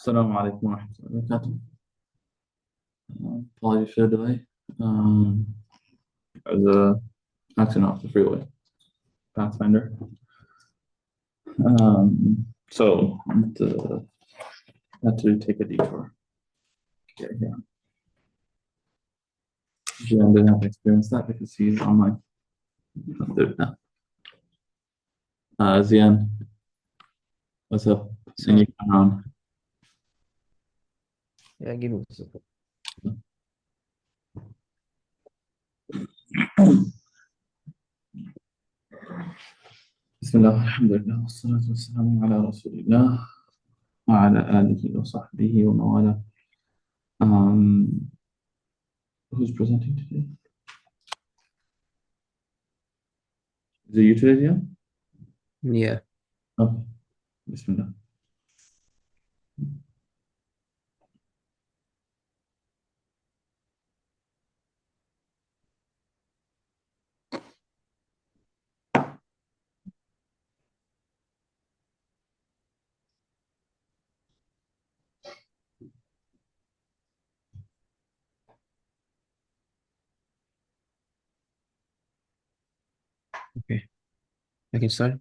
السلام عليكم ورحمة الله وبركاته. Apologies for the delay. As a accident off the freeway, Pathfinder. So had to take a detour to get here. Jen didn't have to experience that because he's on my third now. Zian, what's up? Seeing you come around. Yeah, give me a second. بسم الله والحمد لله والصلاة والسلام على رسول الله وعلى آله وصحبه ومن والاه. Who's presenting today? Is it you today, Zian? Yeah. Okay. Bismillah. Okay. I can start.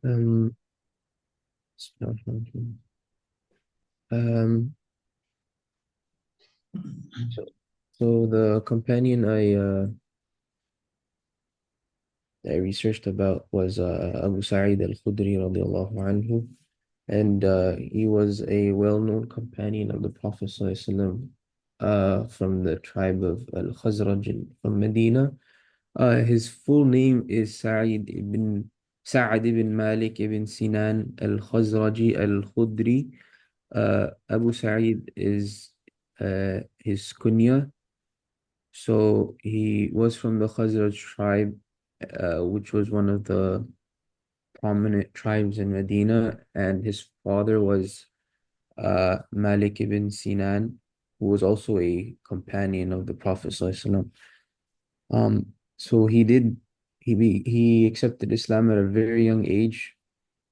Um, um, so, so the companion I researched about was Abu Sa'id al-Khudri radiallahu anhu, and he was a well-known companion of the Prophet ﷺ, from the tribe of Al-Khazraj from Medina. His full name is Sa'ad ibn Malik ibn Sinan al-Khazraji al-Khudri. Abu Sa'id is his kunya. So he was from the Khazraj tribe, which was one of the prominent tribes in Medina, and his father was Malik ibn Sinan, who was also a companion of the Prophet ﷺ. So he accepted Islam at a very young age,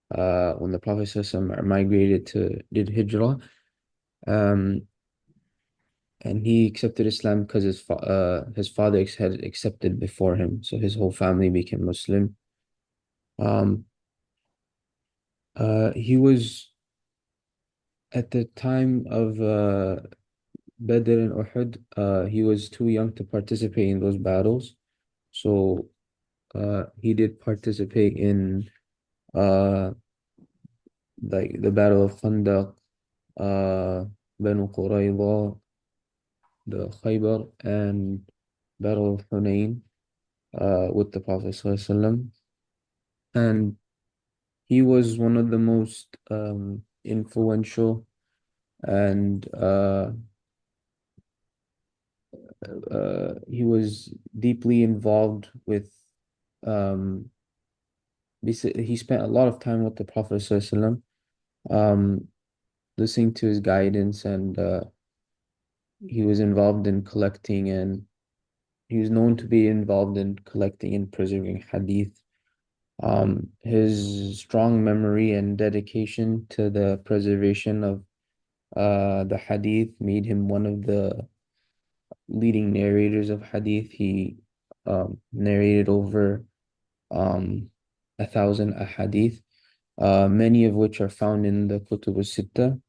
when the Prophet ﷺ did Hijrah. Um, and he accepted Islam because his father had accepted before him, so his whole family became Muslim. Um, he was at the time of Badr and Uhud. He was too young to participate in those battles, so he did participate in uh like the Battle of Khandaq, uh, Banu Qurayza, the Khaybar, and Battle of Hunain, with the Prophet ﷺ. And he was one of the most influential and he was deeply involved with um he spent a lot of time with the Prophet ﷺ, um listening to his guidance, and he was involved in collecting, and he was known to be involved in collecting and preserving hadith. His strong memory and dedication to the preservation of the hadith made him one of the leading narrators of hadith. He narrated over um 1,000 ahadith, many of which are found in the Kutub al-Sitta.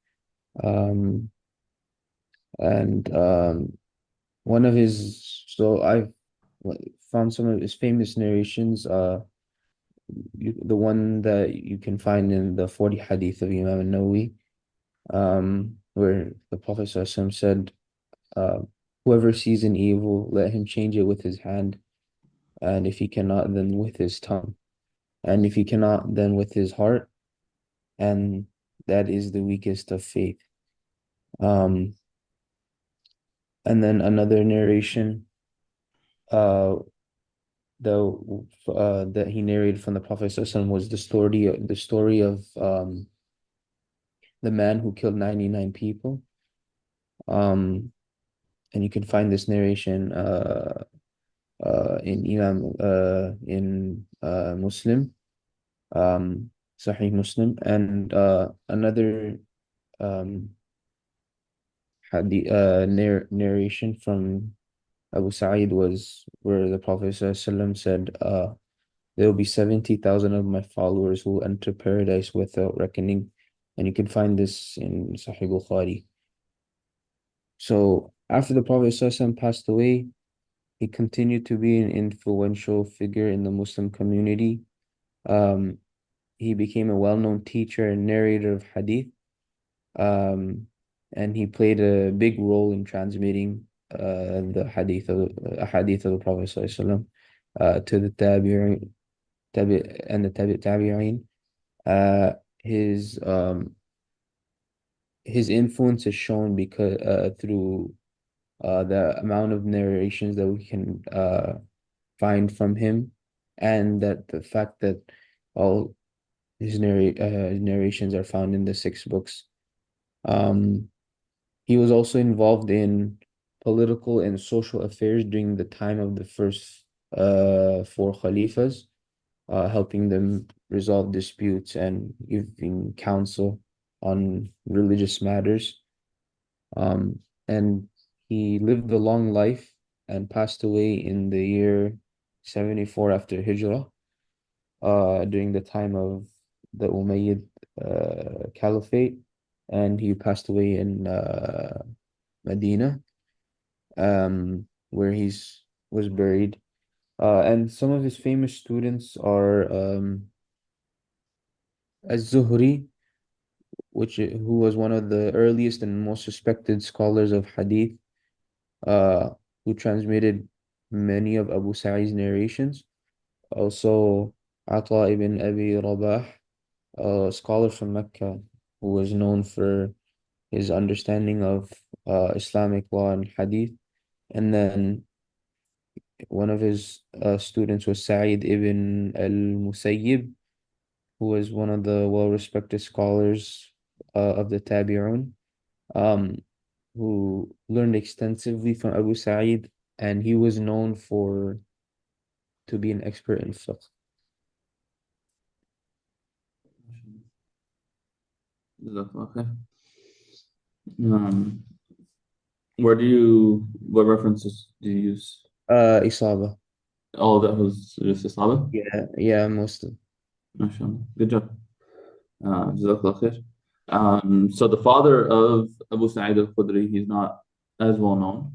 Um, and one of his, so I've found some of his famous narrations. The one that you can find in the 40 hadith of Imam al-Nawawi, where the Prophet ﷺ said, uh, whoever sees an evil, let him change it with his hand, and if he cannot, then with his tongue, and if he cannot, then with his heart, and that is the weakest of faith. Um, and then another narration, uh, that he narrated from the Prophet ﷺ was the story of the man who killed 99 people. Um, and you can find this narration in Muslim, Sahih Muslim, and another um narration from Abu Sa'id was where the Prophet ﷺ said, there will be 70,000 of my followers who will enter paradise without reckoning. And you can find this in Sahih Bukhari. So after the Prophet ﷺ passed away, he continued to be an influential figure in the Muslim community. Um, he became a well-known teacher and narrator of hadith. And he played a big role in transmitting the hadith of the Prophet ﷺ to the tabi'in. Uh, his um his influence is shown because through the amount of narrations that we can find from him, and that the fact that all his narrations are found in the six books. He was also involved in political and social affairs during the time of the first four Khalifas, helping them resolve disputes and giving counsel on religious matters. And he lived a long life and passed away in the year 74 after Hijrah, during the time of the Umayyad Caliphate, and he passed away in Medina, where he's was buried. And some of his famous students are Az-Zuhri, who was one of the earliest and most respected scholars of hadith, uh, who transmitted many of Abu Sa'id's narrations. Also, Ata ibn Abi Rabah, a scholar from Mecca, who was known for his understanding of Islamic law and hadith. And then one of his students was Sa'id ibn al-Musayyib, who was one of the well-respected scholars of the Tabi'un, um, who learned extensively from Abu Sa'id, and he was known to be an expert in fiqh. Jazakallah khair. What references do you use? Isaba. All that was just Isaba? Yeah, most of. MashaAllah. Good job. Jazakallah khair. So the father of Abu Sa'id al-Khudri, he's not as well known,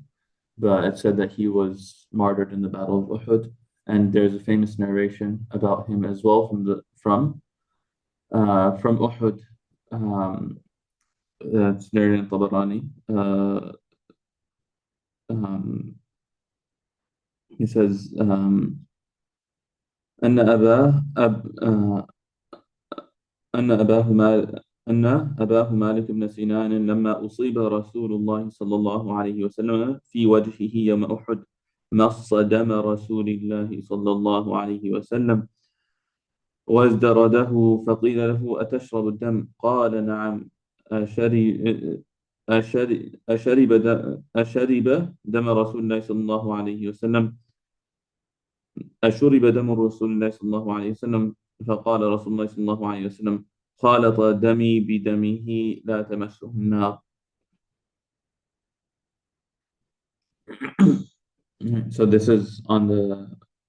but it's said that he was martyred in the Battle of Uhud, and there's a famous narration about him as well from Uhud. It's narrated in Tabarani. He says, أن أباه أن أباه مال أن أباه مالك بن سنان لما أصيب رسول الله صلى الله عليه وسلم في وجهه يوم أحد مص دم رسول الله صلى الله عليه وسلم وازدرده فقيل له أتشرب الدم قال نعم أشرب دم رسول الله صلى الله عليه وسلم أشرب دم رسول الله صلى الله عليه وسلم فقال رسول الله صلى الله عليه وسلم خالط دمي بدمه لا تمسه النار. So this is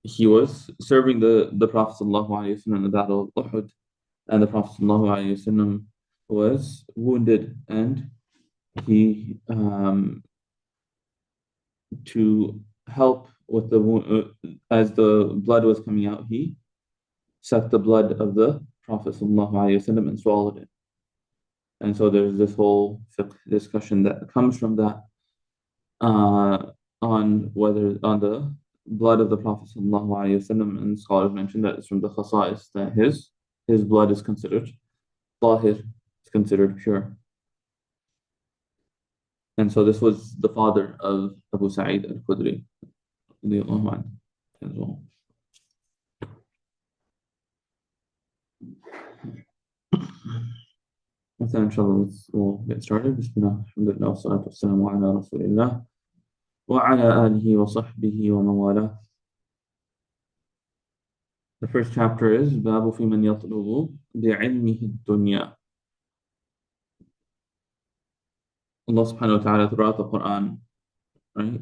he was serving the Prophet sallallahu alaihi wasallam in the Battle of Uhud, and the Prophet sallallahu alaihi wasallam was wounded, and he to help with the wound, as the blood was coming out, he sucked the blood of the Prophet sallallahu alaihi wasallam and swallowed it. And so there's this whole fiqh discussion that comes from that, on the blood of the Prophet sallallahu alaihi wasallam, and scholars mention that it's from the khasa'is, that his blood is considered tahir, is considered pure. And so this was the father of Abu Sa'id al-Khudri as well. Inshallah, we'll get started. Bismillah, alhamdulillah, salatu wassalamu ala rasulillah. وعلى آله وصحبه ومن والاه. The first chapter is باب في من يطلب بعلمه الدنيا. Allah subhanahu wa ta'ala throughout the Quran, right?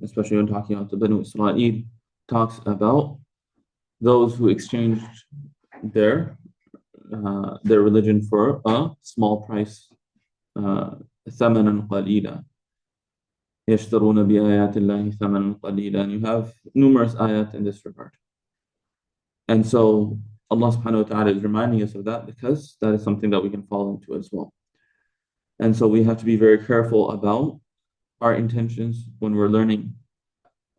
Especially when talking about the Banu Israel, talks about those who exchanged their religion for a small price, ثمنا قليلا. يشترون بآيات الله ثمنا قليلا. And you have numerous ayat in this regard. And so Allah subhanahu wa ta'ala is reminding us of that because that is something that we can fall into as well. And so we have to be very careful about our intentions when we're learning,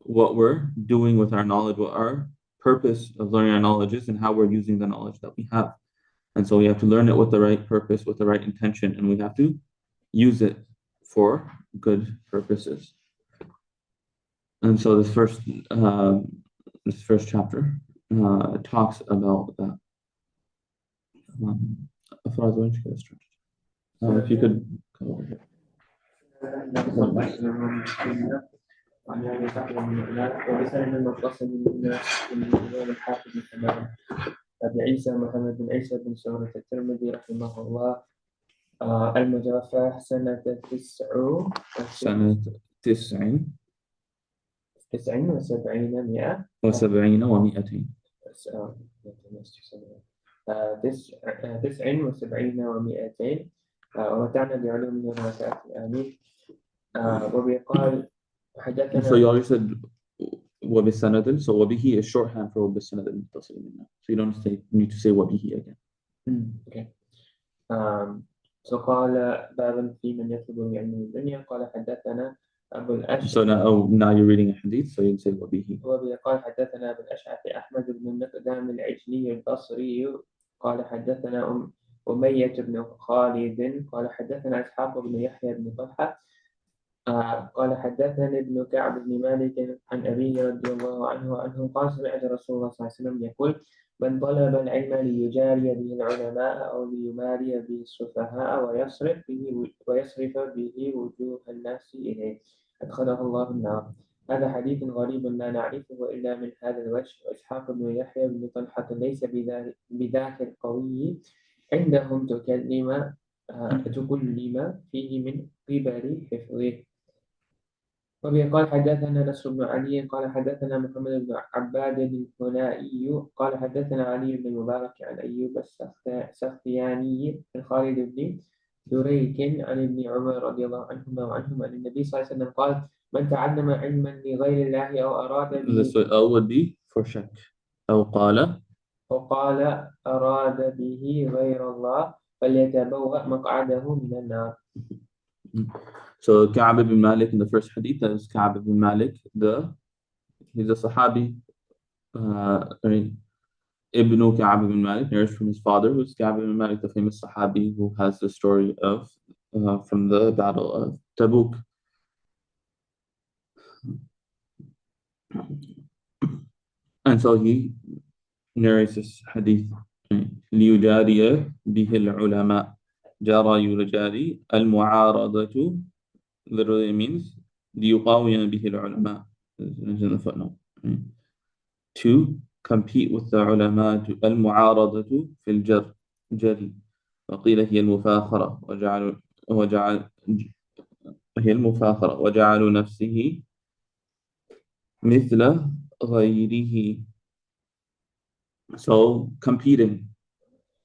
what we're doing with our knowledge, what our purpose of learning our knowledge is, and how we're using the knowledge that we have. And so we have to learn it with the right purpose, with the right intention, and we have to use it for good purposes. And so this first chapter talks about that. Faraz, why don't you get us started? If you could come over here. عن ابي بكر بن مقداد وبسند متصل من الامام الحافظ بن حماد ابي عيسى محمد بن عيسى بن سورة الترمذي رحمه الله المتوفى سنة سنة 79 مئة وسبعين ومئتين 79 و200 ومتعنا بعلومه ونفعه آمين. وبيقال حدثنا. So you already said وبالسند, so وبه is shorthand for وبالسند المتصل منه. So you don't need to say وبه again. Okay. So قال باب في من يطلب بعلم الدنيا قال حدثنا أبو الأشعث. So now you're reading a hadith, so you say وبه. وبيقال حدثنا أبو الأشعث أحمد بن المقدام العجلي البصري قال حدثنا أمية بن خالد قال حدثنا إسحاق بن يحيى بن طلحة قال حدثني ابن كعب بن مالك عن أبيه رضي الله عنه قال سمعت رسول الله صلى الله عليه وسلم يقول من طلب العلم ليجاري به العلماء أو ليماري به السفهاء ويصرف به وجوه الناس إليه أدخله الله النار. هذا حديث غريب لا نعرفه إلا من هذا الوجه. وإسحاق بن يحيى بن طلحة ليس بذاك القوي عندهم تكلم فيه من قبل حفظه. وبيقال حدثنا نصر بن علي قال حدثنا محمد بن عباد الهنائي قال حدثنا علي بن المبارك عن أيوب السختياني عن خالد بن دريك عن ابن عمر رضي الله عنهما وعنهما أن النبي صلى الله عليه وسلم قال من تعلم علما لغير الله أو أراد به. This would be for شك. أو قال أراد به غير الله فليتبوأ مقعده من النار. So Ka'b ibn Malik in the first hadith, that is Ka'b ibn Malik, he's a Sahabi, Ibn Ka'b ibn Malik, narrated from his father, who's Ka'b ibn Malik, the famous Sahabi who has the story of from the Battle of Tabuk. And so he narrates this hadith, ليجاري به العلماء. جارى يجاري المعارضة literally means ليقاوم به العلماء. In the footnote. To compete with the علماء. المعارضة في الجري. وقيل هي المفاخرة وجعلوا نفسه مثل غيره. So competing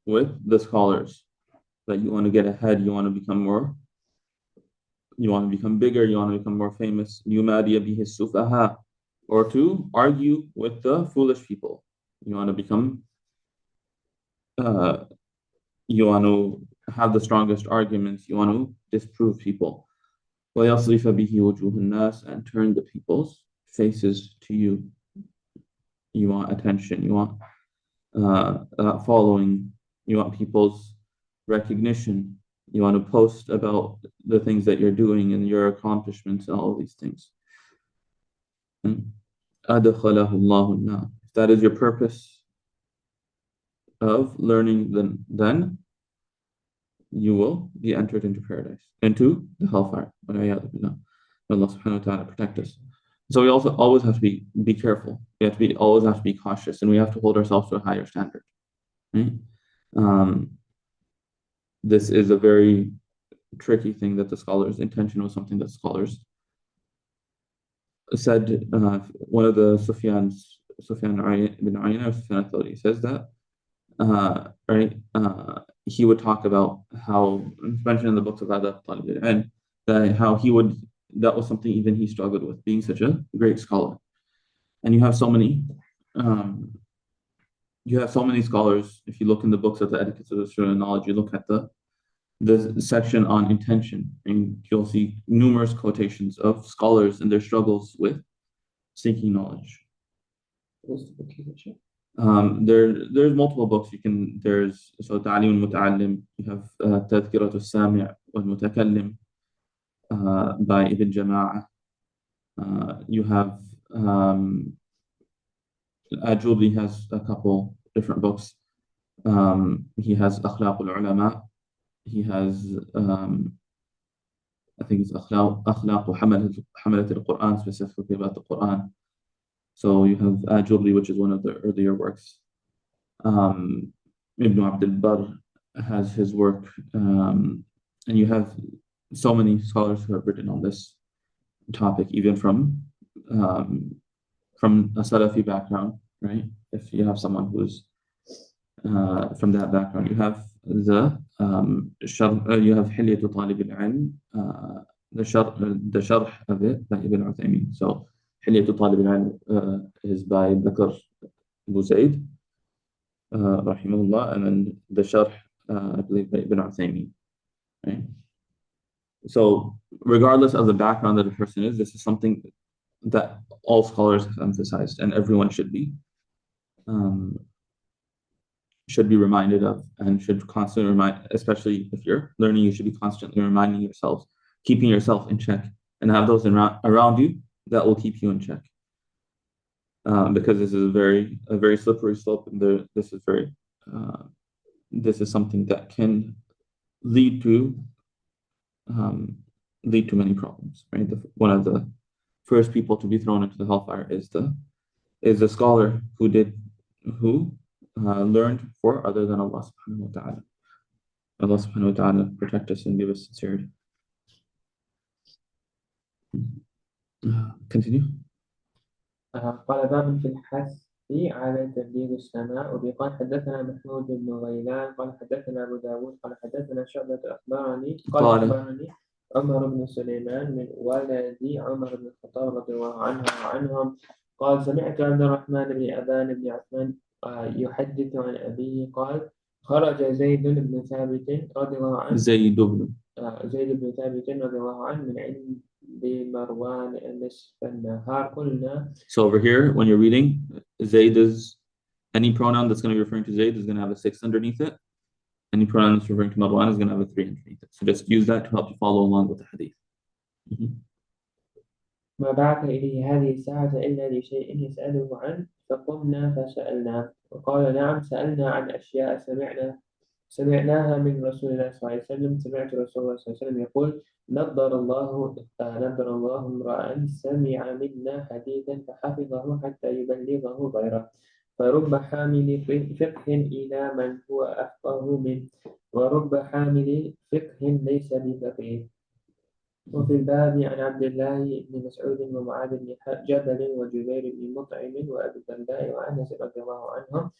with the scholars, that you want to get ahead, you want to become bigger, you want to become more famous. يُمَارِيَ بِهِ السُّفَهَاء, or to argue with the foolish people. You want to become, you want to have the strongest arguments, you want to disprove people. وَيَصْرِفَ بِهِ وُجُوهَ النَّاسِ, and turn the people's faces to you. You want attention, you want following, you want people's recognition, you want to post about the things that you're doing and your accomplishments and all these things. أَدْخَلَهُ اللَّهُ النَّارِ. If that is your purpose of learning, then you will be entered into paradise, into the hellfire. Allah subhanahu wa ta'ala protect us. So we also always have to be careful. We have to be always have to be cautious, and we have to hold ourselves to a higher standard. Right? This is a very tricky thing that the scholars' intention was something that scholars said. One of the Sufyan ibn Uyayna or Sufyan al-Thawri says that right he would talk about how it's mentioned in the books of Adab Talib al-Ilm that how that was something even he struggled with being such a great scholar. And you have so many scholars. If you look in the books of the etiquettes of the student of knowledge, you look at the section on intention, and you'll see numerous quotations of scholars and their struggles with seeking knowledge. There's multiple books there's Ta'lim al-Muta'allim, you have Tadhkirat al-Sami' wal-Mutakallim by Ibn Jama'ah. You have Ajubli has a couple different books. He has Akhlaq al-Ulama. He has I think it's Akhlaq Hamalat al-Quran, specifically about the Quran. So you have Ajubli, which is one of the earlier works. Ibn Abd al-Barr has his work, and you have so many scholars who have written on this topic, even from a Salafi background, right? If you have someone who's from that background, you have you have Hilyat Talib al-Ilm, the sharh of it by Ibn Uthaymeen. So Hilyat Talib al-Ilm is by Bakr Abu Zayd, rahimahullah, and then the sharh, I believe, by Ibn Uthaymeen, right? So regardless of the background that a person is, this is something that all scholars have emphasized, and everyone should be reminded of, and should constantly remind, especially if you're learning, you should be constantly reminding yourselves, keeping yourself in check, and have those around you that will keep you in check. Because this is a very slippery slope, and this is something that can lead to many problems, right? One of the first people to be thrown into the hellfire is the scholar who learned for other than Allah subhanahu wa ta'ala. Allah subhanahu wa ta'ala protect us and give us sincerity. Continue. قال باب في الحث على تبليغ السماء. وبقال حدثنا محمود بن غيلان قال حدثنا أبو داود قال حدثنا شعبة أخبرني عمر بن سليمان من ولد عمر بن الخطاب رضي الله عنه وعنهم قال سمعت عبد الرحمن بن أبان بن عثمان يحدث عن أبيه قال خرج زيد بن ثابت رضي الله عنه من عند بمروان نصف النهار قلنا. So over here, when you're reading, Zayd is any pronoun that's going to be referring to Zayd is going to have a 6 underneath it. Any pronoun that's referring to Marwan is going to have a 3 underneath it. So just use that to help you follow along with the hadith. ما بعث إليه هذه الساعة إلا لشيء يسأله عنه فقمنا فسألناه وقال نعم سألنا عن أشياء سمعناها من رسول الله صلى الله عليه وسلم. سمعت رسول الله صلى الله عليه وسلم يقول نضر الله امرأ سمع منا حديثا فحفظه حتى يبلغه غيره فرب حامل فقه إلى من هو أفقه منه ورب حامل فقه ليس بفقيه. وفي الباب عن عبد الله بن مسعود ومعاذ بن جبل وجبير بن مطعم وأبي الدرداء وأنس رضي الله عنهم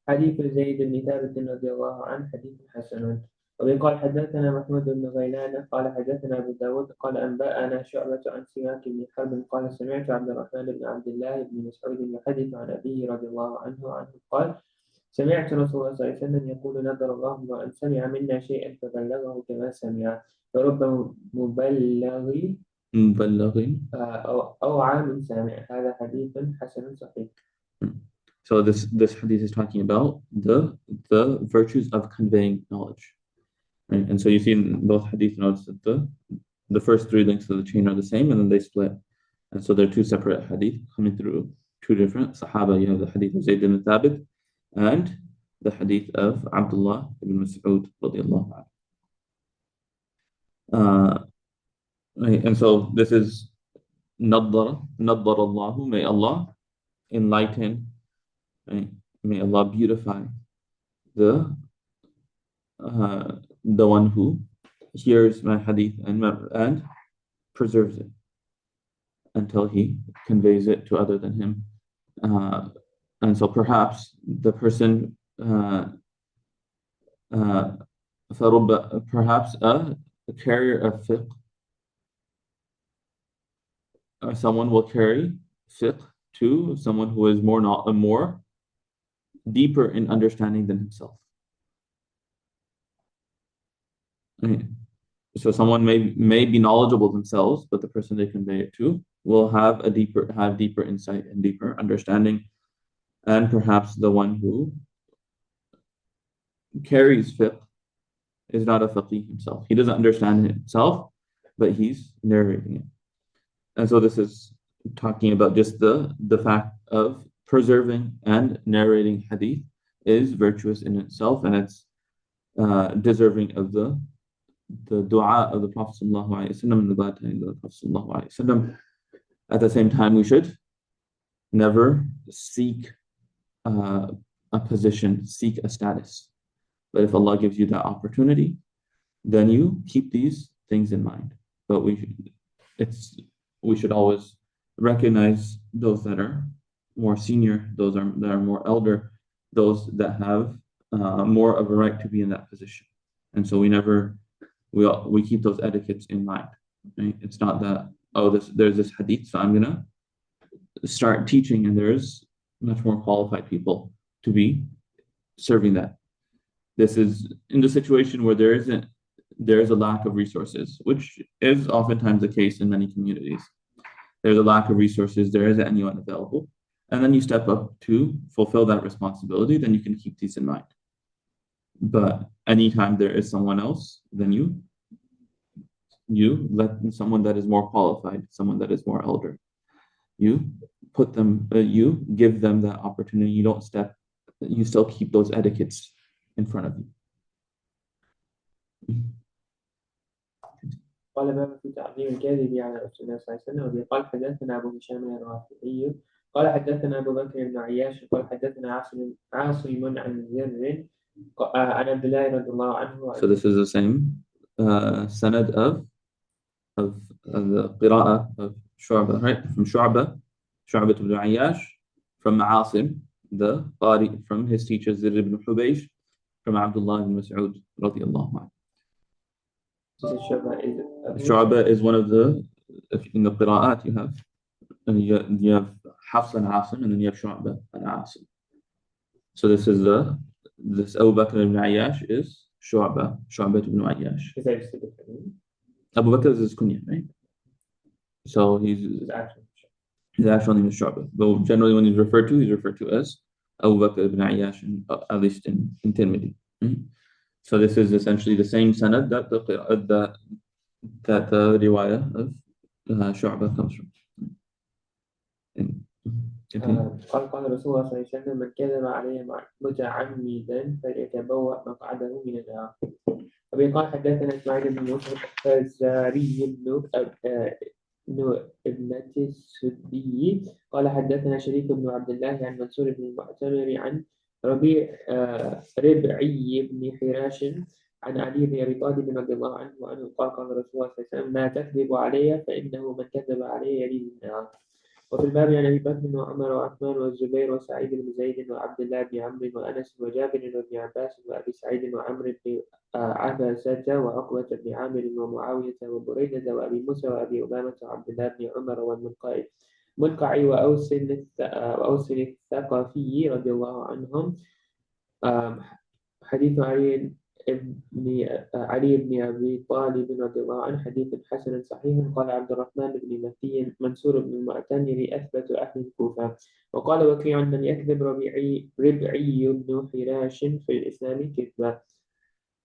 حديث زيد بن ثابت رضي الله عنه حديث حسن. وقال حدثنا محمود بن غيلان قال حدثنا أبو داود قال أنبأنا شعبة عن سماك بن حرب قال سمعت عبد الرحمن بن عبد الله بن مسعود يحدث عن أبيه رضي الله عنه قال سمعت رسول الله صلى الله عليه وسلم يقول نذر الله وأن سمع منا شيئا فبلغه كما سمع فرب مبلغ أو عام سامع. هذا حديث حسن صحيح. So this hadith is talking about the virtues of conveying knowledge, right? And so you see in both hadith notes that the first 3 links of the chain are the same, and then they split, and so they're 2 separate hadith coming through 2 different Sahaba. You have the hadith of Zayd ibn Thabit and the hadith of Abdullah ibn Mas'ud radiyallahu anhu. Right? And so this is نضر الله, may Allah enlighten, may Allah beautify the one who hears my hadith and preserves it until he conveys it to other than him. And so perhaps the person perhaps a carrier of fiqh, or someone will carry fiqh to someone who is more deeper in understanding than himself. So someone may be knowledgeable themselves, but the person they convey it to will have deeper insight and deeper understanding. And perhaps the one who carries fiqh is not a faqih himself. He doesn't understand it himself, but he's narrating it. And so this is talking about just the fact of preserving and narrating hadith is virtuous in itself, and it's deserving of the dua of the Prophet ﷺ and the glad tidings of the Prophet ﷺ. At the same time, we should never seek a position, seek a status. But if Allah gives you that opportunity, then you keep these things in mind. But we should always recognize those that are more senior, those that are more elder, those that have more of a right to be in that position. And so we keep those etiquettes in mind. Right? It's not that, there's this hadith, so I'm gonna start teaching, and there's much more qualified people to be serving that. This is in the situation where there is a lack of resources, which is oftentimes the case in many communities. There's a lack of resources, there isn't anyone available. And then you step up to fulfill that responsibility, then you can keep these in mind. But anytime there is someone else, then you let someone that is more qualified, someone that is more elder, you give them that opportunity. You still keep those etiquettes in front of you. قال باب في تعظيم الكاذب على رسول الله صلى الله عليه وسلم. وقال حدثنا أبو هشام الرافعي قال حدثنا أبو بكر بن عياش قال حدثنا عاصم عن زر عن عبد الله رضي الله عنه. So this is the same sanad of the qira'ah of Shu'bah, right? From Shu'bah ibn Ayyash, from Asim, the Qari, from his teacher Zir ibn Hubaysh, from Abdullah ibn Mas'ud radiyallahu anhu. Shu'bah is one of in the qira'at you have Hafs and Asim, and then you have Shu'bah and Asim. So this Abu Bakr ibn Ayyash is Shu'bah ibn Ayyash. Abu Bakr is his kunya, right? So his actual name is Shu'bah. But generally when he's referred to as Abu Bakr ibn Ayyash, at least in Tirmidhi. Right? So this is essentially the same sanad that the riwayah of Shu'bah comes from. قال رسول الله صلى الله عليه وسلم من كذب علي متعمدا فليتبوأ مقعده من النار. وقال حدثنا إسماعيل بن موسى الفزاري بن ابنة السدي قال حدثنا شريك بن عبد الله عن منصور بن المعتمر عن ربعي بن حراش عن علي بن أبي طالب رضي الله عنه قال قال رسول الله صلى الله عليه وسلم ما تكذب علي فإنه من كذب علي يلي النار. وفي الباب عن أبي بكر وعمر وعثمان والزبير وسعيد بن زيد وعبد الله بن عمرو وأنس وجابر وابن عباس وأبي سعيد وعمرو بن عباسة وعقبة بن عامر ومعاوية وبريدة وأبي موسى وأبي أمامة وعبد الله بن عمر والمنقعي وأوسن الثقفي رضي الله عنهم. حديث علي بن أبي طالب رضي الله عنه حديث حسن صحيح. قال عبد الرحمن بن مهدي منصور بن المعتمر أثبت أهل الكوفة. وقال وكيع من يكذب ربعي بن حراش في الإسلام كذبا.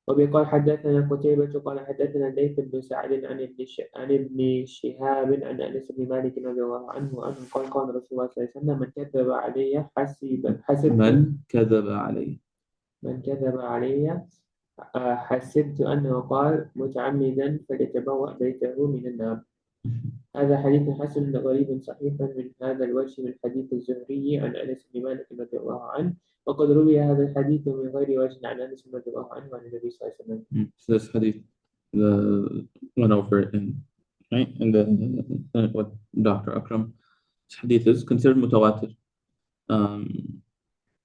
وبقال حدثنا قتيبة قال حدثنا الليث بن سعد عن ابن شهاب عن أنس بن مالك رضي الله عنه قال قال رسول الله صلى الله عليه وسلم من كذب علي حسبت أنه قال متعمدا فليتبوأ بيته من النار. هذا حديث حسن غريب صحيح من هذا الوجه من حديث الزهري عن أنس بن مالك رضي الله عنه وقد روي هذا الحديث من غير وجه عن أنس رضي الله عنه وعن النبي صلى الله عليه وسلم. So this hadith, the went over it in right in the what Dr. Akram. This hadith is considered mutawatir.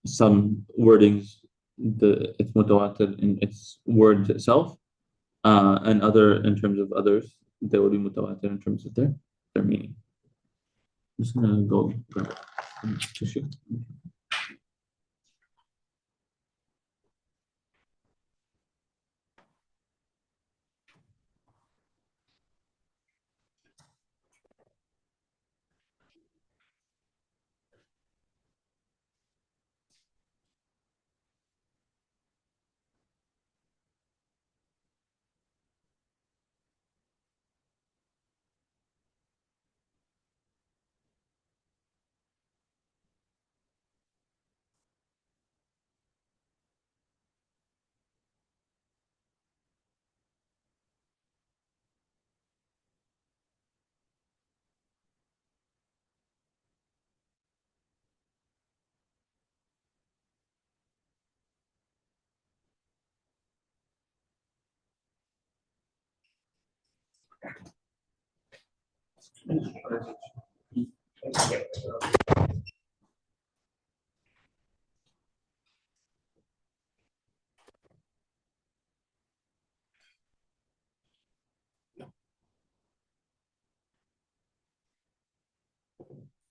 Some wordings, it's mutawatir in its words itself, and other in terms of others, they will be mutawatir in terms of their meaning. I'm just gonna go grab some tissue.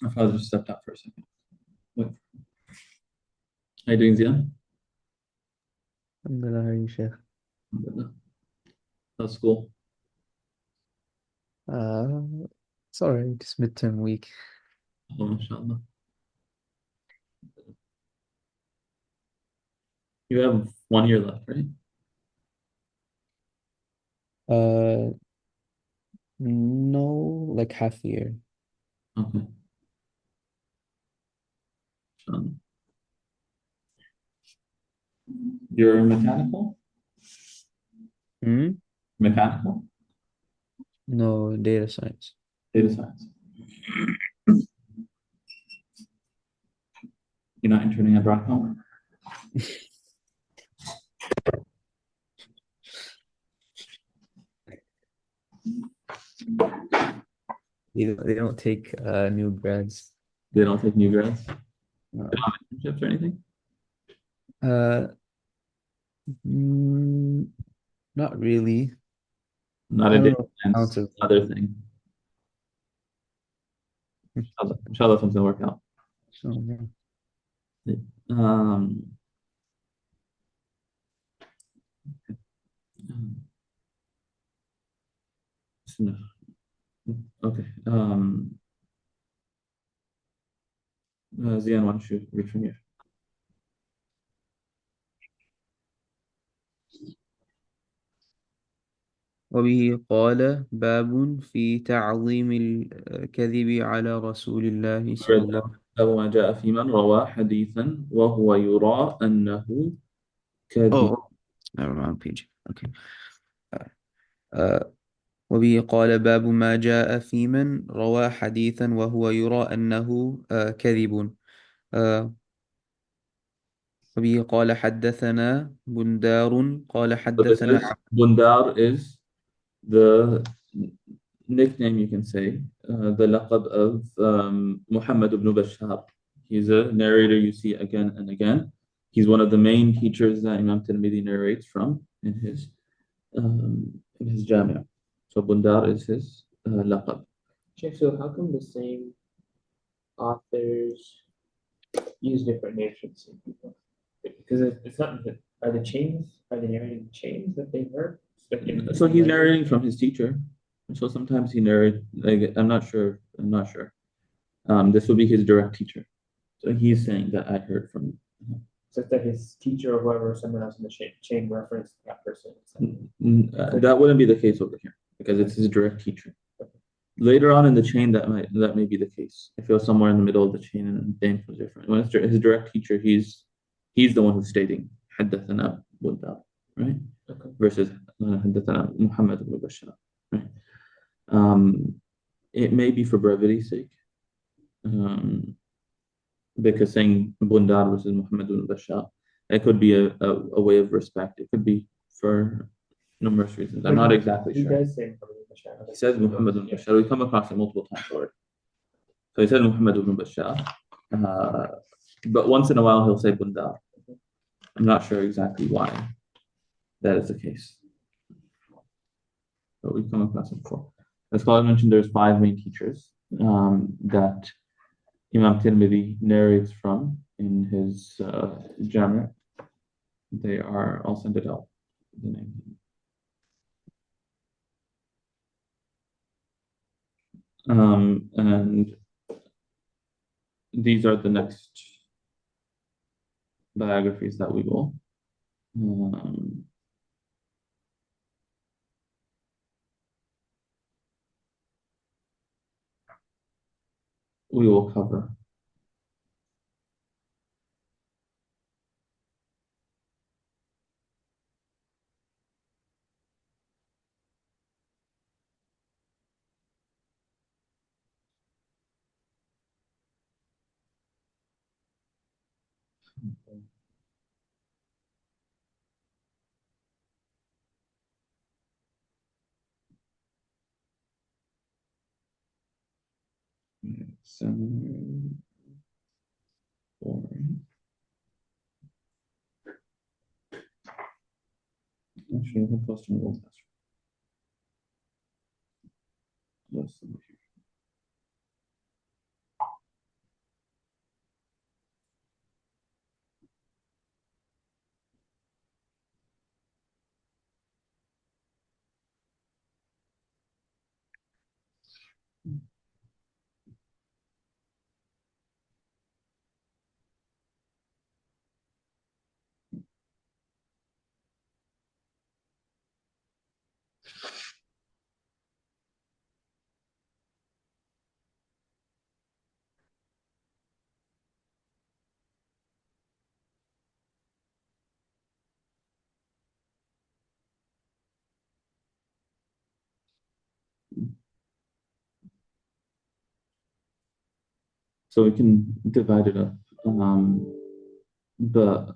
My father just stepped out for a second. Wait. How you doing, Zian? Alhamdulillah, how are you, Sheikh? Alhamdulillah. How's school? It's alright, just midterm week. Oh, mashallah. You have 1 year left, right? No, like half year. Okay. Mashallah. You're mechanical? Mechanical? No, data science. Data science. You're not interning at Bracco? They don't take new grads. They don't take new grads? No. They don't have internships or anything? Not really. Not I a don't data know science, ounce of- other thing. Inshallah, something will work out. So, yeah. Um, okay. Zian, why don't you read from here? وبه قال باب في تعظيم الكذب على رسول الله صلى الله عليه وسلم. أو ما جاء في من روى حديثا وهو يرى أنه كذب. Oh, wrong page. Okay. وبه قال باب ما جاء في من روى حديثا وهو يرى أنه كذب. وبه قال حدثنا بندار قال So this حدثنا is Bundar is the nickname, you can say, the laqab of Muhammad ibn Bashar. He's a narrator you see again and again. He's one of the main teachers that Imam Tirmidhi narrates from in his Jami'. So Bundar is his laqab. Sheikh, so how come the same authors use different names for the same people? Because it's not, are they narrating the chains that they heard? So he's narrating from his teacher. So sometimes he narrates, like, I'm not sure. This will be his direct teacher. So he's saying that I heard from him. So that his teacher or whoever, someone else in the chain referenced that person. That wouldn't be the case over here because it's his direct teacher. Later on in the chain, that may be the case. If it was somewhere in the middle of the chain and the name was different. When it's his direct teacher, he's the one who's stating حدثنا بندار, right? Okay. Versus حدثنا Muhammad ibn Bashar, right? It may be for brevity's sake, um, because saying Bundar versus Muhammad ibn Bashar, it could be a way of respect. It could be for numerous reasons. I'm not exactly He sure. does say Muhammad ibn Bashar. He says Muhammad ibn Bashar. We come across it multiple times already. So he says Muhammad ibn Bashar, but once in a while he'll say Bundar. I'm not sure exactly why that is the case, but we've come across it before. As Claude mentioned, there's five main teachers that Imam Tirmidhi narrates from in his Jami'. They are, I'll send it out, the name. And these are the next biographies that um, we will cover. Seven, four. Actually, I can post in Google Classroom. So we can divide it up. But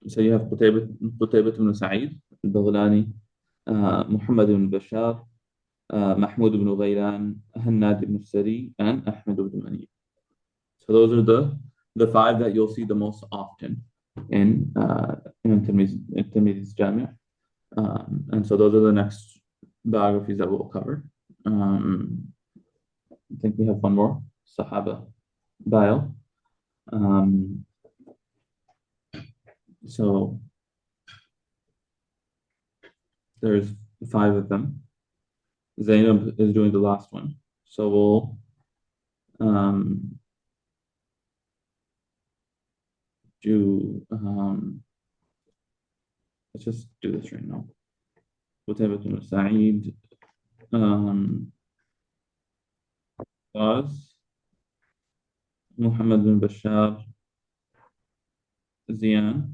so you have Qutaybah ibn Sa'id al-Baghlani, Muhammad ibn Bashar, Mahmud ibn Ghaylan, Hannad ibn Sari, and Ahmad ibn Mani. So those are the five that you'll see the most often in Imam Tirmidhi's Jami'. And so those are the next biographies that we'll cover. I think we have one more, Sahaba bio. So there's five of them. Zainab is doing the last one. So we'll do let's just do this right now. Qutaybah ibn Sa'id, Qaz, Muhammad bin Bashar, Ziyan,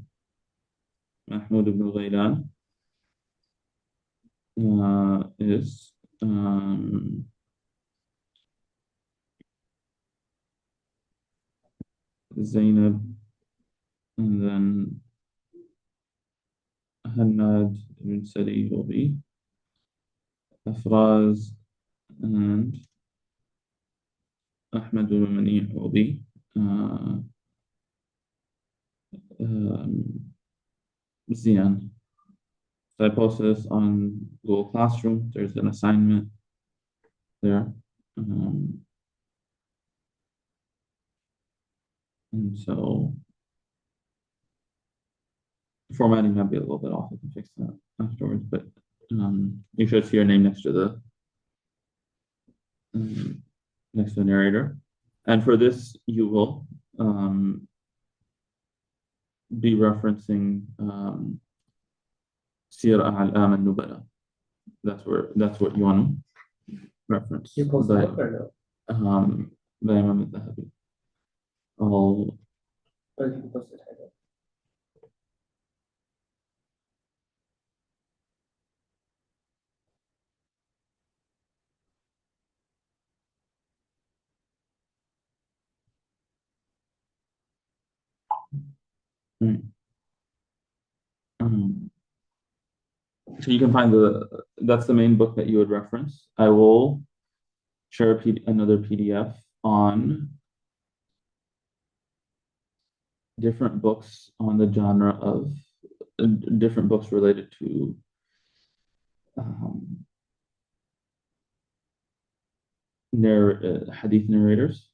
Mahmoud ibn Ghaylan is Zainab, and then Hannad ibn Sari will be Afraz, and Ahmad ibn Mani will be Ziyan. So I posted this on Google Classroom. There's an assignment there. And so formatting might be a little bit off. I can fix that afterwards, but you should see your name next to the narrator. And for this, you will be referencing Sir A'lam al-Nubala. That's what you want to reference. You post by, the book or no? by Imam al-Dhahabi. I'll Or you can post the title. Mm. Um, so you can find that's the main book that you would reference. I will share another PDF on different books on the genre of different books related to um, hadith narrators.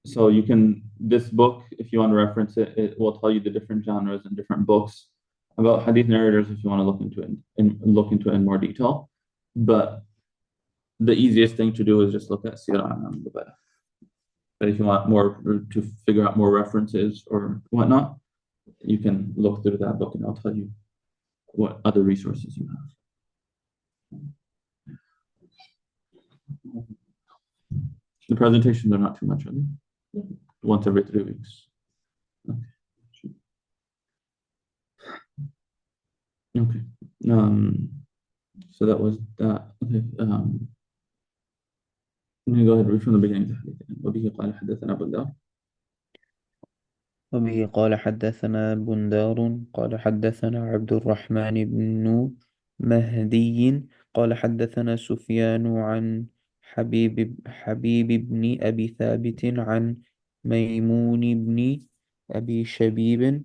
So you can, this book, if you want to reference it, it will tell you the different genres and different books about hadith narrators if you want to look into it in more detail. But the easiest thing to do is just look at Sirah A'lam Nubala. But if you want more to figure out more references or whatnot, you can look through that book and I'll tell you what other resources you have. The presentations are not too much, are they? Once every 3 weeks. Okay. So that was that. Okay. Let me go ahead and read from the beginning. وبه قال حدثنا بندار. وبه قال حدثنا بندار قال حدثنا عبد الرحمن بن مهدي قال حدثنا سفيان عن حبيب بن أبي ثابت عن ميمون بن أبي شبيب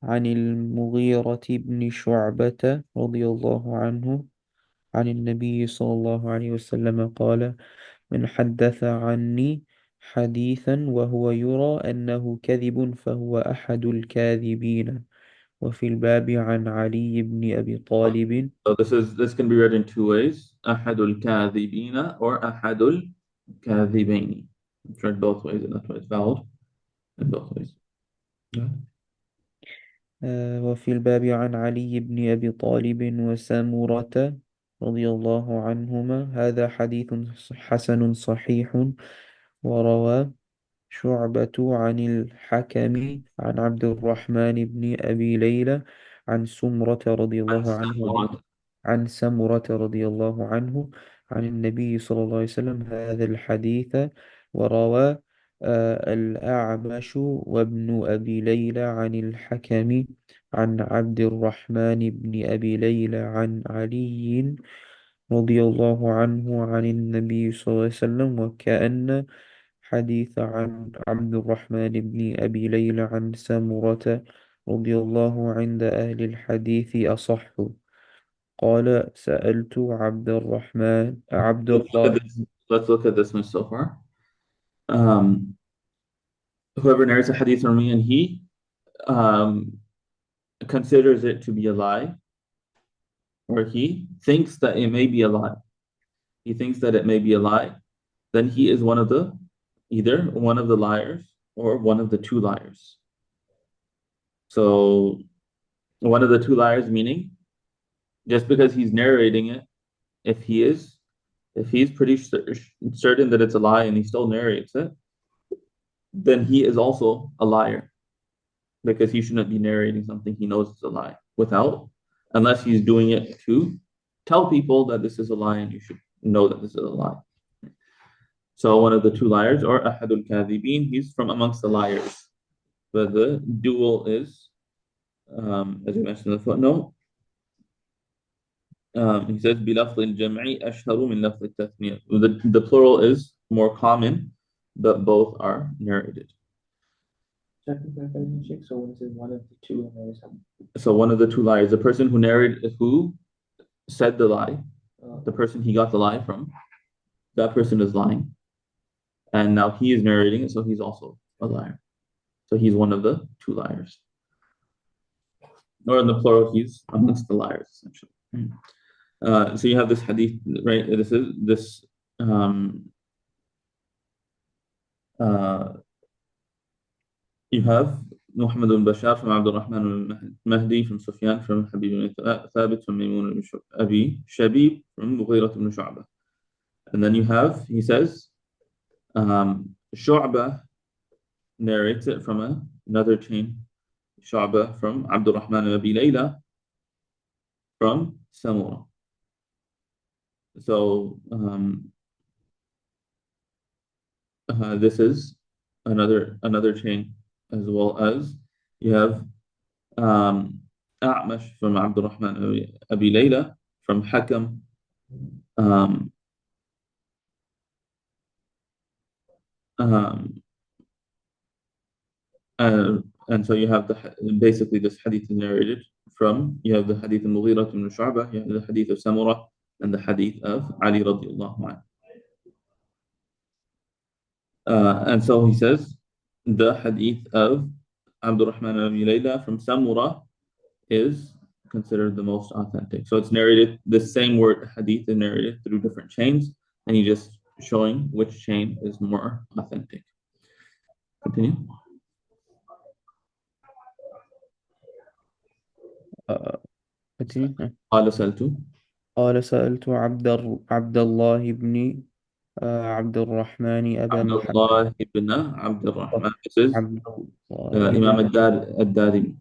عن المغيرة بن شعبة رضي الله عنه عن النبي صلى الله عليه وسلم قال: من حدث عني حديثا وهو يرى أنه كذب فهو أحد الكاذبين. وفي الباب عن علي بن أبي طالب. So this can be read in two ways. أحد الكاذبين or أحد الكاذبين. It's read both ways, and that's why it's valid in both ways. Yeah. وفي الباب عن علي بن أبي طالب وسمرة رضي الله عنهما. هذا حديث حسن صحيح. وروى شعبة عن الحكم عن عبد الرحمن بن أبي ليلى عن سمرة رضي الله عنه عن سمرة رضي الله عنه عن النبي صلى الله عليه وسلم هذا الحديث. وروى الأعمش وابن أبي ليلى عن الحكم عن عبد الرحمن بن أبي ليلى عن علي رضي الله عنه عن النبي صلى الله عليه وسلم. وكأن حديث عن عبد الرحمن بن أبي ليلى عن سمرة رضي الله عند أهل الحديث أصح. قال: سألت عبد الله. Let's look at this one so far. Whoever narrates a hadith from me and he considers it to be a lie, or he thinks that it may be a lie. He thinks that it may be a lie, then he is either one of the liars or one of the two liars. So one of the two liars meaning just because he's narrating it, if he's pretty certain that it's a lie and he still narrates it, then he is also a liar because he shouldn't be narrating something he knows is a lie unless he's doing it to tell people that this is a lie and you should know that this is a lie. So one of the two liars, or ahadul kadhibin, he's from amongst the liars. But the dual is, as we mentioned in the footnote, he says بِلَفْظِ الْجَمْعِ أَشْهَرُ مِنْ لَفْظِ التَّثْنِيَةِ. The plural is more common, but both are narrated. So one of the two liars. So one of the two liars, the person who said the lie, the person he got the lie from, that person is lying. And now he is narrating it, so he's also a liar. So he's one of the two liars. Or in the plural, he's amongst the liars, essentially. So you have this hadith, right? You have Muhammad bin Bashar from Abdul Rahman al-Mahdi, from Sufyan, from Habib ibn Thabit, from Maymun ibn Abi Shabib, from Mughirah ibn Shu'bah. And then he says, Shu'bah narrates it from another chain, Shu'bah from Abdul Rahman al-Abi Layla, from Samura. So this is another chain, as well as you have A'mash from Abdurrahman Abi Layla from Hakam. Um, um, and so you have basically this hadith is narrated from, you have the hadith of Mughira ibn Shu'bah, you have the hadith of Samurah, and the hadith of Ali radiallahu anhu. And so he says the hadith of Abdurrahman Abi Layla from Samurah is considered the most authentic. So it's narrated, the same word hadith is narrated through different chains, and he's just showing which chain is more authentic. Continue. continue. قال سألت قال سألت عبد الله بن عبد الرحمن أبا عبد محمد الله بن عبد الرحمن. This is عبد الله Imam الدارمي,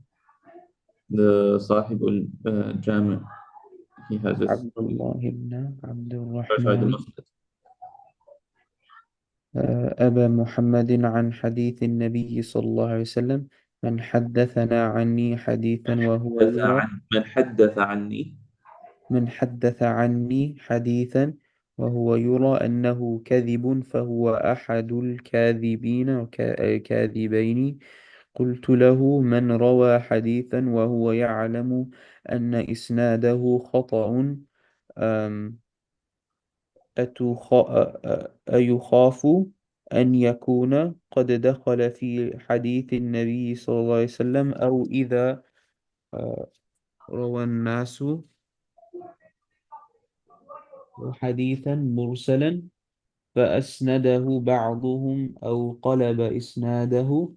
the صاحب الجامع. He has this عبد الله بن عبد verified الرحمن Muslim. أبا محمد عن حديث النبي صلى الله عليه وسلم من حدثنا عني حديثا وهو يرى من حدث عني من حدث عني حديثا وهو يرى أنه كذب فهو أحد الكاذبين كاذبين قلت له من روى حديثا وهو يعلم أن إسناده خطأ أم، أيخاف أن يكون قد دخل في حديث النبي صلى الله عليه وسلم أو إذا روى الناس حديثا مرسلا فأسنده بعضهم أو قلب إسناده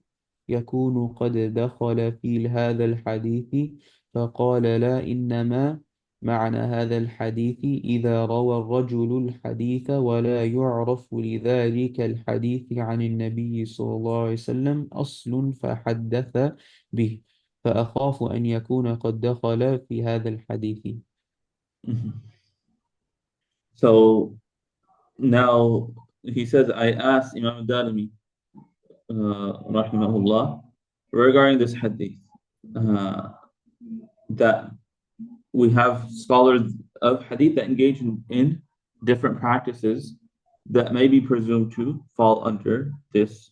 يكون قد دخل في هذا الحديث فقال لا إنما معنى هذا الحديث إذا روى الرجل الحديث ولا يعرف لذلك الحديث عن النبي صلى الله عليه وسلم أصل فحدث به فأخاف أن يكون قد دخل في هذا الحديث. So now he says, I asked Imam al-Darimi rahimahullah regarding this hadith, that we have scholars of hadith that engage in different practices that may be presumed to fall under this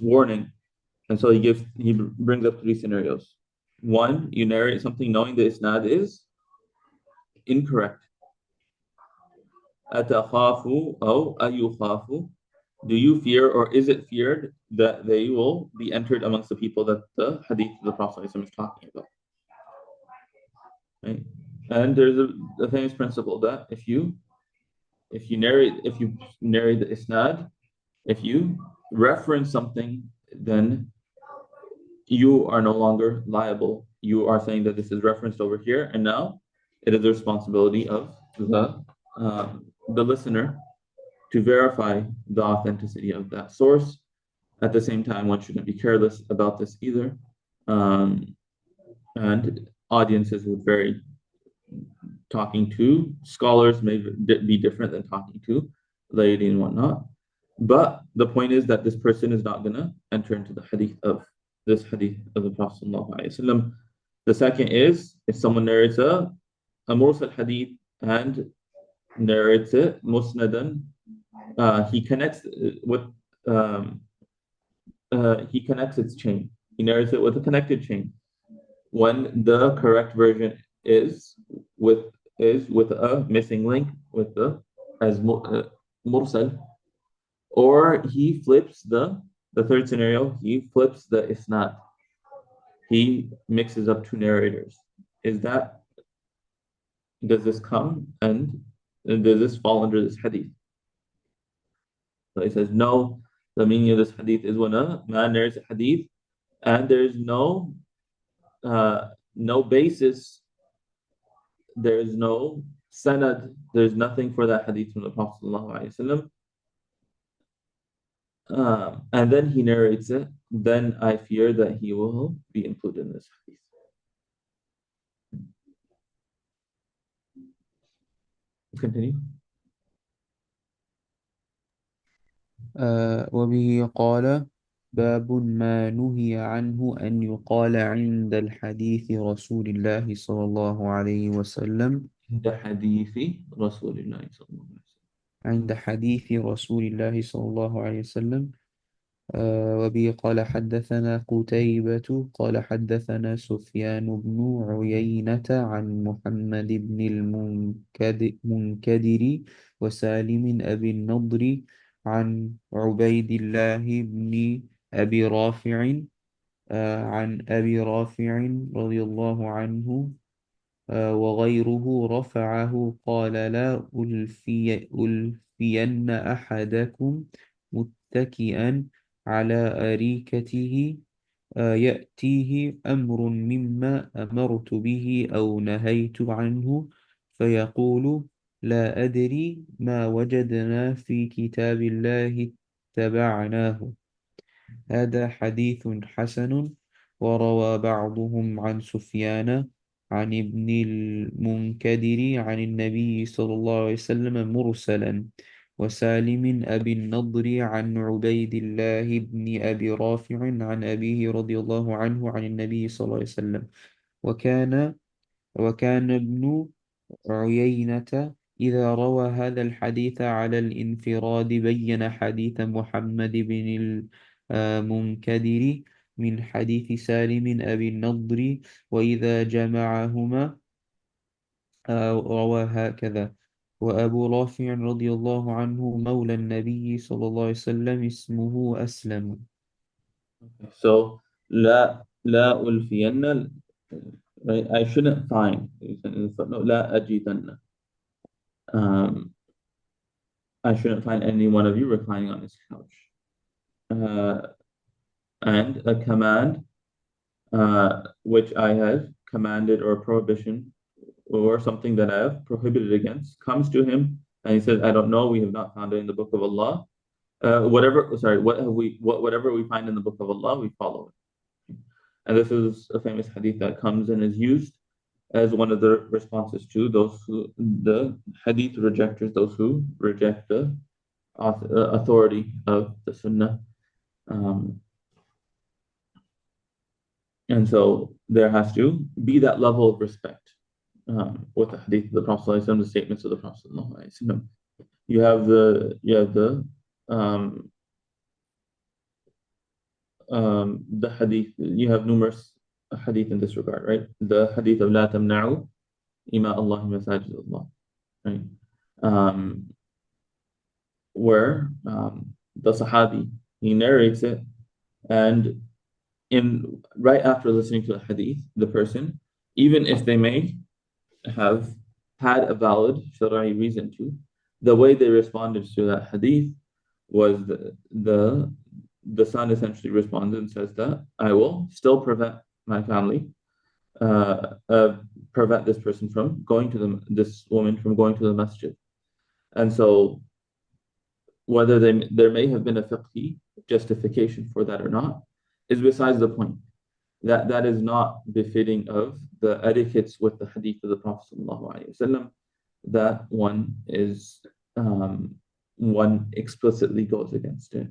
warning. And so he brings up three scenarios. One, you narrate something knowing the isnad is incorrect. أتخاف أو أيخاف, do you fear or is it feared that they will be entered amongst the people that the hadith of the Prophet is talking about? Right? And there's a famous principle that if you narrate the isnad, if you reference something, then you are no longer liable. You are saying that this is referenced over here, and now it is the responsibility of the listener to verify the authenticity of that source. At the same time, one shouldn't be careless about this either. And audiences would vary. Talking to scholars may be different than talking to laity and whatnot. But the point is that this person is not going to enter into the hadith of the Prophet ﷺ. The second is, if someone narrates a mursal hadith and narrates it musnadan, he connects its chain. He narrates it with a connected chain. When the correct version is with a missing link, as mursal, or he flips the third scenario, he flips the isnad. He mixes up two narrators. Does this come and does this fall under this hadith? So he says, no, the meaning of this hadith is when a man narrates a hadith and there's no basis, there's no sanad, there's nothing for that hadith from the Prophet ﷺ, and then he narrates it, then I fear that he will be included in this hadith. Continue. وبه قال باب ما نهي عنه أن يقال عند الحديث رسول الله صلى الله عليه وسلم عند حديث رسول الله صلى الله عليه وسلم. عند حديث رسول الله صلى الله عليه وسلم. وبه قال حدثنا قتيبة قال حدثنا سفيان بن عيينة عن محمد بن المنكدر وسالم أبي النضر عن عبيد الله بن أبي رافع عن أبي رافع رضي الله عنه وغيره رفعه قال لا ألفين أحدكم متكئا على أريكته يأتيه أمر مما أمرت به أو نهيت عنه فيقول لا أدري ما وجدنا في كتاب الله اتبعناه. هذا حديث حسن. وروى بعضهم عن سفيان عن ابن المنكدر عن النبي صلى الله عليه وسلم مرسلا وسالم أبي النضر عن عبيد الله بن أبي رافع عن أبيه رضي الله عنه عن النبي صلى الله عليه وسلم. وكان وكان ابن عيينة إذا روى هذا الحديث على الانفراد بين حديث محمد بن المنكدر من حديث سالم أبي النضر وإذا جمعهما روى هكذا. وأبو رافع رضي الله عنه مولى النبي صلى الله عليه وسلم اسمه أسلم. So لا ألفين, right? I shouldn't find. In the footnote, لا أجدن. I shouldn't find any one of you reclining on his couch. And a command, which I have commanded, or a prohibition, or something that I have prohibited against, comes to him, and he says, "I don't know. We have not found it in the book of Allah. Whatever we find in the book of Allah, we follow it." And this is a famous hadith that comes and is used as one of the responses to the hadith rejectors, those who reject the authority of the Sunnah. And so there has to be that level of respect with the hadith of the Prophet ﷺ, the statements of the Prophet ﷺ. You have the hadith. You have numerous hadith in this regard, right? The hadith of لا تمنعوا إماء الله مساجد الله, right? Where the Sahabi, he narrates it, and right after listening to the hadith, the person, even if they may have had a valid Shari'i reason to, the way they responded to that hadith was the son essentially responds and says that I will still prevent my family, prevent this person from going to this woman from going to the masjid. And so whether there may have been a fiqhi justification for that or not is besides the point. That is not befitting of the etiquettes with the hadith of the Prophet ﷺ, that one explicitly goes against it.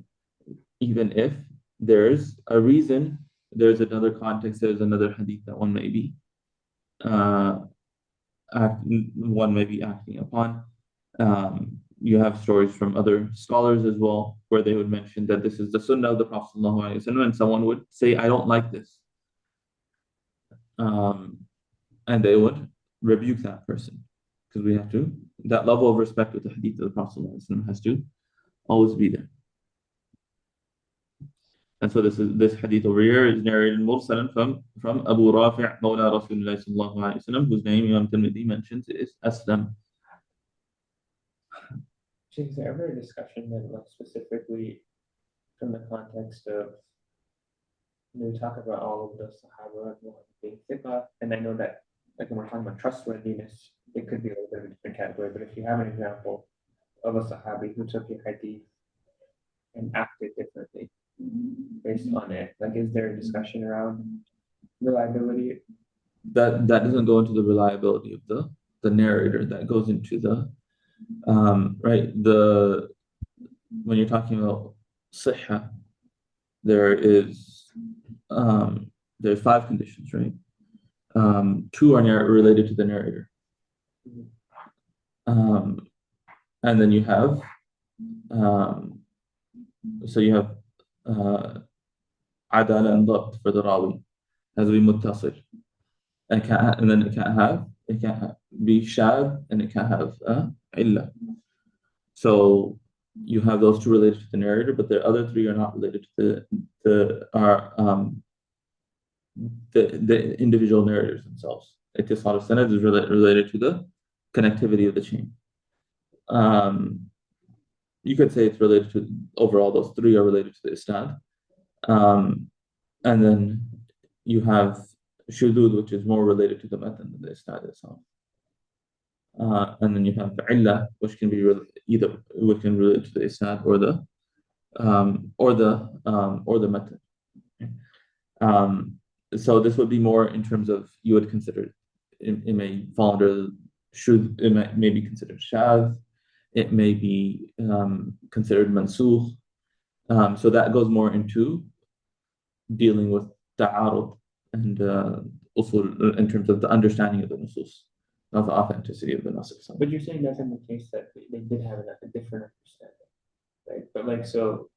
Even if there's a reason, there's another context, there's another hadith that one may be acting upon. You have stories from other scholars as well, where they would mention that this is the sunnah of the Prophet ﷺ, and someone would say, I don't like this. And they would rebuke that person. Because that level of respect with the hadith of the Prophet ﷺ has to always be there. And so this hadith over here is narrated mursalan from Abu Rafi' Mawla Rasulullah sallallahu alayhi wa sallam, whose name Imam Tirmidhi mentions is Aslam. Is there ever a discussion then, like specifically from the context of, we talk about all of the Sahaba being thiqah, and I know that, like when we're talking about trustworthiness, it could be a little bit of a different category, but if you have an example of a Sahabi who took a hadith and acted differently based on it, like is there a discussion around reliability? That doesn't go into the reliability of the narrator. That goes into the right, when you're talking about صحة, there is there's five conditions, right? Two are related to the narrator. And then you have um, so you have عدالة and ضبط for the rawi, has to be متصل. And then it can't be shad, and it can't have illa. So you have those two related to the narrator, but the other three are not related to the individual narrators themselves. Ittisal al-sanad is related to the connectivity of the chain. You could say it's related to overall, those three are related to the isnad. And then you have shudud, which is more related to the matan than the isnad itself. And then you have illa, which can be which can relate to the isnad or the matan. So this would be more in terms of, you would consider it may fall under it may be considered shadh, it may be considered mansukh. So that goes more into dealing with ta'arud and usul in terms of the understanding of the nusus, not the authenticity of the nas itself. But you're saying that's in the case that they did have a different understanding, right? But like, so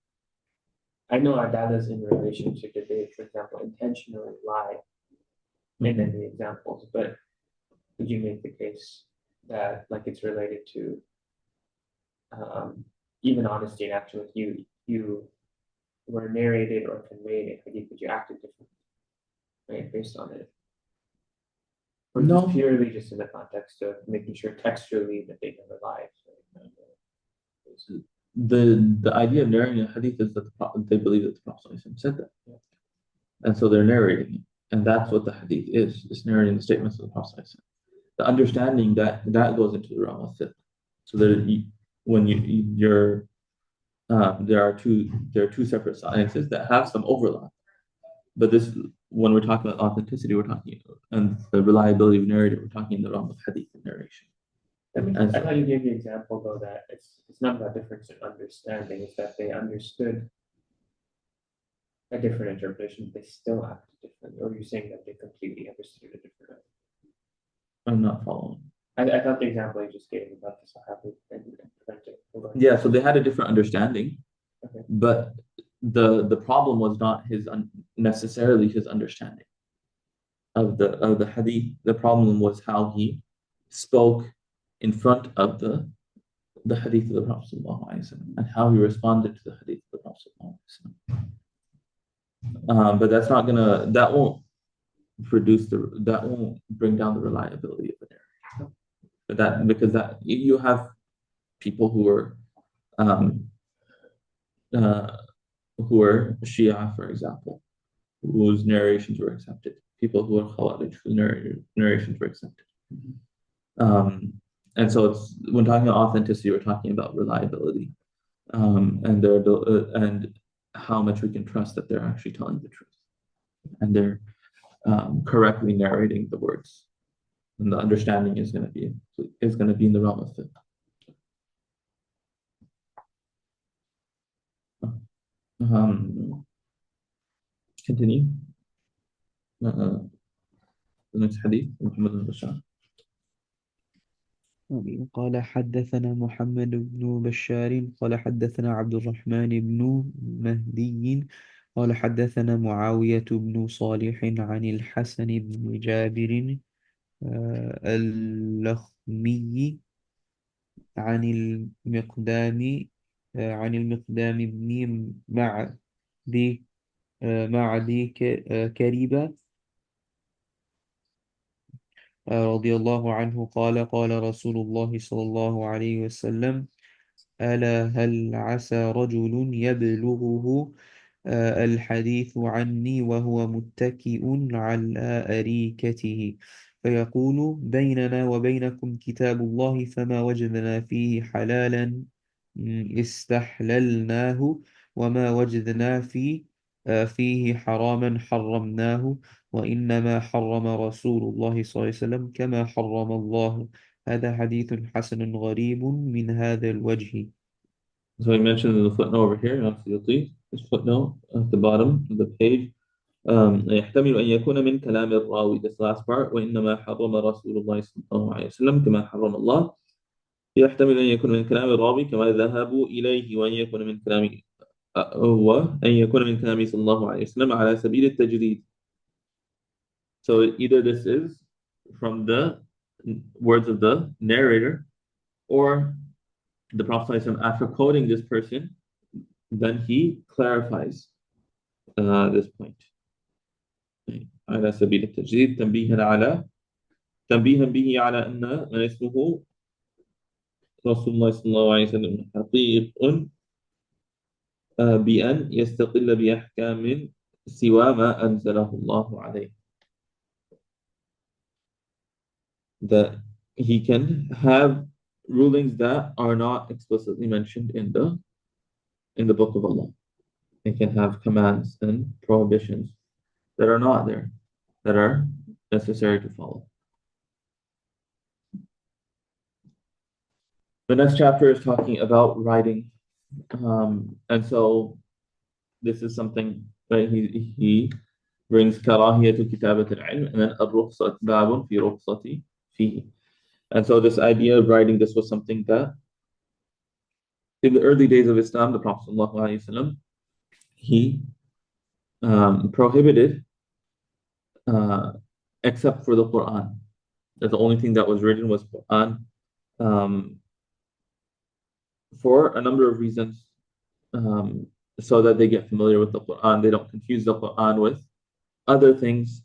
I know Adala is in relationship to they, for example, intentionally lie in the examples, but could you make the case that like it's related to even honesty and action? With you were narrated or conveyed a hadith, but you acted differently, right, based on it? Or No. just purely just in the context of making sure textually that they never lied. The idea of narrating a hadith is that they believe that the Prophet said that. Yeah. And so they're narrating it. And that's what the hadith is. It's narrating the statements of the Prophet. The understanding that goes into the realm of fiqh. So that when you're there are two separate sciences that have some overlap. But when we're talking about authenticity, we're talking, and the reliability of narrative, we're talking in the realm of hadith and narration. I thought you gave the example though that it's not about difference in understanding, it's that they understood a different interpretation, but they still acted differently. Or you're saying that they completely understood a different way? I'm not following. I thought the example you just gave about the Sahabi and preventing. Yeah, so they had a different understanding, Okay. but the problem was not necessarily his understanding of the hadith. The problem was how he spoke in front of the hadith of the Prophet ﷺ, and how he responded to the hadith of the Prophet ﷺ. But that won't bring down the reliability of the narrative. Because you have people who are Shia, for example, whose narrations were accepted. People who are Khawarij, whose narrations were accepted. And so when talking about authenticity, we're talking about reliability, and how much we can trust that they're actually telling the truth, and they're correctly narrating the words, and the understanding is going to be in the realm of fiqh. Continue. The next hadith, Muhammad bin Bashar. قال حدثنا محمد بن بشار قال حدثنا عبد الرحمن بن مهدي قال حدثنا معاوية بن صالح عن الحسن بن جابر اللخمي عن المقدام بن معدي كريبة رضي الله عنه قال قال رسول الله صلى الله عليه وسلم ألا هل عسى رجل يبلغه الحديث عني وهو متكئ على أريكته فيقول بيننا وبينكم كتاب الله فما وجدنا فيه حلالا استحللناه وما وجدنا فيه حراما حرمناه وإنما حرم رسول الله صلى الله عليه وسلم كما حرم الله. هذا حديث حسن غريب من هذا الوجه. So he mentioned in the footnote over here, Suyuti, this footnote at the bottom of the page. يحتمل أن يكون من كلام الراوي, this last part, وإنما حرم رسول الله صلى الله عليه وسلم كما حرم الله. يحتمل أن يكون من كلام الراوي كما ذهبوا إليه, وأن يكون من كلام هو أن يكون من كلامه صلى الله عليه وسلم على سبيل التجريد. So either this is from the words of the narrator, or the Prophet ﷺ, after quoting this person, then he clarifies this point. على سبيل التجريد تنبيها به على أن من اسمه رسول الله صلى الله عليه وسلم حقيق بأن يستقل بأحكام سوى ما أنزله الله عليه. That he can have rulings that are not explicitly mentioned in the book of Allah. He can have commands and prohibitions that are not there, that are necessary to follow. The next chapter is talking about writing, and so this is something that he brings كراهية كتابة العلم, and then الرخصة باب في رخصة فيه. And so this idea of writing, this was something that in the early days of Islam, the Prophet ﷺ, he prohibited except for the Quran. That the only thing that was written was Quran, for a number of reasons, so that they get familiar with the Quran. They don't confuse the Quran with other things.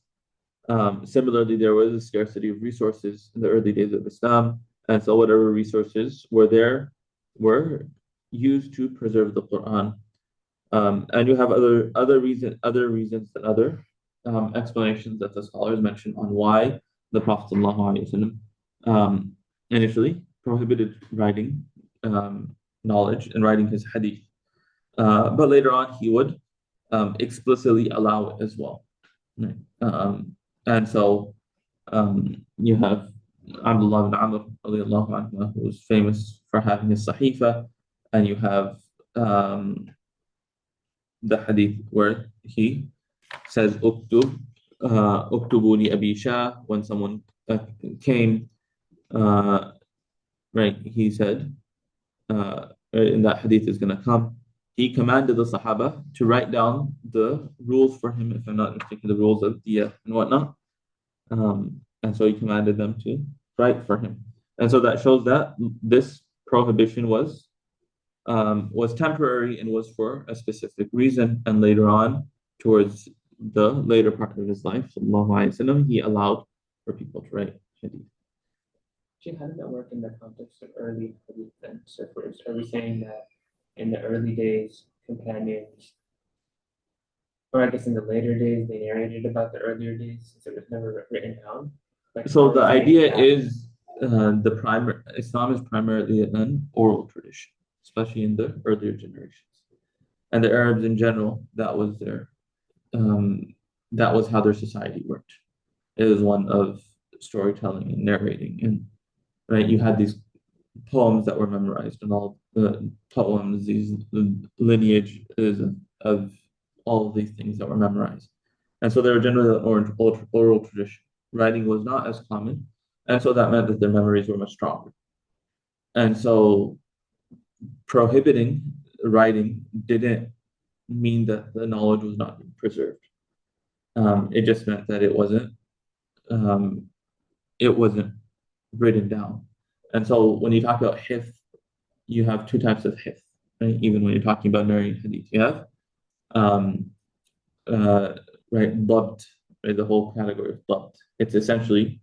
Similarly, there was a scarcity of resources in the early days of Islam, and so whatever resources were there were used to preserve the Quran. And you have other reasons and other explanations that the scholars mention on why the Prophet ﷺ initially prohibited writing knowledge and writing his hadith, but later on he would explicitly allow it as well. And so you have Abdullah ibn Amr radiallahu anhu, who was famous for having his sahifa, and you have the hadith where he says uktub uktubu li Abi Shah, when someone came, right, he said in that hadith is going to come, he commanded the Sahaba to write down the rules for him, if I'm not mistaken, the rules of Diyah and whatnot. And so he commanded them to write for him. And so that shows that this prohibition was temporary and was for a specific reason. And later on, towards the later part of his life, ﷺ, he allowed for people to write hadith. How did that work in the context of early hadith then? So are we saying that in the early days, companions, or I guess in the later days, they narrated about the earlier days since it was never written down? Like, so the idea is Islam is primarily an oral tradition, especially in the earlier generations. And the Arabs in general, that was how their society worked. It was one of storytelling and narrating, and right, you had these poems that were memorized, and all the poems, these lineages of all of these things that were memorized. And so they were generally an oral tradition. Writing was not as common, and so that meant that their memories were much stronger. And so prohibiting writing didn't mean that the knowledge was not being preserved. It just meant that it wasn't written down. And so when you talk about hifz, you have two types of hifz, right? Even when you're talking about narrating hadith, you have right, dabt, right, the whole category of dabt. It's essentially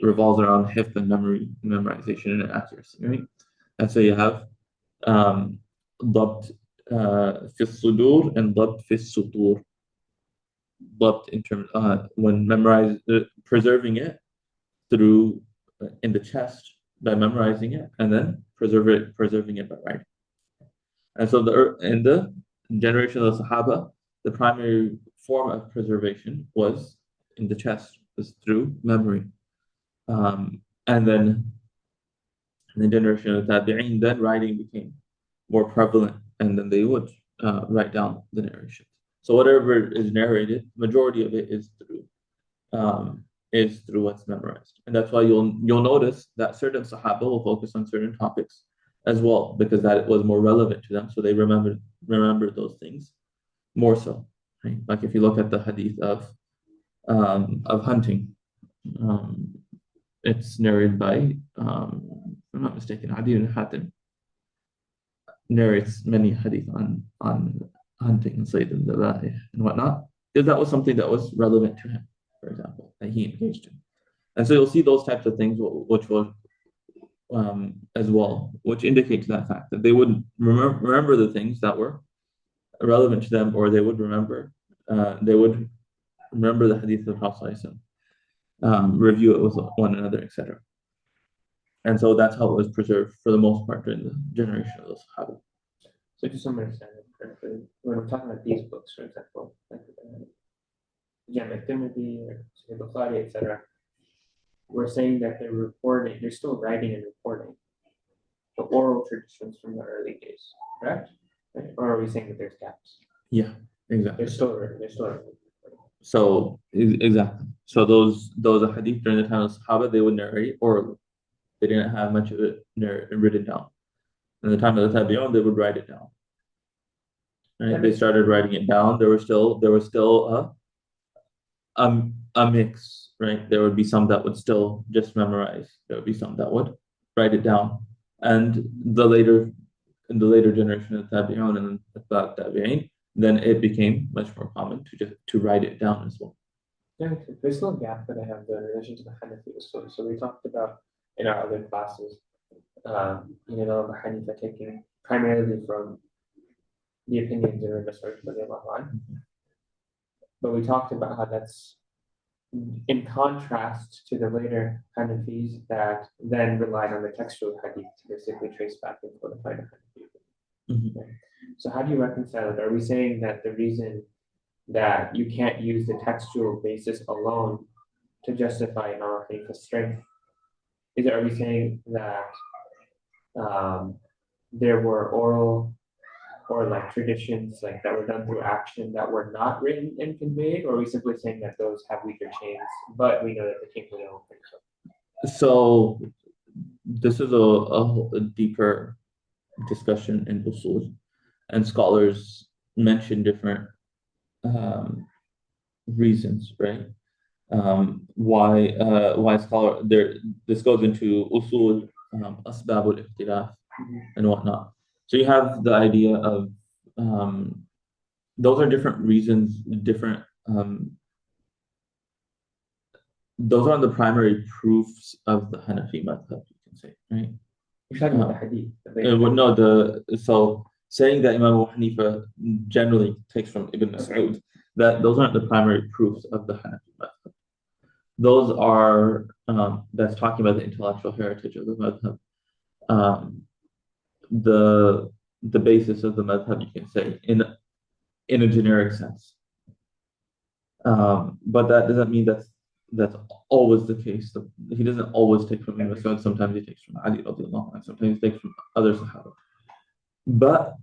revolves around hifz and memory, memorization and accuracy, right? And so you have dabt fi sudur and dabt fi sutur. Dabt in terms when preserving it through in the chest by memorizing it, and then preserving it by writing. And so in the generation of the Sahaba, the primary form of preservation was in the chest, was through memory. And then in the generation of Tabi'in, then writing became more prevalent, and then they would write down the narration. So whatever is narrated, majority of it is through what's memorized, and that's why you'll notice that certain Sahaba will focus on certain topics as well because that was more relevant to them, so they remember those things more so. Right? Like if you look at the hadith of hunting, um, it's narrated by, if I'm not mistaken, Adi ibn Hatim narrates many hadith on hunting and Sayd al-Dhabaih and whatnot, because that was something that was relevant to him, for example, that he engaged in. And so you'll see those types of things which will as well, which indicate to that fact that they would remember the things that were relevant to them, or they would remember the hadith of Prophet, review it with one another, etc. And so that's how it was preserved for the most part during the generation of the Sahaba. So just so I understand it correctly, when we're talking about these books, for example, like Jami' al-Tirmidhi or Sahih Bukhari, etc., we're saying that they're still writing and reporting the oral traditions from the early days, correct? Right? Or are we saying that there's gaps? Yeah, exactly. They're still writing. So exactly. So those hadith during the time of the Sahaba, they would narrate orally. They didn't have much of it written down. In the time of the Tabi'un, they would write it down. Right? They started writing it down. There was still a mix, right? There would be some that would still just memorize. There would be some that would write it down. And in the later generation of Tabi'un and the Tabi'in, then it became much more common to write it down as well. Yeah, there's still a gap that I have in relation to the Hanafi story. So we talked about in our other classes, the Hanifa taking primarily from the opinions of Mas'ud radiallahu anhu. But we talked about how that's in contrast to the later Hanafis that then relied on the textual hadith to basically trace back and codify the hadith. Okay. So how do you reconcile it? Are we saying that the reason that you can't use the textual basis alone to justify Imam Hanifa's strength? Are we saying that there were oral or like traditions like that were done through action that were not written and conveyed, or are we simply saying that those have weaker chains, but we know that they came from their own place? So this is a deeper discussion in usul, and scholars mention different reasons, right? Why scholar there? This goes into usul, asbab al-ikhtilaf, and whatnot. So you have the idea of those are different reasons, different. Those are the primary proofs of the Hanafi madhab, you can say, right? You're talking about the hadith. No, so saying that Imam Abu Hanifa generally takes from Ibn Mas'ud, that those aren't the primary proofs of the Hanafi madhab. Those are that's talking about the intellectual heritage of the madhab. The basis of the madhab, you can say, in a generic sense. But that doesn't mean that's always the case. He doesn't always take from Ibn Mas'ud. Sometimes he takes from Ali radiallahu anhu, sometimes he takes from other Sahaba. But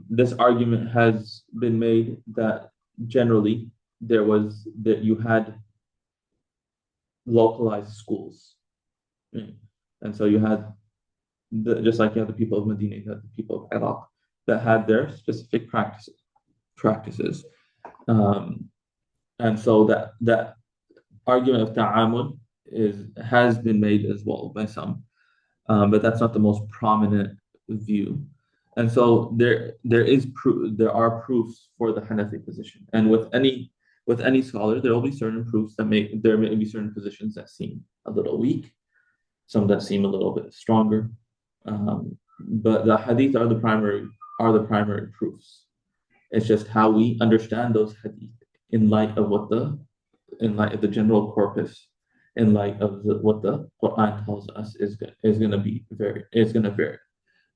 this argument has been made that generally you had localized schools, right? And so you had just like you had the people of Medina, you had the people of Iraq that had their specific practices. And so that argument of ta'amul has been made as well by some, but that's not the most prominent view. And so there are proofs for the Hanafi position, and with any scholar, there will be certain proofs there may be certain positions that seem a little weak, some that seem a little bit stronger, but the hadith are the primary proofs. It's just how we understand those hadith in light of the general corpus, in light of what the Quran tells us is going to vary.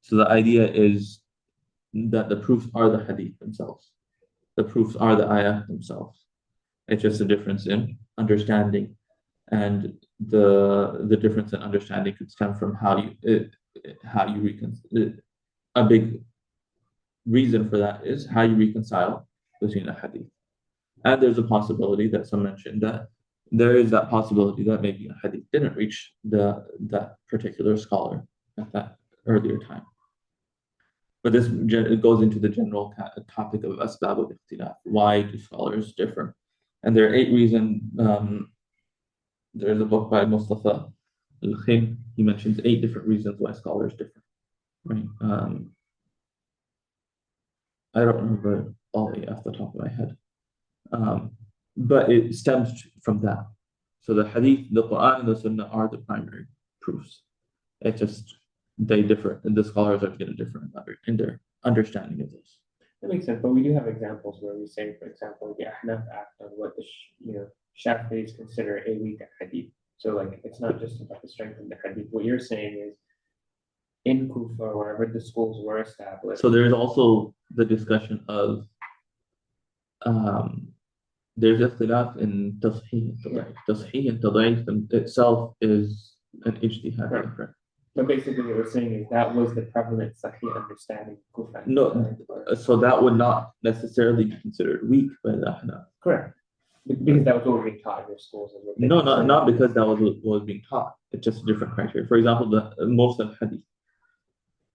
So the idea is that the proofs are the hadith themselves. The proofs are the ayah themselves. It's just a difference in understanding, and the difference in understanding could stem from how you a big reason for that is how you reconcile between the hadith. And there's a possibility that some mentioned that there is that possibility that maybe a hadith didn't reach that particular scholar at that earlier time. But this it goes into the general topic of asbab al-ikhtilaf. Why do scholars differ? And there are 8 reasons. There's a book by Mustafa Al-Khin. He mentions 8 different reasons why scholars differ. Right? I don't remember all 8 off the top of my head. But it stems from that. So the hadith, the Quran, and the Sunnah are the primary proofs. It just they differ, and the scholars are going to differ in their understanding of this. That makes sense, but we do have examples where we say, for example, the Ahnaf act on what the Shafi'is consider a weak hadith. So like it's not just about the strength of the hadith. What you're saying is in Kufa, wherever the schools were established. So there is also the discussion of there's ikhtilaf in tasheeh and tad'if. Tasheeh and tad'if itself is an ijtihad. Right. But basically what we're saying is that was the prevalent Sahih understanding. No, so that would not necessarily be considered weak by the Ahnaf. Correct. Because that was what was being taught in your schools. No, not because that was what was being taught. It's just a different criteria. For example, the Mursal Hadith.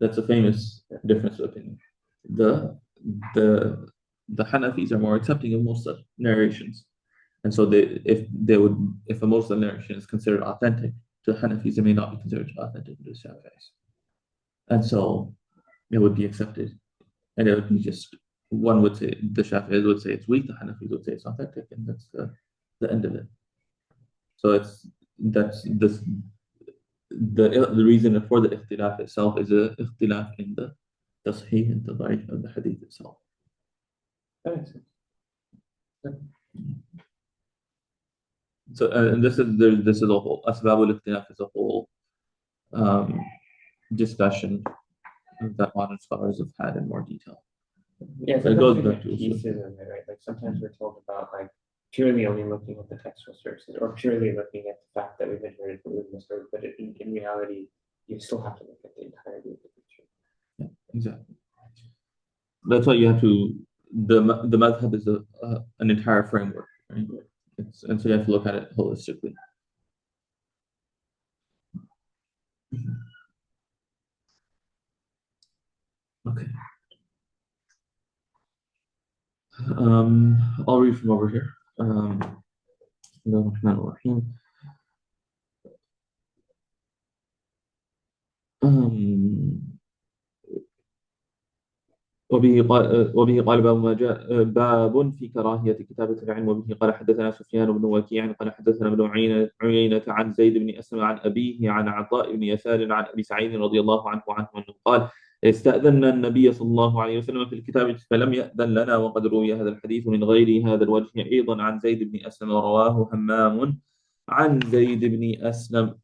That's a famous difference of opinion. The Hanafis are more accepting of Mursal narrations. And so if a Mursal narration is considered authentic, to Hanafis, it may not be considered authentic to the Shafi'is. And so it would be accepted. And it would be just, one would say, the Shafi'is would say it's weak, the Hanafis would say it's authentic, and that's the end of it. So the reason for the ikhtilaf itself is a ikhtilaf in the tasheeh and tad'if of the hadith itself. That makes sense. So and this is a whole asbab al-ikhtilaf is a whole discussion that modern scholars have had in more detail. Yeah, it goes back to pieces of it, right? Like sometimes we're told about like purely only looking at the textual sources, or purely looking at the fact that we've inherited from the story, but in reality, you still have to look at the entirety of the picture. Yeah, exactly. That's why you have to. The madhab is an entire framework, right? And so you have to look at it holistically. Okay. I'll read from over here. وبه قال باب ما جاء باب في كراهية كتابة العلم. وبه قال حدثنا سفيان بن وكيع قال حدثنا ابن عيينة عن زيد بن أسلم عن أبيه عن عطاء بن يسار عن أبي سعيد رضي الله عنه أنه قال استأذنا النبي صلى الله عليه وسلم في الكتاب فلم يأذن لنا، وقد روي هذا الحديث من غير هذا الوجه أيضا عن زيد بن أسلم رواه همام عن زيد بن أسلم.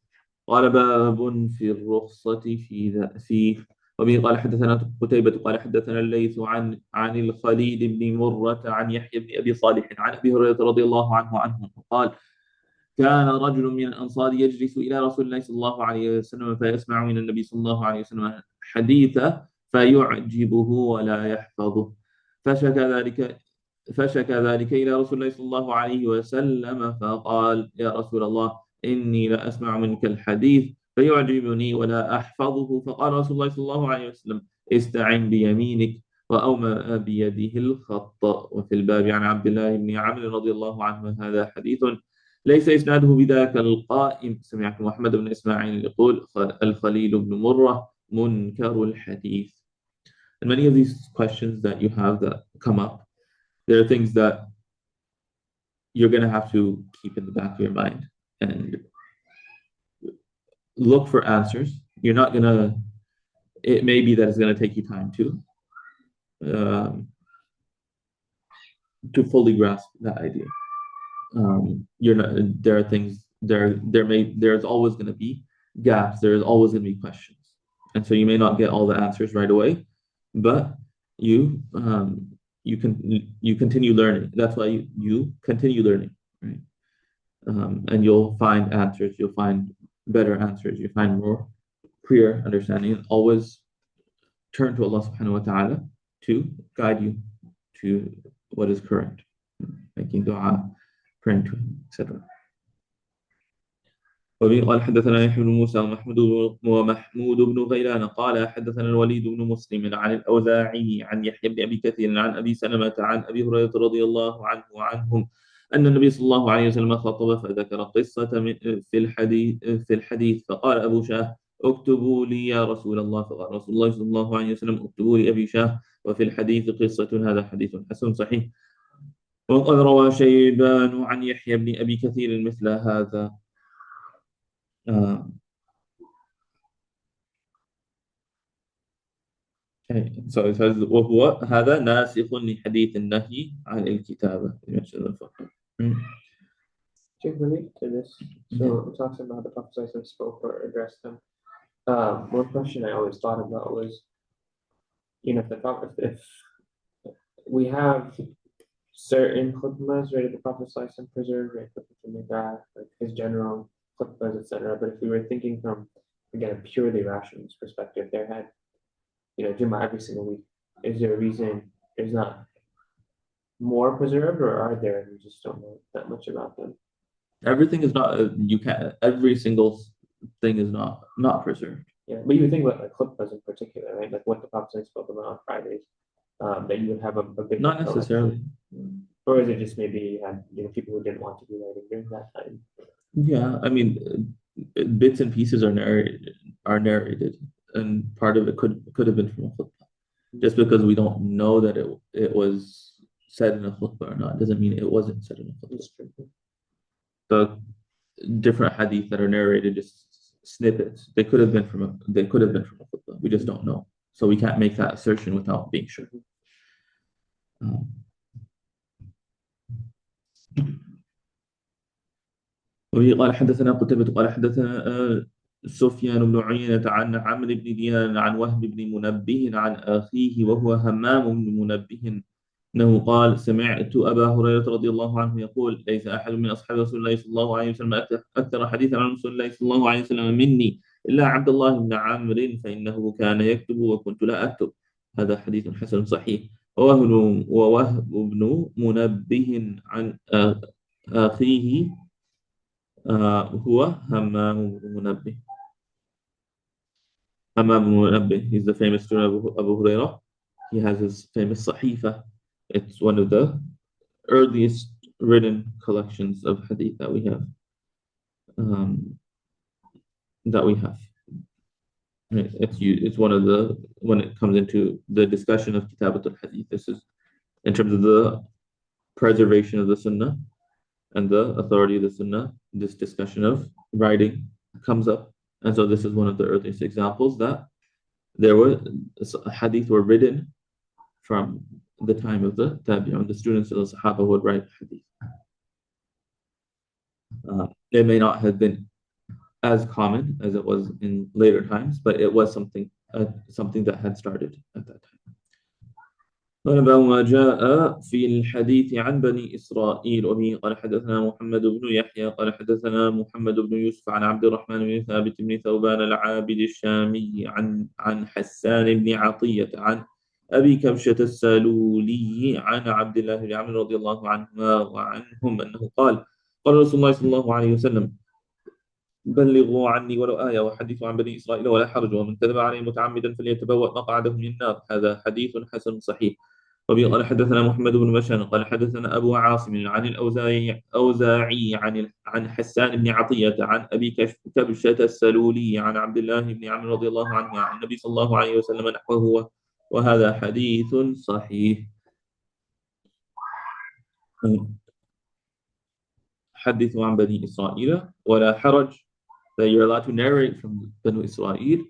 قال باب في الرخصة في وبه قال حدثنا قتيبة قال حدثنا الليث عن الخليل بن مرة عن يحيى بن أبي صالح عن أبي هريرة رضي الله عنه قال كان رجل من الأنصار يجلس إلى رسول الله صلى الله عليه وسلم فيسمع من النبي صلى الله عليه وسلم حديثا فيعجبه ولا يحفظه، فشكى ذلك إلى رسول الله صلى الله عليه وسلم فقال يا رسول الله إني لا أسمع منك الحديث فيعجبني ولا أحفظه. فقال رسول الله صلى الله عليه وسلم استعن بيمينك، وأومأ بيده الخط. وفي الباب عن عبد الله بن عمرو رضي الله عنه هذا حديث ليس إسناده بذاك القائم. سمعت محمد بن إسماعيل يقول الخليل بن مرة منكر الحديث. And many of these questions that you have that come up, there are things that you're going to have to keep in the back of your mind and look for answers. You're not going to, it may be that it's going to take you time to fully grasp that idea. There are things, there's always going to be gaps, there's always going to be questions. And so you may not get all the answers right away, but you continue learning. That's why you continue learning, right? And you'll find answers, you'll find better answers, you find more clear understanding. Always turn to Allah subhanahu wa ta'ala to guide you to what is correct, making dua, praying to him, etc. وبه قال حدثنا يحيى بن موسى ومحمود بن غيلان قال حدثنا الوليد بن مسلم عن الأوزاعي عن يحيى بن أبي كثير عن أبي سلمة عن أبي هريرة رضي الله عنه وعنهم أن النبي صلى الله عليه وسلم خطب فذكر قصة في الحديث فقال أبو شاه اكتبوا لي يا رسول الله، فقال رسول الله صلى الله عليه وسلم اكتبوا لي أبي شاه وفي الحديث قصة، هذا حديث حسن صحيح. وقد روى شيبان عن يحيى بن أبي كثير مثل هذا. So it says وهو هذا ناسخ لحديث النهي عن الكتابة. To relate to this, so it talks about the Prophet spoke or addressed them. One question I always thought about was, if we have certain khutbahs where the Prophet preserved, right, like his general khutbahs, etc. But if we were thinking from, again, a purely rationalist perspective, there had, Jummah every single week. Is there a reason there's not more preserved, or are there and we just don't know that much about them? Everything is not, you can't, every single thing is not preserved. Yeah, but you would think about like khutbahs in particular, right? Like what the Prophet spoke about on Fridays, that you would have a big. Not necessarily. Or is it just maybe you had people who didn't want to be writing during that time? Yeah, I mean, bits and pieces are narrated, and part of it could have been from a khutbah. Just because we don't know that it was said in a khutbah or not doesn't mean it wasn't said in a khutbah. The different hadith that are narrated, just snippets, they could have been from a khutbah. We just don't know, so we can't make that assertion without being sure. قال حدثنا قتيبة قال حدثنا سفيان بن عيينة عن عمرو بن دينار عن وهب بن منبه عن أخيه وهو همام بن منبه أنه قال سمعت أبا هريرة رضي الله عنه يقول ليس أحد من أصحاب رسول الله صلى الله عليه وسلم أكثر حديثا عن رسول الله صلى الله عليه وسلم مني إلا عبد الله بن عمرو فإنه كان يكتب وكنت لا أكتب، هذا حديث حسن صحيح. ووهب بن منبه عن أخيه هو همام بن منبه. Hamam bin Munabbih, he's the famous student of Abu Hurairah. He has his famous Sahifa. It's one of the earliest written collections of hadith that we have. It's one of the, when it comes into the discussion of Kitabat al-Hadith, this is in terms of the preservation of the Sunnah and the authority of the Sunnah, this discussion of writing comes up. And so this is one of the earliest examples that there were hadith were written from the time of the Tabi'un, the students of the Sahaba would write hadith. It may not have been as common as it was in later times, but it was something that had started at that time. قال باب ما جاء في الحديث عن بني إسرائيل وبه قال حدثنا محمد بن يحيى قال حدثنا محمد بن يوسف عن عبد الرحمن بن ثابت بن ثوبان العابد الشامي عن حسان بن عطية عن أبي كبشة السالولي عن عبد الله بن عمرو رضي الله عنهما وعنهم أنه قال رسول الله صلى الله عليه وسلم بلغوا عني ولو آية وحدثوا عن بني إسرائيل ولا حرج ومن كذب عليه متعمدا فليتبوأ مقعده من النار، هذا حديث حسن صحيح. وبه قال حدثنا محمد بن بشار قال حدثنا أبو عاصم عن الأوزاعي عن حسان بن عطية عن أبي كبشة السلولي عن عبد الله بن عمرو رضي الله عنه عن النبي صلى الله عليه وسلم نحوه وهذا حديث صحيح. حدثوا عن بني إسرائيل ولا حرج, that you're allowed to narrate from Banu Israel,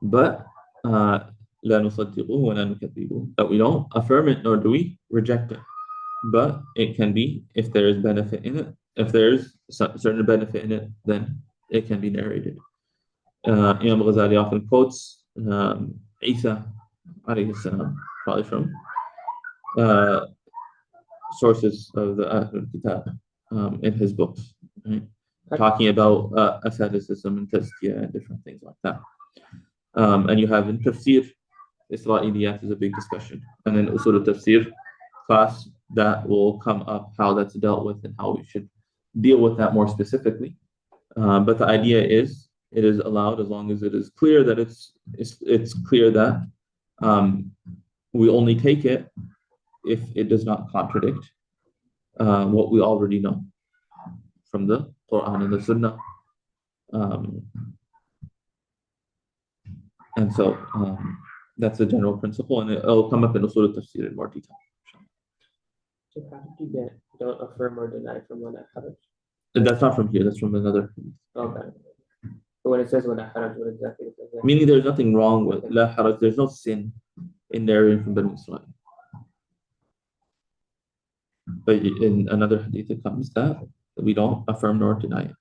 but لا نصدقه ولا نكذبه, that we don't affirm it nor do we reject it, but it can be, if there is benefit in it, if there is certain benefit in it, then it can be narrated. Imam Ghazali often quotes Isa alayhi salam, probably from sources of the Ahlul Kitab in his books, right? Talking about asceticism and tazkiyah and different things like that. And you have in tafsir Isra'iliyat is a big discussion. And then Usul al-Tafsir class, that will come up, how that's dealt with and how we should deal with that more specifically. But the idea is, it is allowed as long as it is clear that it's clear that we only take it if it does not contradict what we already know from the Quran and the Sunnah. And so that's the general principle, and it'll come up in Usul al-Tafsir in more detail. So how did you get don't affirm or deny from wala haraj? That's not from here, that's from another. Okay. So when it says wala haraj, what exactly does that mean? Meaning there's nothing wrong with la haraj, there's no sin in narrating from Banu Israel. But in another hadith it comes that we don't affirm nor deny it.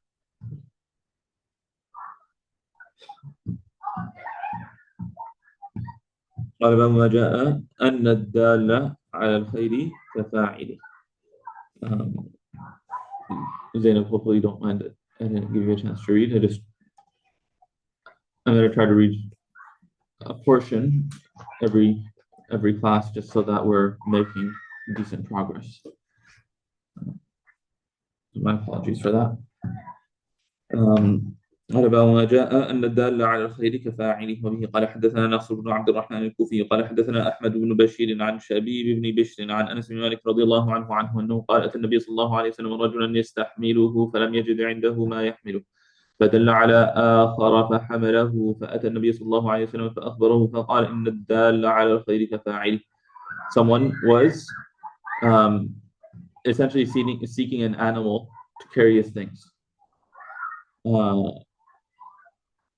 قال باب ما جاء أن الدال على الخير كفاعله. Zainab, hopefully you don't mind it. I didn't give you a chance to read. I'm going to try to read a portion every class, just so that we're making decent progress. My apologies for that. قال باب ما جاء أن الدال على الخير كفاعله. وبه قال حدثنا نصر بن عبد الرحمن الكوفي قال حدثنا أحمد بن بشير عن شبيب بن بشر عن أنس بن مالك رضي الله عنه أنه قال أتى النبي صلى الله عليه وسلم رجلا يستحمله فلم يجد عنده ما يحمله فدل على آخر فحمله فأتى النبي صلى الله عليه وسلم فأخبره فقال إن الدال على الخير كفاعله. Someone was essentially seeking an animal to carry his things.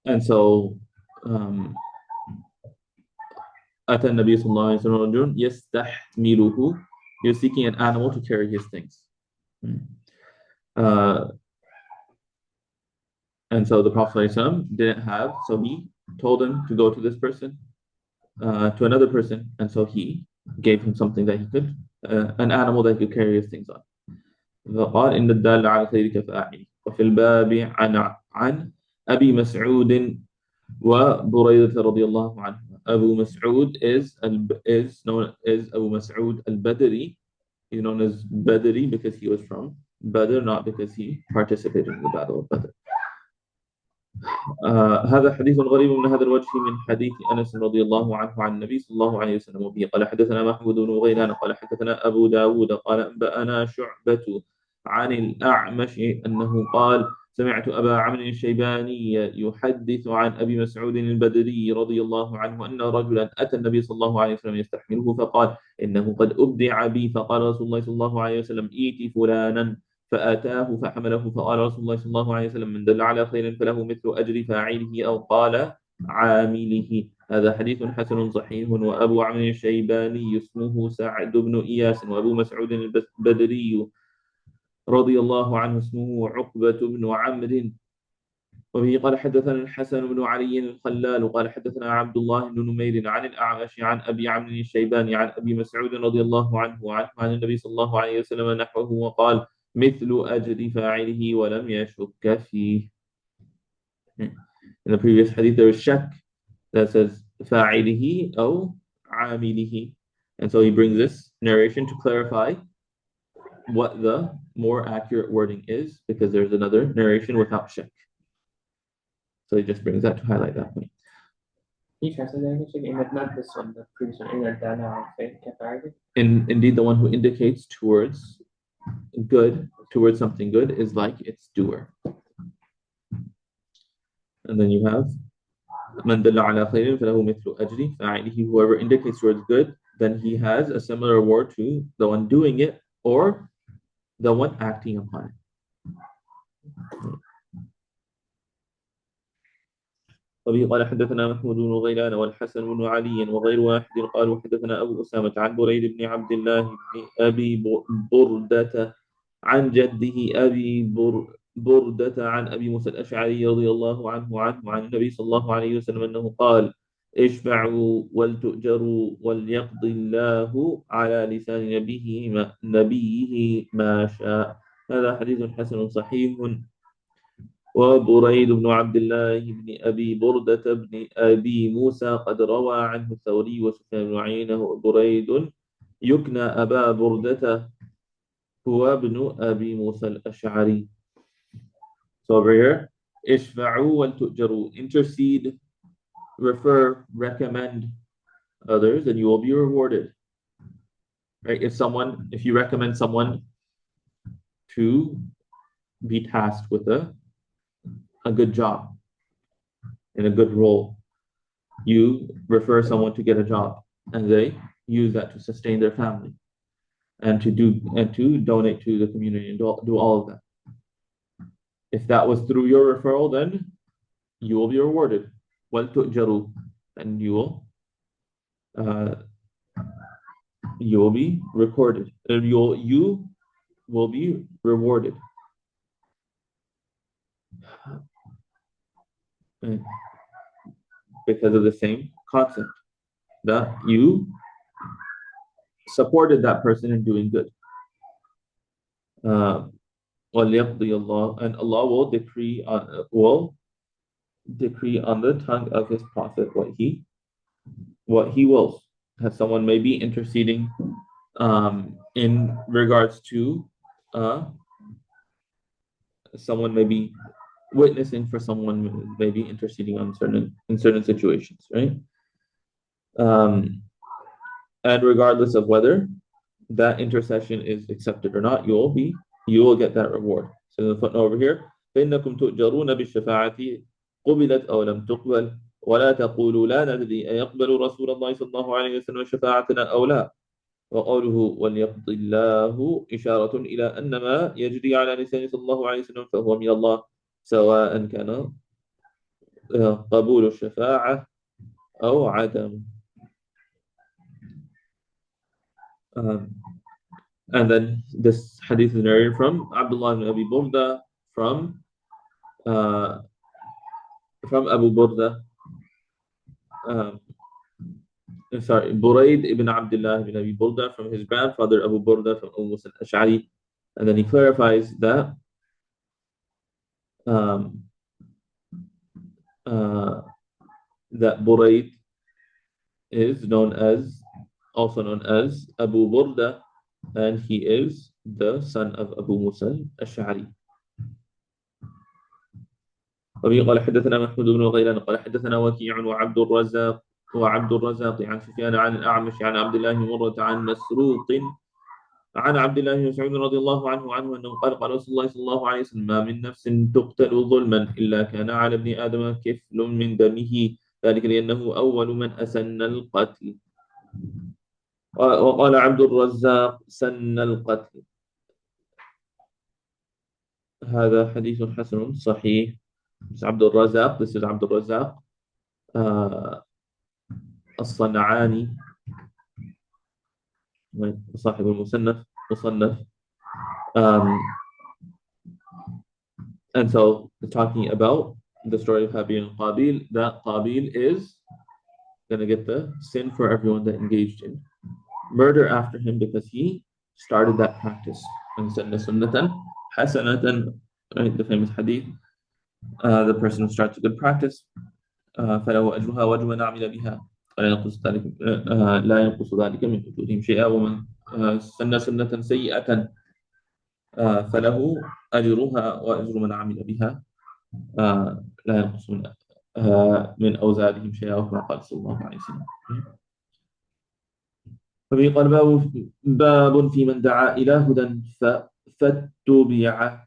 And so أتى النبي صلى الله عليه وسلم رجل يستحمله. He was seeking an animal to carry his things. And so the Prophet ﷺ didn't have, so he told him to go to this person, to another person, and so he gave him something that he could, an animal that he could carry his things on. فقال إن الدال على الخير كفاعله. وفي الباب عن أبي مسعود وبريدة رضي الله عنه. Abu Mas'ud is known as Abu Mas'ud al-Badri. He's known as Badri because he was from Badr, not because he participated in the Battle of Badr. هذا حديث غريب من هذا الوجه من حديث أنس رضي الله عنه عن النبي صلى الله عليه وسلم. وبه قال حدثنا محمود بن غيلان قال حدثنا أبو داود قال أنبأنا شعبة عن الأعمش أنه قال سمعت أبا عمرو الشيباني يحدث عن أبي مسعود البدري رضي الله عنه أن رجلا أتى النبي صلى الله عليه وسلم يستحمله فقال إنه قد أبدع بي. فقال رسول الله صلى الله عليه وسلم إيتي فلانا فأتاه فحمله. فقال رسول الله صلى الله عليه وسلم من دل على خير فله مثل أجر فاعله أو قال عامله. هذا حديث حسن صحيح. وأبو عمرو الشيباني اسمه سعد بن إياس. وأبو مسعود البدري رضي الله عنه اسمه عقبة بن عمرو. وبه قال حدثنا الحسن بن علي الخلال قال حدثنا عبد الله بن نمير عن الأعمش عن أبي عمرو الشيباني عن أبي مسعود رضي الله عنه عن النبي صلى الله عليه وسلم نحوه وقال مثل أجر فاعله ولم يشك فيه. In the previous hadith there was shak that says فاعله أو عامله, and so he brings this narration to clarify what the more accurate wording is, because there's another narration without shak. So he just brings that to highlight that point. He translated it, not this one, the previous one, Indeed, the one who indicates towards good, towards something good, is like its doer. And then you have من دل على خير فله مثل أجر فاعله. Whoever indicates towards good, then he has a similar reward to the one doing it or the one acting upon it. وبه قال حدثنا محمود بن غيلان والحسن بن علي وغير واحد قالوا حدثنا أبو أسامة عن بريد بن عبد الله بن أبي بردة عن جده أبي بردة عن أبي موسى الأشعري رضي الله عنه عن النبي صلى الله عليه وسلم أنه قال اشفعوا ولتؤجروا وليقضي الله على لسان نبيه ما شاء. هذا حديث حسن صحيح. وبريد بن عبد الله بن أبي بردة بن أبي موسى قد روى عنه الثوري وسفيان بن عيينة. وبريد يكنى أبا بردة هو ابن أبي موسى الأشعري. So over here, اشفعوا ولتؤجروا, intercede, refer, recommend others, and you will be rewarded. Right? If you recommend someone to be tasked with a good job in a good role, you refer someone to get a job, and they use that to sustain their family and to donate to the community and do all of that. If that was through your referral, then you will be rewarded. وَلْتُؤْجَرُوا, and you will be recorded. You will be rewarded. Because of the same concept that you supported that person in doing good. وَلْيَقْضِيَ اللَّهُ, and Allah will decree on the tongue of His Prophet what He wills. That someone may be interceding in regards to someone may be witnessing for someone, may be interceding in certain situations, right? And regardless of whether that intercession is accepted or not, you will get that reward. So the footnote over here, فإنكم تؤجرون بالشفاعة قبلت أو لم تقبل ولا تقولوا لا ندري أيقبل رسول الله صلى الله عليه وسلم شفاعتنا أو لا. وقوله وليقضي الله إشارة إلى أن ما يجري على لسان صلى الله عليه وسلم فهو من الله، سواء كان قبول الشفاعة أو عدم. And then this hadith is narrated from Abdullah ibn Abi Burda from Abu Burda. Burayd ibn Abdullah ibn Abi Burda from his grandfather Abu Burda from Abu Musa al-Ash'ari. And then he clarifies that that Burayd is also known as Abu Burda, and he is the son of Abu Musa al-Ash'ari. وبه قال حدثنا محمود بن غيلان قال حدثنا وكيع وعبد الرزاق عن سفيان عن الأعمش عن عبد الله بن مرة عن مسروق عن عبد الله بن مسعود رضي الله عنه أنه قال رسول الله صلى الله عليه وسلم ما من نفس تقتل ظلما إلا كان على ابن آدم كفل من دمه، ذلك لأنه أول من أسن القتل. وقال عبد الرزاق سن القتل. هذا حديث حسن صحيح. عبد الرزاق, this is عبد الرزاق الصنعاني صاحب المصنف. And so talking about the story of Habil and Qabil, that Qabil is going to get the sin for everyone that engaged in murder after him because he started that practice. And sunnatan hasanatan, right, the famous hadith, the person who starts a good practice فله أجرها وأجر من عمل بها لا ينقص ذلك من أجورهم شيئا، ومن سن سنة سيئة فله أجرها وأجر من عمل بها لا ينقص من أوزارهم شيئا، وكما قال صلى الله عليه وسلم. فبه قال باب في من دعا إلى هدى فاتبع.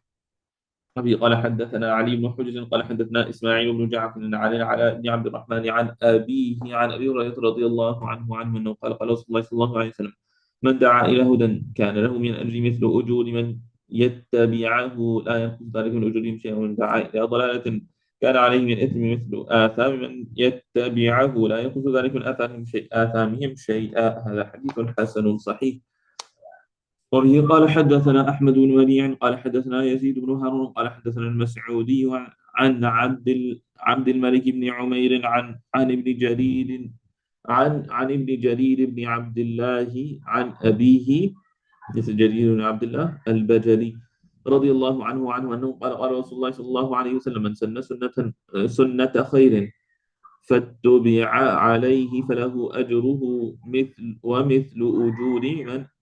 أبي قال حدثنا علي بن حجر قال حدثنا إسماعيل بن جعفر على بن عبد الرحمن عن أبيه عن أبي هريرة رضي الله عنه أنه قال رسول الله صلى الله عليه وسلم من دعا إلى هدى كان له من أجر مثل أجور من يتبعه لا ينقص ذلك من أجورهم شيئا، ومن دعا إلى ضلالة كان عليه من إثم مثل آثام من يتبعه لا ينقص ذلك من آثامهم شيئا. هذا حديث حسن صحيح. وبه قال حدثنا أحمد بن منيع قال حدثنا يزيد بن هارون قال حدثنا المسعودي عن عبد الملك بن عمير عن ابن جرير عن ابن جرير بن عبد الله عن أبيه جرير بن عبد الله البجلي رضي الله عنه أنه قال رسول الله صلى الله عليه وسلم: من سن سنة خير فاتبع عليه فله أجره ومثل أجور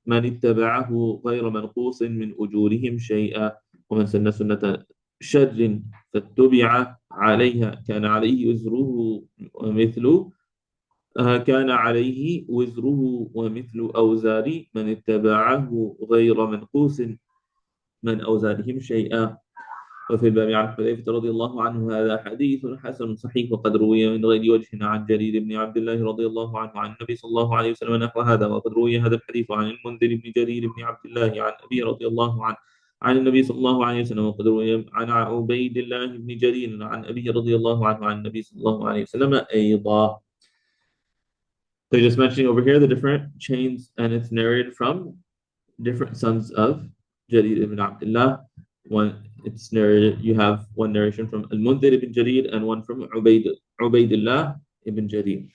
من اتبعه غير منقوص من أجورهم شيئا. ومن سن سنة شر فاتبع عليها كان عليه وزره ومثل أوزار من اتبعه غير منقوص من أوزارهم شيئا. وفي الباب عن حذيفة رضي الله عنه: هذا حديث حسن صحيح، وقد روي من غير وجه عن جرير بن عبد الله رضي الله عنه عن النبي صلى الله عليه وسلم نحو هذا. وقد روي هذا الحديث عن المنذر بن جرير بن عبد الله عن أبي رضي الله عنه عن النبي صلى الله عليه وسلم. وقد روي عن عبيد الله بن جرير عن أبي رضي الله عنه عن النبي صلى الله عليه وسلم أيضا. So just mentioning over here the different chains, and it's narrated from different sons of Jarir ibn Abdullah. One, it's narrated, you have one narration from Al-Mundhir ibn Jarir and one from Ubaidullah ibn Jarir.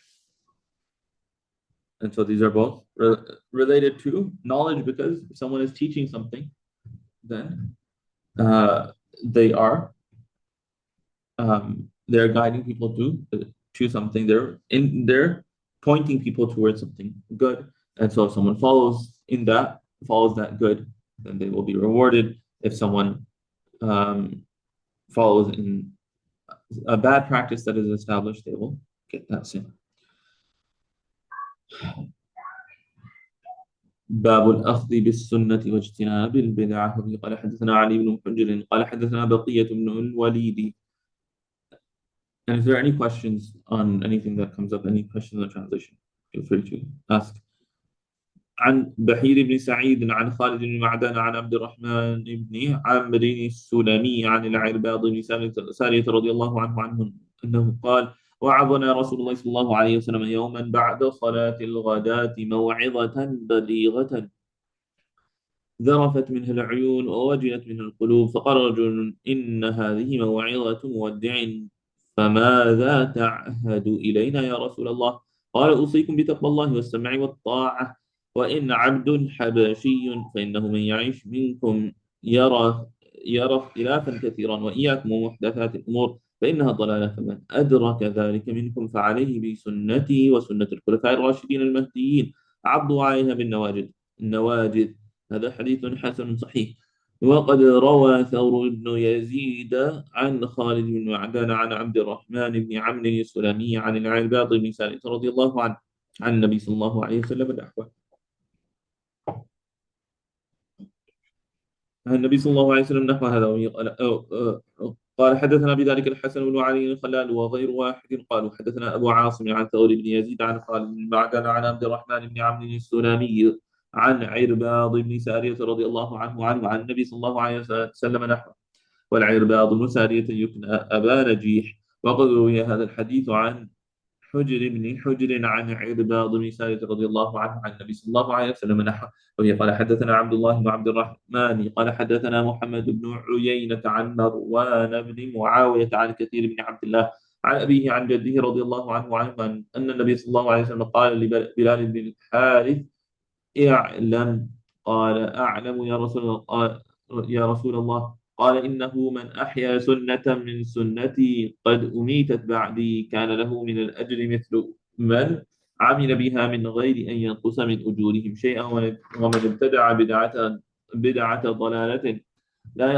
And so these are both related to knowledge, because if someone is teaching something, then they are they're guiding people to something. They're pointing people towards something good. And so if someone follows that good, then they will be rewarded. If someone follows in a bad practice that is established, they will get that sin. باب الأخذ بالسنة واجتناب البدعة. قال حدثنا علي بن حجر قال حدثنا بقية بن الوليد. And if there are any questions on anything that comes up, any questions on the translation, feel free to ask. عن بحير بن سعيد عن خالد بن معدان عن عبد الرحمن بن عمرو السلمي عن العرباض بن سارية رضي الله عنه أنه قال: وعظنا رسول الله صلى الله عليه وسلم يوما بعد صلاة الغداة موعظة بليغة ذرفت منها العيون ووجلت منها القلوب، فقال رجل: إن هذه موعظة مودع، فماذا تعهد إلينا يا رسول الله؟ قال: أوصيكم بتقوى الله والسمع والطاعة، وإن عبد حبشي فإنه من يعيش منكم يرى اختلافا كثيرا، وإياكم ومحدثات الأمور فإنها ضلالة، فمن أدرك ذلك منكم فعليه بسنتي وسنة الخلفاء الراشدين المهديين، عضوا عليها بالنواجذ. هذا حديث حسن صحيح. وقد روى ثور بن يزيد عن خالد بن معدان عن عبد الرحمن بن عمرو السلمي عن العرباض بن سارية رضي الله عنه عن النبي صلى الله عليه وسلم نحوه. عن النبي صلى الله عليه وسلم نحو هذا. قال حدثنا بذلك الحسن بن علي الخلال وغير واحد قالوا حدثنا أبو عاصم عن ثور بن يزيد عن خالد بن معدان عن عبد الرحمن بن عمرو السلمي عن عرباض بن سارية رضي الله عنه عن النبي صلى الله عليه وسلم نحوه. والعرباض بن سارية يكنى أبا نجيح. وقد روي هذا الحديث عن حجر بن حجر عن عرباض بن سارية رضي الله عنه عن النبي صلى الله عليه وسلم نحوه. وهي قال حدثنا عبد الله بن عبد الرحمن قال حدثنا محمد بن عيينة عن مروان بن معاوية عن كثير بن عبد الله عن أبيه عن جده رضي الله عنه أن النبي صلى الله عليه وسلم قال لبلال بن الحارث: اعلم. قال: أعلم يا رسول الله. قال: إنه من أحيا سنة من سنتي قد أميتت بعدي كان له من الأجر مثل من عمل بها من غير أن ينقص من أجورهم شيئا. ومن ابتدع بدعة ضلالة لا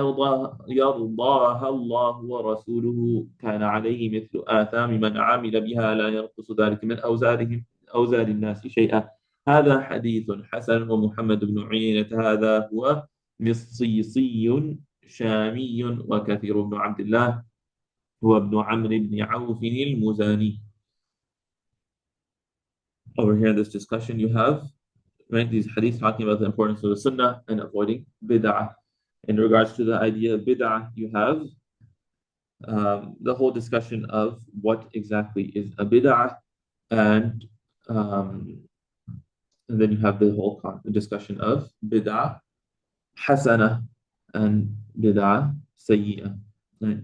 يرضاها الله ورسوله كان عليه مثل آثام من عمل بها لا ينقص ذلك من أوزار الناس شيئا. هذا حديث حسن. ومحمد بن عيينة هذا هو مصيصي شامي، وكثير بن عبد الله هو ابن عمرو بن عوف المزاني. Over here in this discussion you have, right, these hadiths talking about the importance of the sunnah and avoiding bid'ah. In regards to the idea of bid'ah, you have the whole discussion of what exactly is a bid'ah, and then you have the whole discussion of bid'ah hasana and bid'ah sayyi'ah. Right?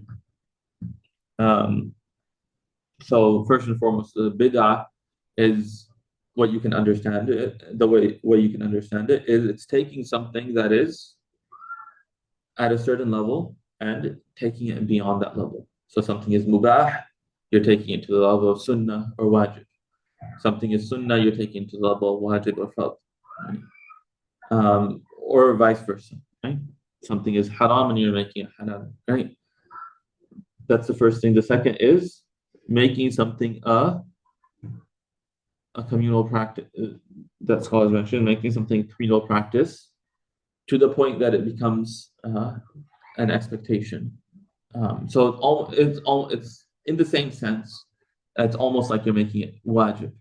So first and foremost, the bid'ah is what you can understand it. The way you can understand it is it's taking something that is at a certain level and taking it beyond that level. So something is mubah, you're taking it to the level of sunnah or wajib. Something is sunnah, you're taking it to the level of wajib or fard. Right? Or vice versa. Right? Something is haram and you're making it halal. Right? That's the first thing. The second is making something a communal practice. That scholars mentioned, making something a communal practice to the point that it becomes an expectation. So it's in the same sense. It's almost like you're making it wajib,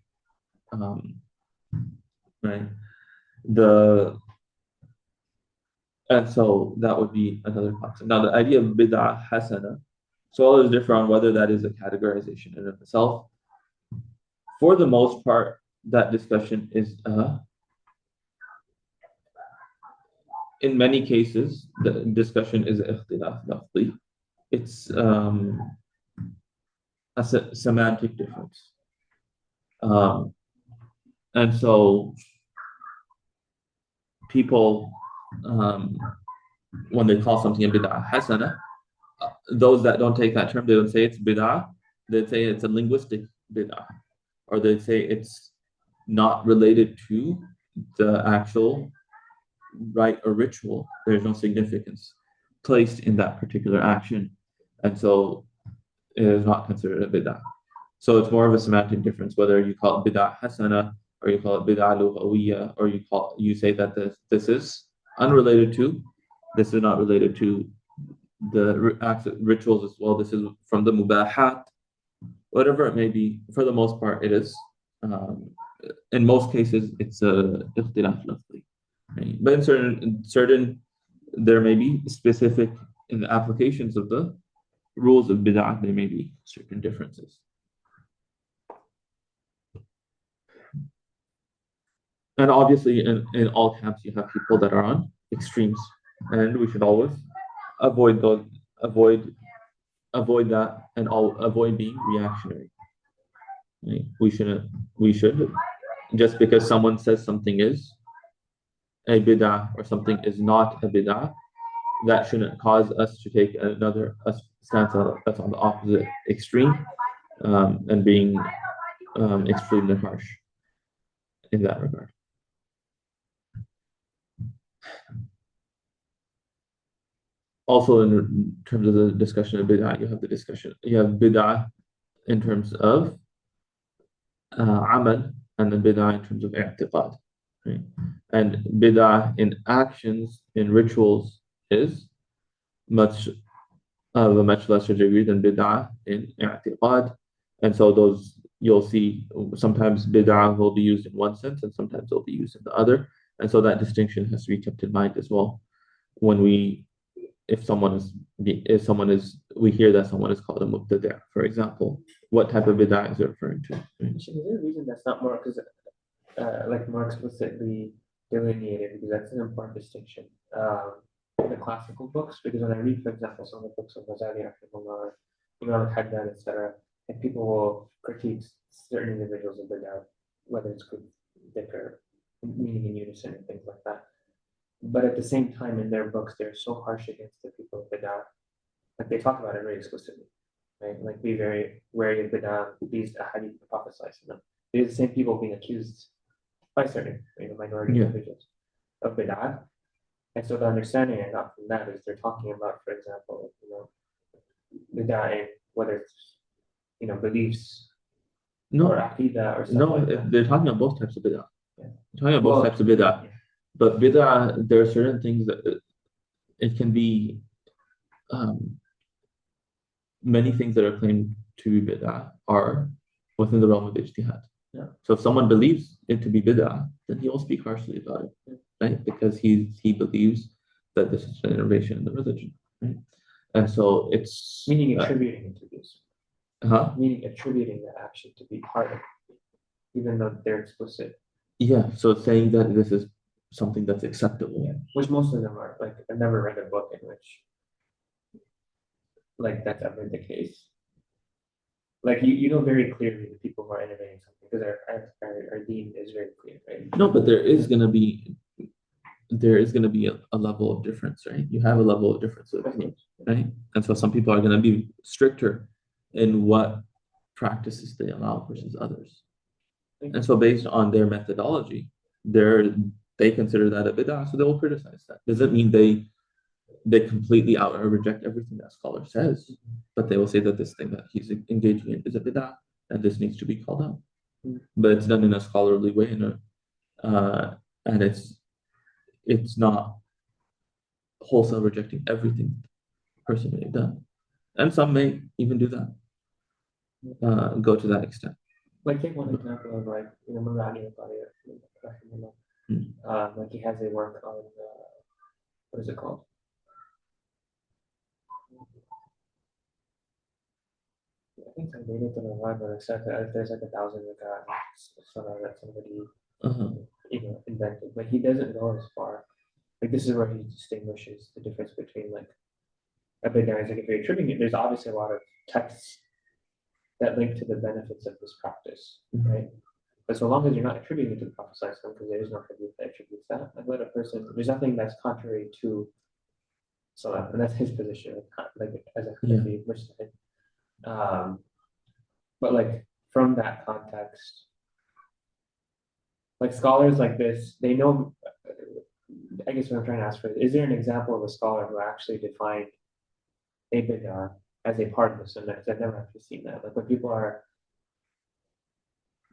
right? The And so that would be another concept. Now, the idea of bid'ah hasana, scholars differ on whether that is a categorization in of itself. For the most part, that discussion is in many cases, the discussion is ikhtilaf lafzi. It's a semantic difference. And so people, when they call something a bid'ah hasana, those that don't take that term, they don't say it's bid'ah, they say it's a linguistic bid'ah, or they say it's not related to the actual rite or ritual. There's no significance placed in that particular action, and so it is not considered a bid'ah. So it's more of a semantic difference whether you call it bid'ah hasana or you call it bid'ah lughawiyya, or you say that this is unrelated to, this is not related to the acts rituals as well. This is from the mubahat, whatever it may be. For the most part, it is. In most cases, it's a ikhtilaf lafzi. Right? But in certain, there may be specific in the applications of the rules of bid'ah, there may be certain differences. And obviously, in all camps, you have people that are on extremes, and we should always avoid that, and avoid being reactionary. Right? We should, just because someone says something is a bid'ah or something is not a bid'ah, that shouldn't cause us to take another stance that's on the opposite extreme, and being extremely harsh in that regard. Also, in terms of the discussion of bid'ah, you have bid'ah in terms of amal, and then bid'ah in terms of i'tiqad. Right? And bid'ah in actions, in rituals, is much of a much lesser degree than bid'ah in i'tiqad. And so those, you'll see sometimes bid'ah will be used in one sense and sometimes it'll be used in the other. And so that distinction has to be kept in mind as well. When we hear that someone is called a mubtadi', for example, what type of bid'ah is it referring to? Is there a reason that's not more, because like more explicitly delineated, because that's an important distinction in the classical books? Because when I read, for example, some of the books of Ghazali, Imam al-Haddad, etc., and people will critique certain individuals of bid'ah, whether it's good, dhikr, meaning in unison and things like that. But at the same time, in their books, they're so harsh against the people of bid'ah. Like they talk about it very explicitly, right? Like be very wary of bid'ah, these ahadith the Prophet ﷺ. They're the same people being accused by certain minority individuals of bid'ah. And so the understanding I got from that is they're talking about, for example, bid'ah in whether it's beliefs or aqidah or stuff like that. They're talking about both types of bid'ah. Yeah. They're talking about both types of bid'ah. But bid'ah, there are certain things that it can be many things that are claimed to be bid'ah are within the realm of ijtihad. Yeah. So if someone believes it to be bid'ah, then he will speak harshly about it, right? Because he believes that this is an innovation in the religion, right? And so it's meaning attributing it to this. Meaning attributing the action to be part of it, even though they're explicit. Yeah, so it's saying that this is something that's acceptable. Yeah. Which most of them are. Like I've never read a book in which like that's ever the case. Like you know very clearly the people who are innovating something, because our deen is very clear, right? No, but there is gonna be there is going to be a level of difference, right? You have a level of difference of opinion, right? And so some people are going to be stricter in what practices they allow versus others. And so based on their methodology, they consider that a bid'ah, so they will criticize that. Doesn't mean they completely out or reject everything that scholar says, but they will say that this thing that he's engaging in is a bid'ah, and this needs to be called out. But it's done in a scholarly way, and it's not wholesale rejecting everything the person may have done. And some may even do that, go to that extent. Like take one example of like Muradi like he has a work on what is it called? I think I made it to the web, but it said that there's like 1,000 salah that somebody invented, but he doesn't go as far. Like this is where he distinguishes the difference between like a bid'ah. Like if you're attributing it, there's obviously a lot of texts that link to the benefits of this practice, right? But so long as you're not attributing it to the Prophet because there is no hadith that attributes that, like let a person, there's nothing that's contrary to salah, and that's his position, like as a Hanafi Mujtahid. But like from that context, like scholars like this, they know. I guess what I'm trying to ask for is there an example of a scholar who actually defined a bid'ah as a part of the sunnah? Because I've never actually seen that. Like when people are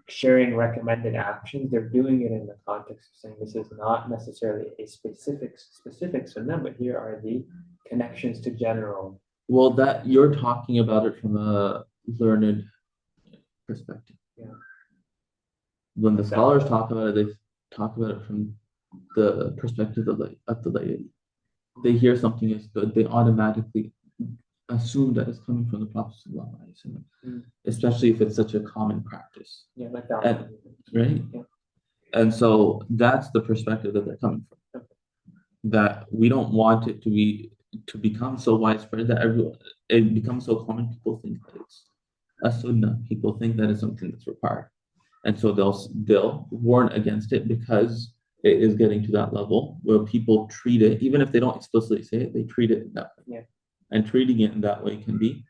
sharing recommended actions, they're doing it in the context of saying this is not necessarily a specific sunnah, but here are the connections to general. Well, that you're talking about it from a learned perspective. Yeah. When the scholars talk about it, they talk about it from the perspective of the laity. They hear something is good, they automatically assume that it's coming from the Prophet especially if it's such a common practice. Yeah, like that. Right? Yeah. And so that's the perspective that they're coming from. That we don't want it to become so widespread that it becomes so common, people think that it's a sunnah. People think that it's something that's required. And so they'll warn against it because it is getting to that level where people treat it, even if they don't explicitly say it, they treat it that way. Yeah. And treating it in that way can be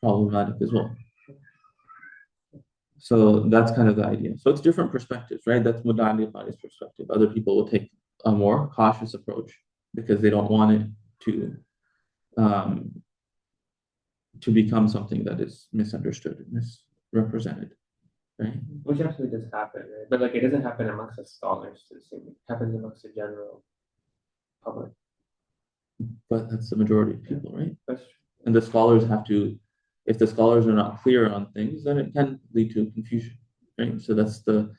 problematic as well. So that's kind of the idea. So it's different perspectives, right? That's Mudani Qari's perspective. Other people will take a more cautious approach because they don't want it to become something that is misunderstood and misrepresented, right? Which actually does happen, right? But like it doesn't happen amongst the scholars. It happens amongst the general public. But that's the majority of people, right? That's true. And the scholars have to, if the scholars are not clear on things, then it can lead to confusion, right? So that's the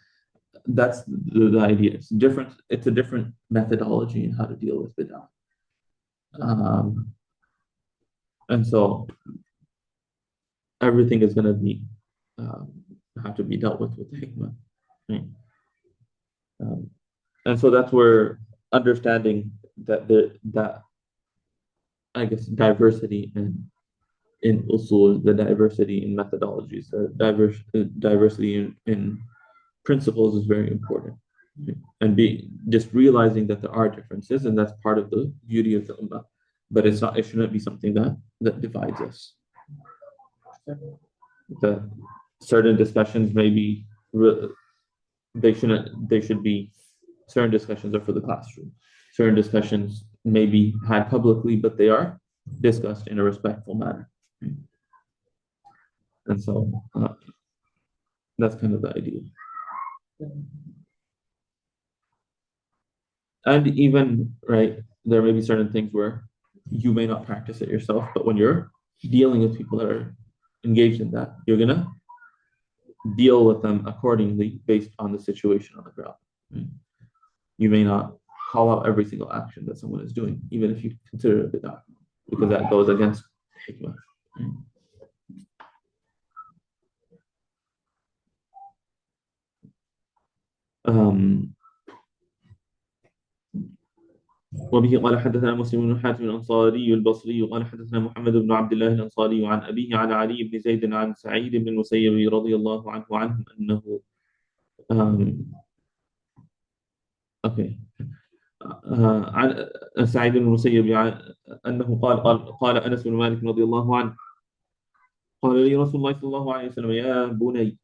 idea. It's different. It's a different methodology in how to deal with bid'ah. And so everything is going to be have to be dealt with the hikmah, right? And so that's where understanding that I guess diversity in usul, the diversity in methodologies, the diversity in principles is very important. And just realizing that there are differences, and that's part of the beauty of the ummah. But it shouldn't be something that divides us. The certain discussions maybe they should be certain discussions are for the classroom. Certain discussions may be had publicly, but they are discussed in a respectful manner. And so that's kind of the idea. And even, right, there may be certain things where you may not practice it yourself, but when you're dealing with people that are engaged in that, you're going to deal with them accordingly based on the situation on the ground. Right? You may not call out every single action that someone is doing, even if you consider it a bid'ah, because that goes against hikmah. Right? وبه قال حدثنا مسلم بن حاتم الأنصاري البصري قال حدثنا محمد بن عبد الله الأنصاري عن أبيه عن علي بن زيد عن سعيد بن المسيب رضي الله عنه أنه okay عن سعيد بن المسيب أنه قال أنس بن مالك رضي الله عنه قال لي رسول الله صلى الله عليه وسلم يا بني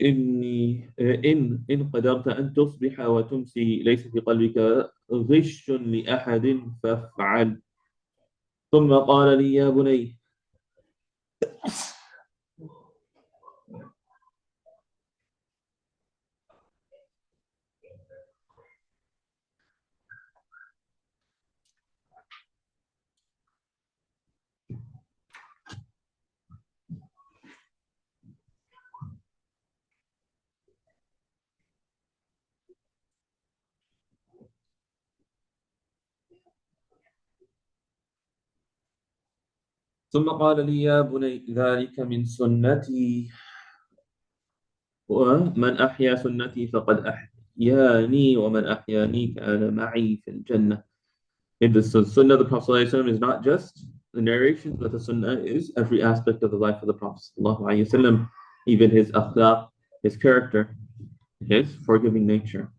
إن قدرت أن تصبح وتمسي ليس في قلبك غش لأحد فافعل. ثم قال لي يا بني ثم قال لي يا بني ذلك من سنتي ومن أحيا سنتي فقد أحياني ومن أحياني كان معي في الجنة. In the Sunnah of the Prophet ﷺ is not just the narrations, but the Sunnah is every aspect of the life of the Prophet ﷺ, even his akhlaq, his character, his forgiving nature.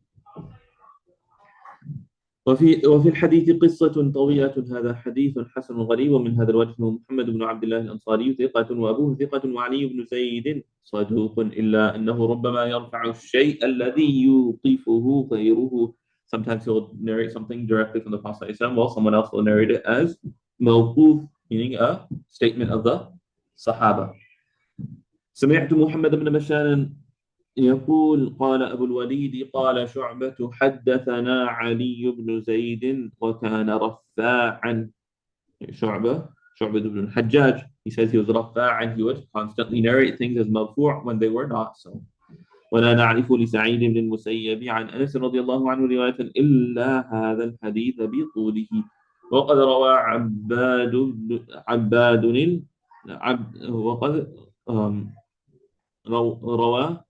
وفي الحديث قصة طويلة. هذا حديث حسن غريب من هذا الوجه. محمد بن عبد الله الأنصاري ثقة وأبوه ثقة وعلي بن زيد صدوق إلا أنه ربما يرفع الشيء الذي يوقفه غيره. Sometimes he'll narrate something directly from the Prophet ﷺ, while someone else will narrate it as موقوف, meaning a statement of the Sahaba. سمعت محمد بن بشار يقول قال أبو الوليد قال شعبة حدثنا علي بن زيد وكان رفاعا. شعبة بن الحجاج, he says he was رفاعا, he would constantly narrate things as مرفوع when they were not so. ولا نعرف لسعيد بن المسيب عن أنس رضي الله عنه رواية إلا هذا الحديث بطوله. وقد روى روى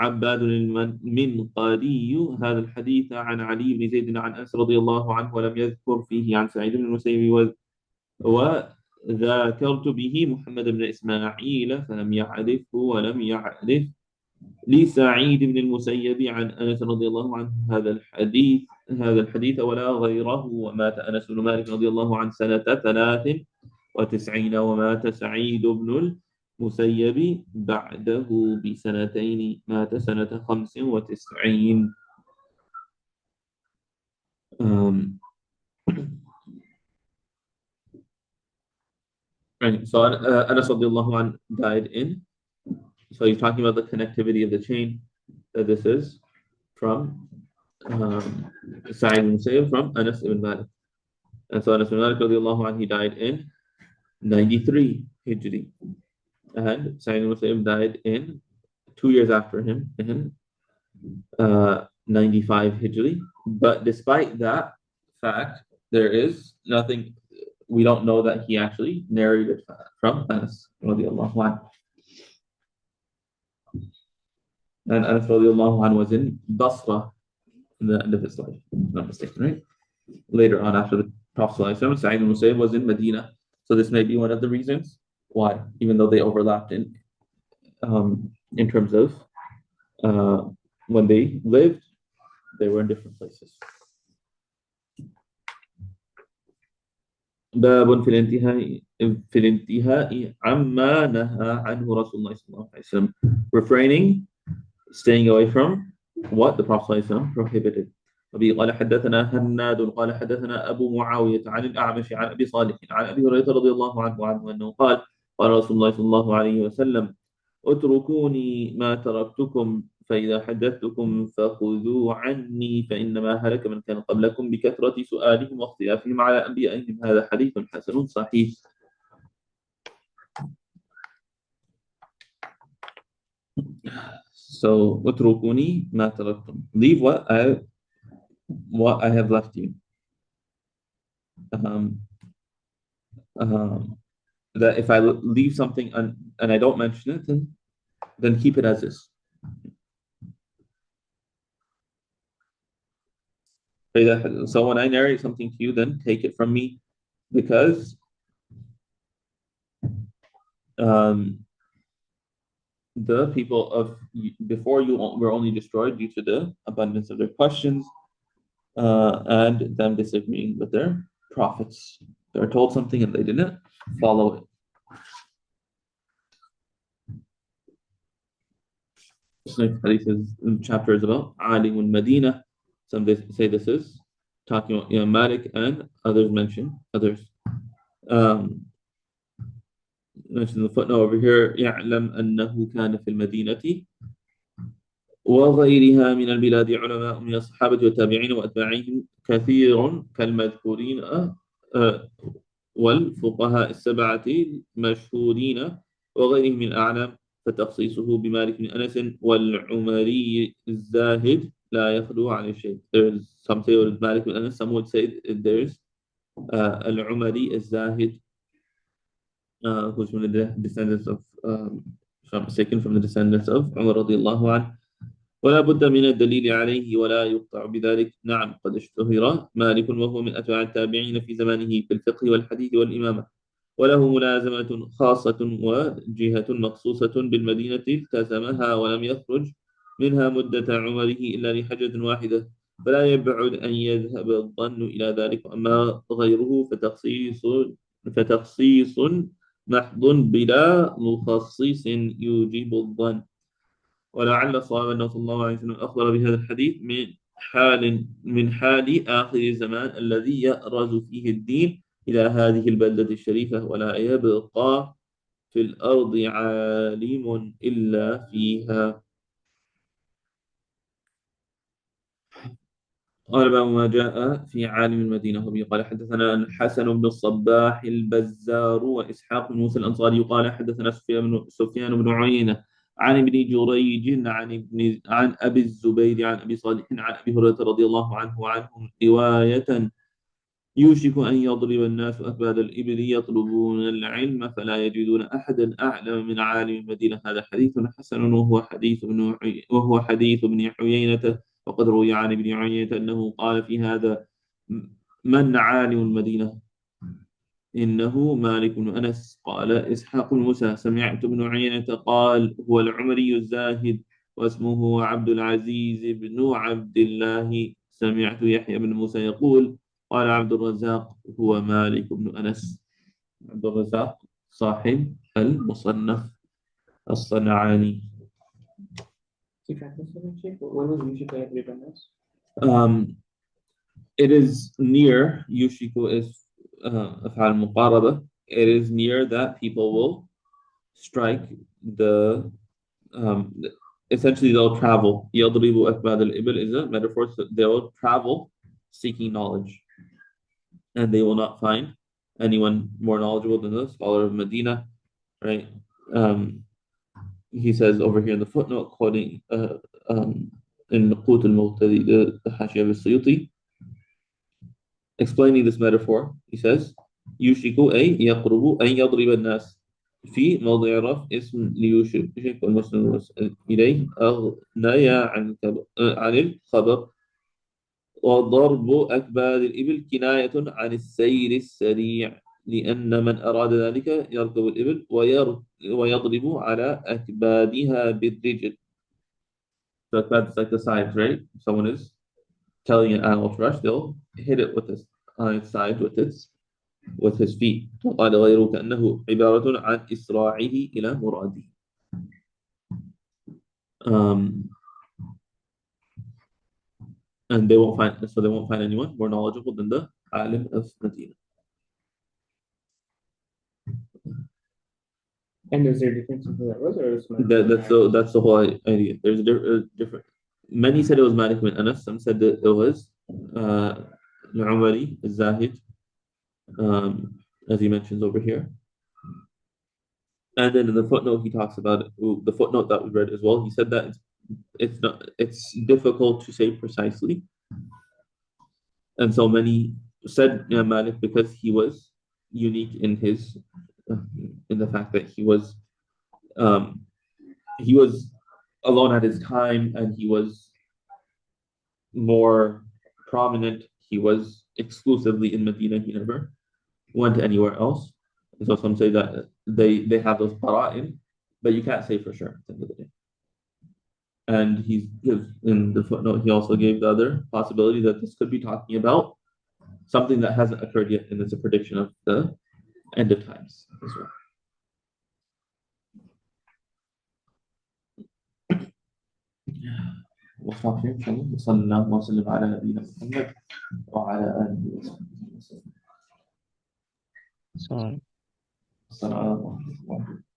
عباد المنقاري هذا الحديث عن علي بن زيد عن أنس رضي الله عنه ولم يذكر فيه عن سعيد بن المسيب. وذاكرت به محمد بن إسماعيل فلم يعرفه ولم يعرف لسعيد بن المسيب عن أنس رضي الله عنه هذا الحديث ولا غيره. ومات أنس بن مالك رضي الله عنه سنة 93 ومات سعيد بن المسيب بعده بسنتين, مات سنة 95. Right. So Anas radiallahu anh died in. So he's talking about the connectivity of the chain that this is from Sa'id ibn Musayyib from Anas ibn Malik. And so Anas ibn Malik radiallahu anh, he died in 93 Hijri. And Sa'id ibn Musayyib died in 2 years after him in 95 Hijri. But despite that fact, there is nothing, we don't know that he actually narrated from Anas radiallahu anh. And Anas radiallahu anh was in Basra in the end of his life, if I'm not mistaken, right? Later on, after the Prophet ﷺ, Sa'id ibn Musayyib was in Medina. So this may be one of the reasons why, even though they overlapped in terms of when they lived, they were in different places. باب في الانتهاء عما نهى عنه رسول الله صلى الله عليه وسلم, refraining, staying away from what the Prophet ﷺ prohibited. وبه قال حدثنا هناد قال حدثنا أبو معاوية عن الأعمش عن أبي صالح عن أبي هريرة رضي الله عنه أنه قال قال رسول الله صلى الله عليه وسلم اتركوني ما تركتكم فإذا حدثتكم فخذوا عني فإنما هلك من كان قبلكم بكثرة سؤالهم واختلافهم على أنبيائهم. هذا حديث حسن صحيح. So اتركوني ما تركتم, leave what I have left you. That if I leave something and I don't mention it, then keep it as is. So when I narrate something to you, then take it from me, because the people of before you were only destroyed due to the abundance of their questions, and them disagreeing with their prophets. They were told something and they didn't follow it. This next hadith chapter is about Alim al-Madinah. Some say this is talking about Imam Malik, and others mention others. Mention the footnote over here. يعلم أنه كان في المدينة وغيرها من البلاد علماء من الصحابة والتابعين وأتباعهم كثير كالمذكورين والفقهاء السبعة المشهورين وغيرهم من الأعلام فتخصيصه بمالك بن أنس والعمري الزاهد لا يخلو عن الشيء. There's some say with Malik bin Anas, some would say there's Al-Umari al-Zahid, who's from the descendants of from the descendants of Umar radiallahu anhu. ولا بد من الدليل عليه ولا يقطع بذلك. نعم قد اشتهر مالك وهو من أتباع التابعين في زمانه في الفقه والحديث والإمامة، وله ملازمة خاصة وجهة مخصوصة بالمدينة التزمها ولم يخرج منها مدة عمره إلا لحجة واحدة، فلا يبعد أن يذهب الظن إلى ذلك. أما غيره فتخصيص محض بلا مخصص يوجب الظن. ولعل الصواب أنه صلى الله عليه وسلم أخبر بهذا الحديث من حال آخر الزمان الذي يأرز فيه الدين إلى هذه البلدة الشريفة، ولا يبقى في الأرض عالم إلا فيها. قال باب ما جاء في عالم المدينة. وبه قال حدثنا الحسن بن الصباح البزار وإسحاق بن موسى الأنصاري قال حدثنا سفيان بن عيينة عن ابن جريج عن أبي الزبير عن أبي صالح عن أبي هريرة رضي الله عنهم رواية يوشك أن يضرب الناس أكباد الإبل يطلبون العلم فلا يجدون أحدا أعلم من عالم المدينة. هذا حديث حسن وهو حديث ابن عيينة. وقد روي عن ابن عيينة أنه قال في هذا: من عالم المدينة؟ إنه مالك بن أنس. قال إسحاق بن موسى: سمعت ابن عيينة قال: هو العمري الزاهد واسمه عبد العزيز بن عبد الله. سمعت يحيى بن موسى يقول: قال عبد الرزاق: هو مالك بن أنس. عبد الرزاق صاحب المصنف الصنعاني. It is near, Yushiku is أفعال مقاربة. It is near that people will strike the essentially they'll travel. يضرب أكباد الإبل is a metaphor. So they will travel seeking knowledge, and they will not find anyone more knowledgeable than the scholar of Medina, right? He says over here in the footnote, quoting in Qut al-Muqtadi, the Hashiyah al-Suyuti, explaining this metaphor, he says, يوشك أي يقرب أن يضرب الناس في موضع رفع اسم ليوشك والمسلم إليه أغنيا عن الخبر. وضرب أكباد الإبل كناية عن السير السريع، لأن من أراد ذلك يركب الإبل ويضرب على أكبادها بالرجل. So akbad is like the sides, right? If someone is telling an animal to rush, they'll hit it with on its side with his feet. وقال غيره كأنه عبارة عن إسراعه إلى مراده. And they won't find anyone more knowledgeable than the alim of Medina. And is there a difference in who that was, or that's the whole idea. There's a different. Many said it was Malik bin Anas. Some said that it was Al-Umari al-Zahid, as he mentions over here. And then in the footnote he talks about the footnote that we read as well. He said that it's difficult to say precisely, and so many said Malik because he was unique in his in the fact that he was alone at his time, and he was more prominent. He was exclusively in Medina. He never went anywhere else. And so some say that they have those qara'in, but you can't say for sure at the end of the day. And he gives in the footnote, he also gave the other possibility that this could be talking about something that hasn't occurred yet, and it's a prediction of the end of times as well. We'll stop here إن شاء الله. وصلى الله وسلم على نبينا محمد وعلى آله وصحبه وسلم. Sorry. السلام ورحمة الله.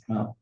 Now,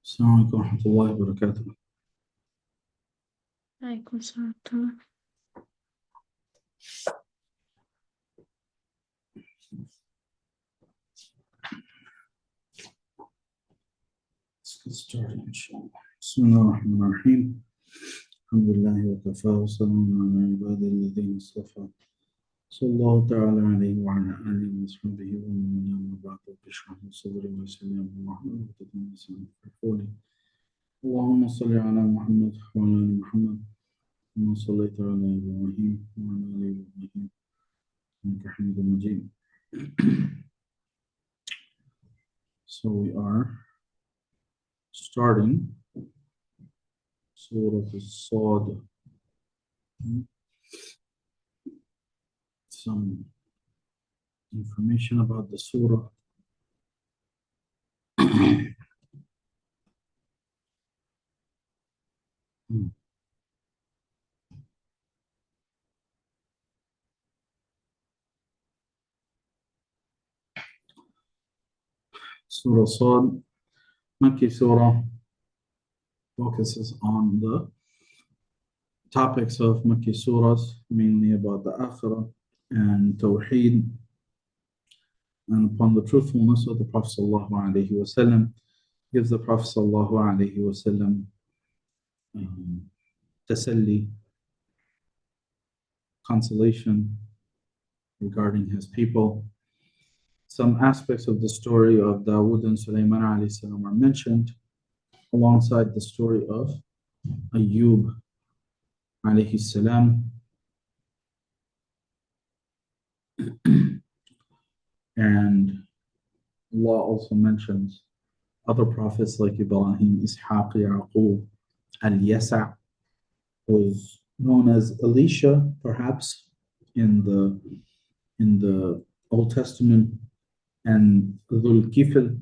السلام عليكم ورحمة الله وبركاته. عليكم السلام ورحمة الله. Let's get started inshallah. بسم الله الرحمن الرحيم. الحمد لله وكفى وسلام على عباده الذين اصطفى. صلى الله تعالى عليه وعلى آله وصحبه ومن والاه أما بعد. رب اشرح لي صدري ويسر لي أمري واحلل عقدة من لساني يفقهوا قولي. اللهم صل على محمد وعلى آل محمد كما صليت على إبراهيم وعلى آل إبراهيم إنك حميد مجيد. So we are starting Surah As-Sad. Some information about the surah. Surah Sad, Makki Surah, focuses on the topics of Makki Surahs, mainly about the Akhirah and Tawheed, and upon the truthfulness of the Prophet Sallallahu Alaihi Wasallam, gives the Prophet Sallallahu Alaihi Wasallam tasalli, consolation regarding his people. Some aspects of the story of Dawood and Sulaiman alayhi salam are mentioned alongside the story of Ayyub alayhi salam. And Allah also mentions other prophets like Ibrahim, Ishaq, Yaqub, Al-Yasa', was known as Elisha, perhaps in the Old Testament, and Dhul Kifl,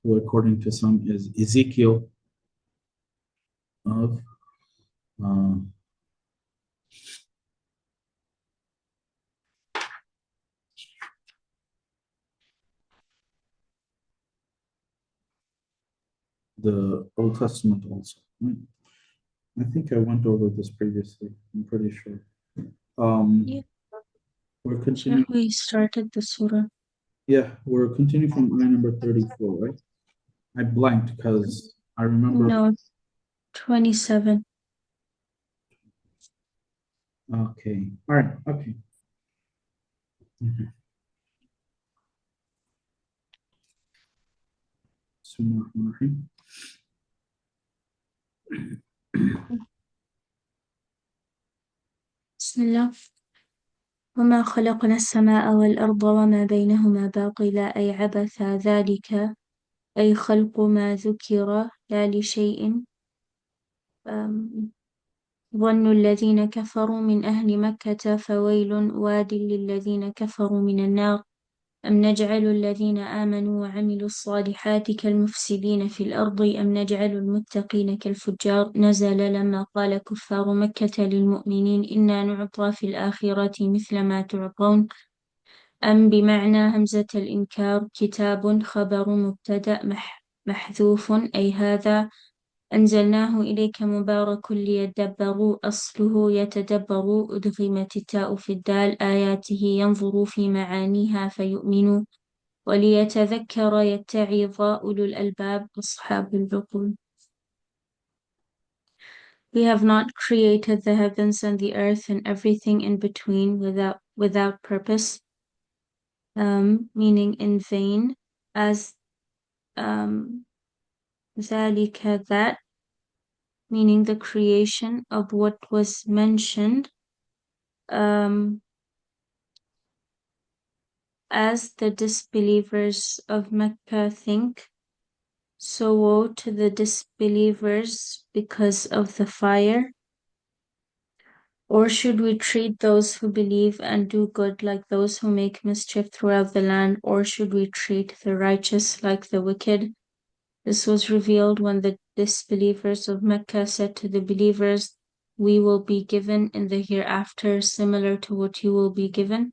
who according to some is Ezekiel of the Old Testament also. I think I went over this previously, I'm pretty sure. Yeah. We're continuing. We started the surah. Yeah, we're continuing from ayah number 34, right? I blanked because I remember. No, 27. Okay, all right, okay. Bismillahirrahmanirrahim. بسم الله. وما خلقنا السماء والأرض وما بينهما باطلا أي عبث ذلك أي خلق ما ذكر لا لشيء. ظن الذين كفروا من أهل مكة فويل واد للذين كفروا من النار أم نجعل الذين آمنوا وعملوا الصالحات كالمفسدين في الأرض أم نجعل المتقين كالفجار نزل لما قال كفار مكة للمؤمنين إنا نعطى في الآخرة مثل ما تعطون أم بمعنى همزة الإنكار كتاب خبر مبتدأ محذوف أي هذا أنزلناه إليك مبارك ليدبروا أصله يتدبروا أدغمت التاء في الدال آياته ينظروا في معانيها فيؤمنوا وليتذكر يتعظ أولو الألباب أصحاب العقول. We have not created the heavens and the earth and everything in between without purpose, meaning in vain, as ذلك that, meaning the creation of what was mentioned, as the disbelievers of Mecca think, so woe to the disbelievers because of the fire. Or should we treat those who believe and do good like those who make mischief throughout the land, or should we treat the righteous like the wicked? This was revealed when the disbelievers of Mecca said to the believers, "We will be given in the hereafter similar to what you will be given."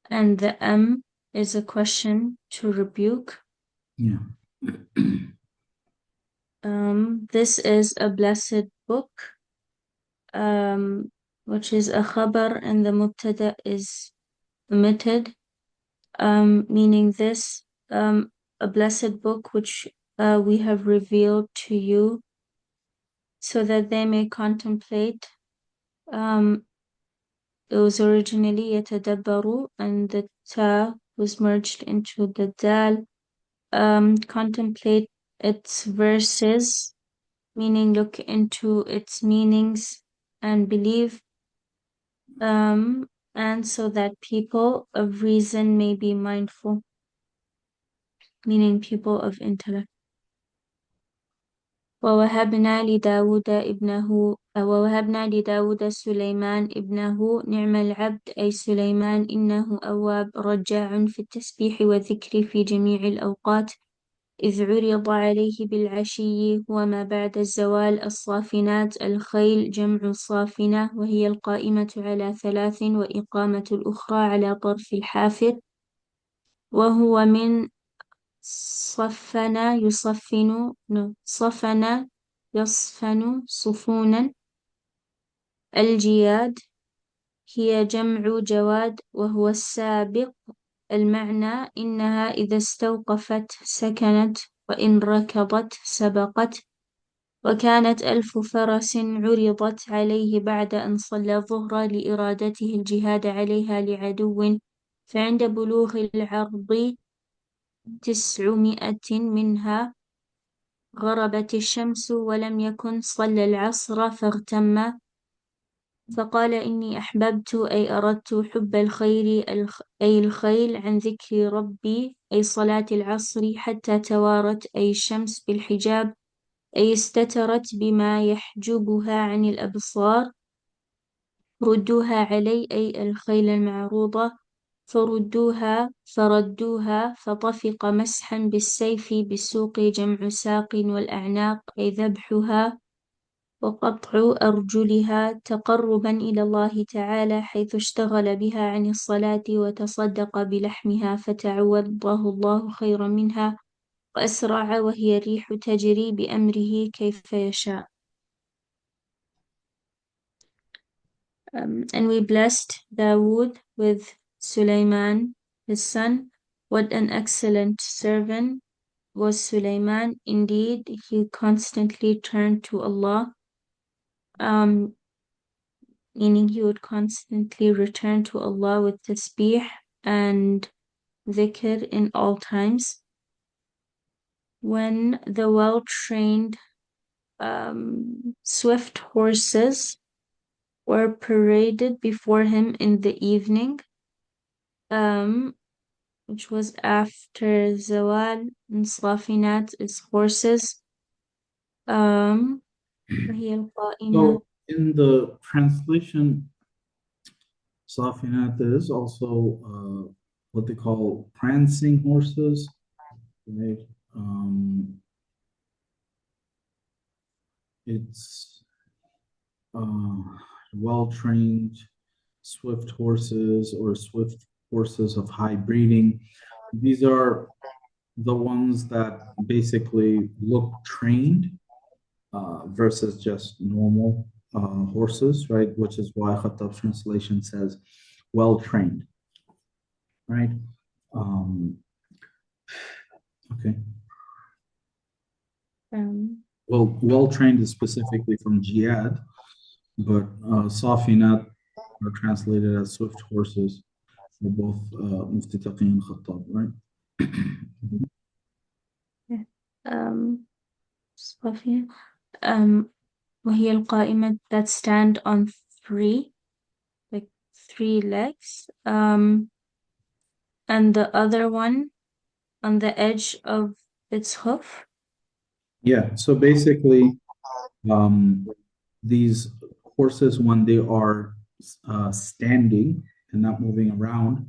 And the is a question to rebuke. Yeah. This is a blessed book, which is a khabar, and the mubtada is omitted, meaning this, a blessed book which we have revealed to you so that they may contemplate. It was originally yatadabbaru, and the ta was merged into the dal. Contemplate its verses, meaning look into its meanings and believe, and so that people of reason may be mindful, meaning people of intellect. ووهبنا لداود سليمان ابنه نعم العبد أي سليمان إنه أواب رجاع في التسبيح والذكر في جميع الأوقات إذ عرض عليه بالعشي وما بعد الزوال الصافنات الخيل جمع صافنة وهي القائمة على 3 وإقامة الأخرى على طرف الحافر وهو من صفن يصفن صفونا الجياد هي جمع جواد وهو السابق المعنى إنها إذا استوقفت سكنت وإن ركضت سبقت وكانت 1000 فرس عرضت عليه بعد أن صلى الظهر لإرادته الجهاد عليها لعدو فعند بلوغ العرض 900 منها غربت الشمس ولم يكن صلى العصر فاغتم فقال إني أحببت أي أردت حب الخير أي الخيل عن ذكر ربي أي صلاة العصر حتى توارت أي الشمس بالحجاب أي استترت بما يحجبها عن الأبصار ردوها علي أي الخيل المعروضة فردوها فطفق مسحا بالسيف بالسوق جمع ساق والأعناق أي ذبحها وقطع أرجلها تقربا إلى الله تعالى حيث اشتغل بها عن الصلاة وتصدق بلحمها فتعوضه الله خيرا منها وأسرع وهي الريح تجري بأمره كيف يشاء. And we blessed Dawood with Sulaiman, his son. What an excellent servant was Sulaiman. Indeed, he constantly turned to Allah, meaning he would constantly return to Allah with tasbih and dhikr in all times. When the well-trained swift horses were paraded before him in the evening, which was after Zawal, and Slafinat is horses. وهي القائمة. So in the translation, Safinat is also what they call prancing horses, right? It's well-trained, swift horses or swift horses of high breeding. These are the ones that basically look trained versus just normal horses, right? Which is why Khattab's translation says well-trained, right? Okay. Well, well-trained is specifically from jihad, but Safinat are translated as swift horses for both Mufti Taqi and Khattab, right? صافية. وهي القائمة that stand on three, like three legs. And the other one on the edge of its hoof. Yeah, so basically, these horses, when they are standing and not moving around,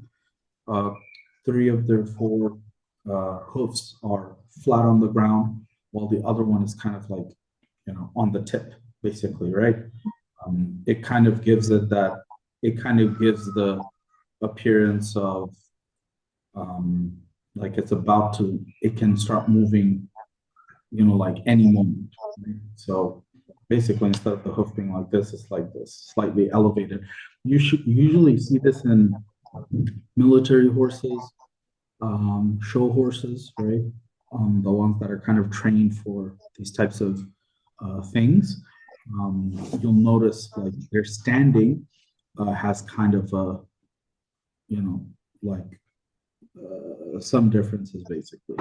three of their four hoofs are flat on the ground, while the other one is kind of like, on the tip, basically, right? It kind of gives the appearance of like it can start moving, like any moment. Right? So basically, instead of the hoof being like this, it's like this, slightly elevated. You should usually see this in military horses, show horses, right? The ones that are kind of trained for these types of things. You'll notice like their standing has kind of like some differences basically.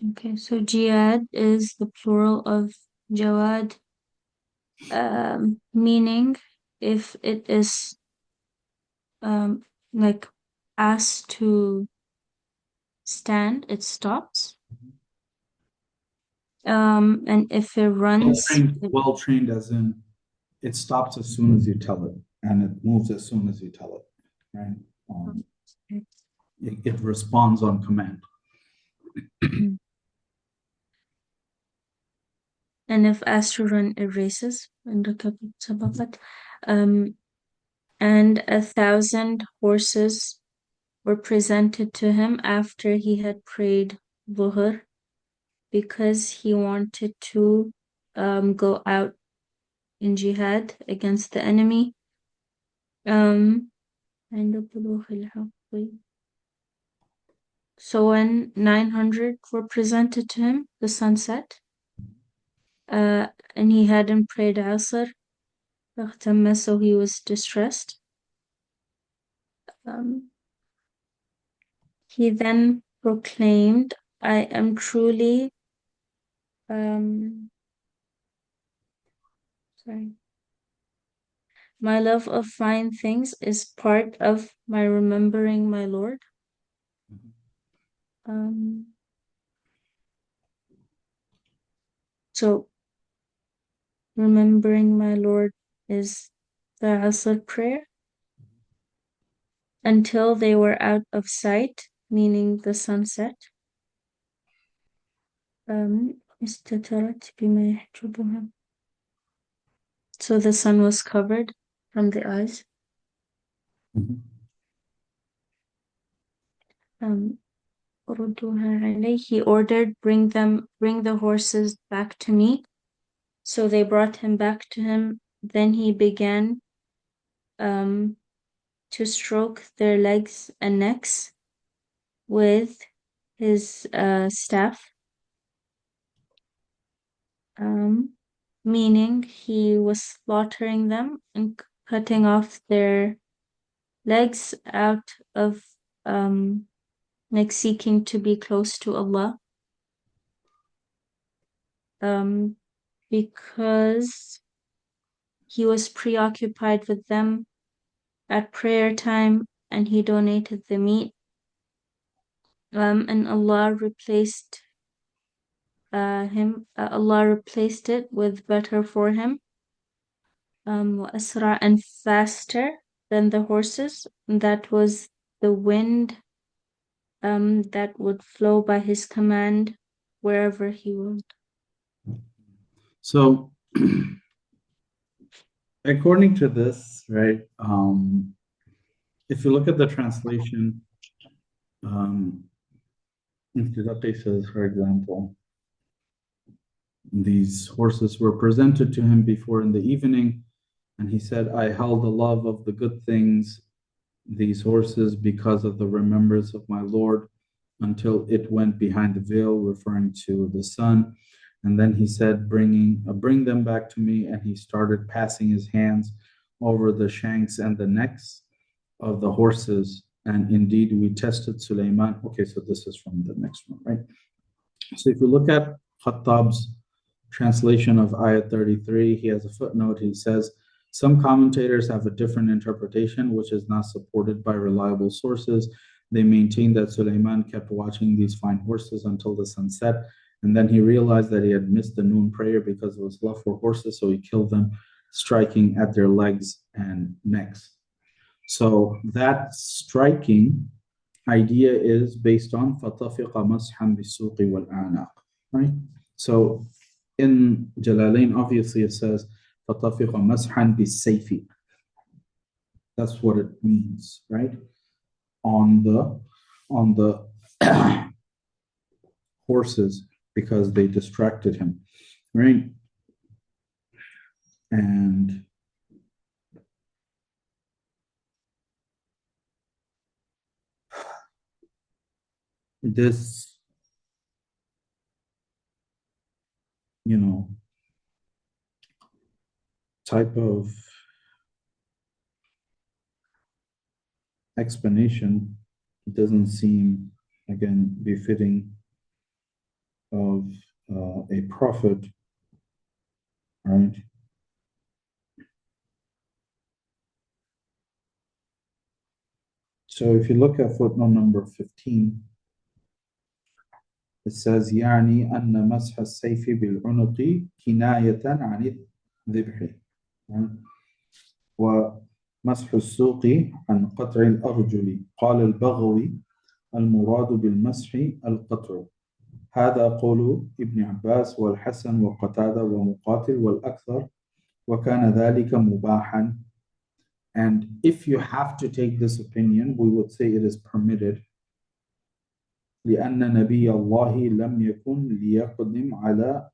Okay, so jihad is the plural of jawad, meaning if it is like asked to stand, it stops. And if it runs, Well trained as in it stops as soon as you tell it, and it moves as soon as you tell it, right? It responds on command. and if asked to run, it races. And and 1,000 horses were presented to him after he had prayed Dhuhr, because he wanted to go out in jihad against the enemy. So when 900 were presented to him, the sun set, and he hadn't prayed Asr, so he was distressed. He then proclaimed, I am truly my love of fine things is part of my remembering my Lord. So remembering my Lord is the Asr prayer until they were out of sight, meaning the sunset. So the sun was covered from the eyes. He ordered, bring the horses back to me. So they brought him back to him. Then he began to stroke their legs and necks with his staff, meaning he was slaughtering them and cutting off their legs out of like seeking to be close to Allah, because he was preoccupied with them at prayer time, and he donated the meat, and Allah replaced it with better for him, وأسرع, and faster than the horses. And that was the wind that would flow by his command wherever he would. So according to this, right, if you look at the translation, it says, for example, these horses were presented to him before in the evening, and he said, I held the love of the good things, these horses, because of the remembrance of my Lord, until it went behind the veil, referring to the sun. And then he said, bring them back to me. And he started passing his hands over the shanks and the necks of the horses and indeed we tested Sulaiman. Okay, so this is from the next one, right? So if you look at Khattab's translation of Ayat 33, he has a footnote. He says, some commentators have a different interpretation, which is not supported by reliable sources. They maintain that Sulaiman kept watching these fine horses until the sun set, and then he realized that he had missed the noon prayer because of his love for horses, so he killed them, striking at their legs and necks. So that striking idea is based on فَطَفِقَ مَسْحًا بِالسُّوقِ وَالْأَعْنَاقِ, right? So in Jalalain, obviously it says فَطَفِقَ مَسْحًا بِالسَّيْفِ. That's what it means, right? On the horses, because they distracted him, right? And this, type of explanation doesn't seem, again, befitting of a prophet, right? So if you look at footnote number 15, it says يعني أن مسح السيف بالعنق كناية عن الذبح ومسح السوق عن قطع الأرجل. قال البغوي المراد بالمسح القطع. هذا قول ابن عباس والحسن وقتادة ومقاتل والأكثر وكان ذلك مباحا. And if you have to take this opinion, we would say it is permitted. لأن نبي الله لم يكن ليقدم على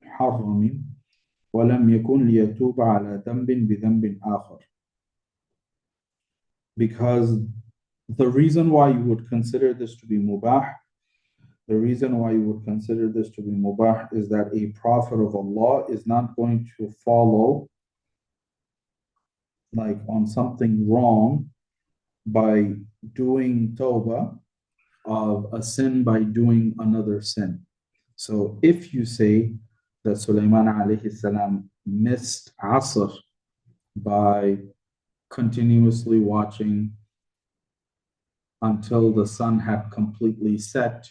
حرم ولم يكن ليتوب على ذنب بذنب آخر. Because the reason why you would consider this to be mubah, is that a prophet of Allah is not going to follow like on something wrong by doing tawbah of a sin by doing another sin. So if you say that Sulaiman alayhi salam missed Asr by continuously watching until the sun had completely set,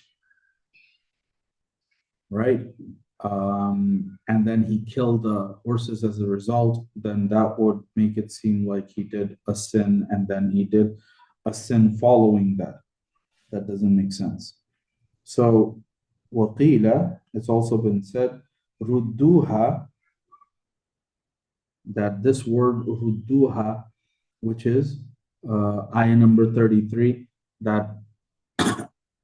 right? And then he killed the horses as a result, then that would make it seem like he did a sin and then he did a sin following that. That doesn't make sense. So, وَقِيلَ, it's also been said, رُدُّوهَا, that this word رُدُّوهَا, which is ayah number 33, that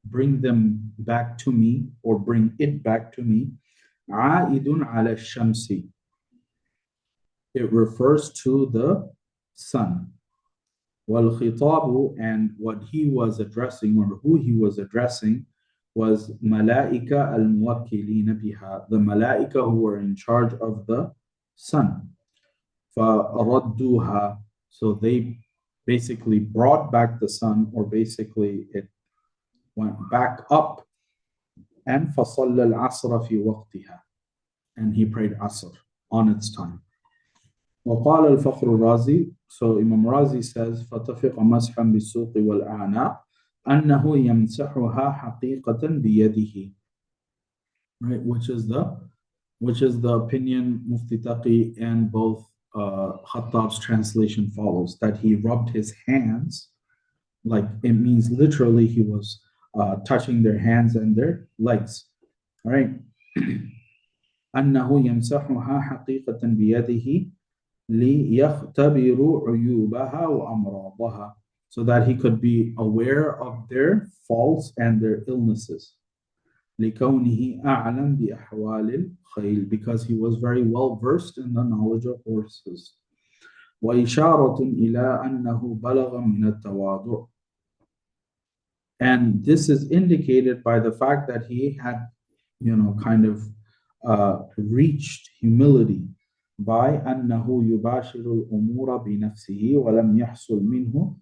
bring them back to me or bring it back to me, عَائِدٌ عَلَى الشَّمْسِ. It refers to the sun. وَالْخِطَابُ, and what he was addressing or who he was addressing was مَلَائِكَ الْمُوَكِّلِينَ بِهَا, the malaika who were in charge of the sun. فَرَدُّوهَا, so they basically brought back the sun, or basically it went back up, and فَصَلَّ الْعَصْرَ فِي وَقْتِهَا, and he prayed Asr on its time. وقال الفخر الرازي, so Imam Razi says فَتَفِقَ مَسْحًا بِالسُّوقِ وَالْأَعْنَاقِ أَنَّهُ يَمْسَحُهَا حَقِيقَةً بِيَدِهِ, right? Which is the opinion Mufti Taqi and both Khattab's translation follows, that he rubbed his hands, like it means literally he was touching their hands and their legs, all right? أَنَّهُ يَمْسَحُهَا حَقِيقَةً بِيَدِهِ لِيَخْتَبِرُوا عُيُوبَهَا وَأَمْرَاضَهَا, so that he could be aware of their faults and their illnesses. لِكَوْنِهِ أَعْلَمْ بِأَحْوَالِ الْخَيْلِ, because he was very well versed in the knowledge of horses. وَإِشَارَةٌ إِلَىٰ أَنَّهُ بَلَغَ مِنَ التَّوَاضُعِ, and this is indicated by the fact that he had, kind of reached humility by أنه يباشر الأمور بنفسه ولم يحصل منه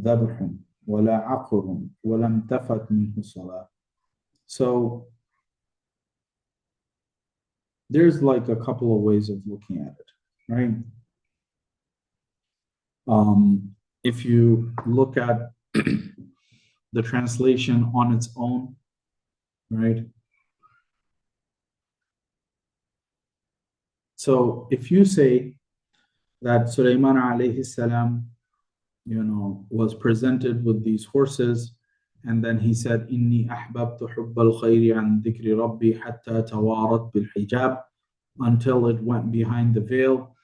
ذبح ولا عقر ولم تفت منه صلاة. So there's like a couple of ways of looking at it, right? If you look at the translation on its own, right? So if you say that Sulaiman alayhi salam, was presented with these horses, and then he said, "Inni ahbabtu hubbal khayri an dhikri rabbi hatta tawarat bil hijab," until it went behind the veil.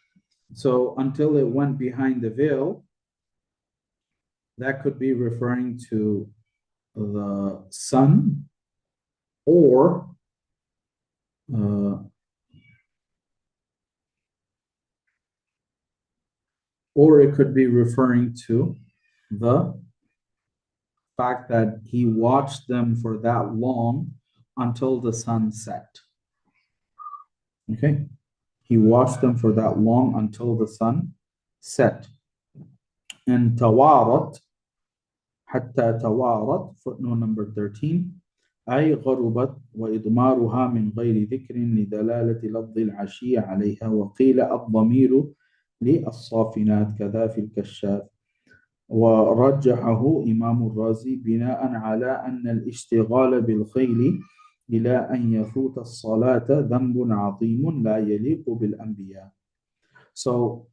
So until it went behind the veil, that could be referring to the sun, or it could be referring to the fact that he watched them for that long until the sun set. Okay, he watched them for that long until the sun set. And tawarat, hatta tawarat, footnote number 13, أي غربت وإضمارها من غير ذكر لدلالة لفظ العشي عليها، وقيل الضمير للصافنات كذا في الكشاف. ورجحه إمام الرازي بناء على أن الاشتغال بالخيل إلى أن يفوت الصلاة ذنب عظيم لا يليق بالأنبياء. So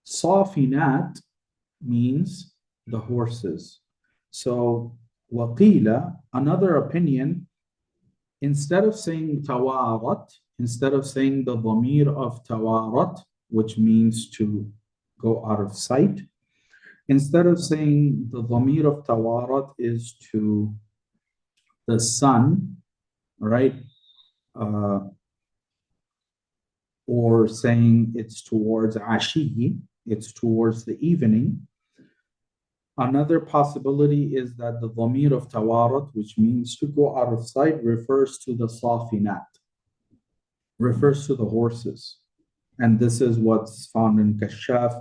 صافنات means the horses. So وقيل, another opinion, instead of saying tawarat, instead of saying the dhamir of tawarat, which means to go out of sight, instead of saying the dhamir of tawarat is to the sun, right? Or saying it's towards ashi, it's towards the evening. Another possibility is that the dhamir of tawarat, which means to go out of sight, refers to the safinat, refers to the horses. And this is what's found in Kashaf,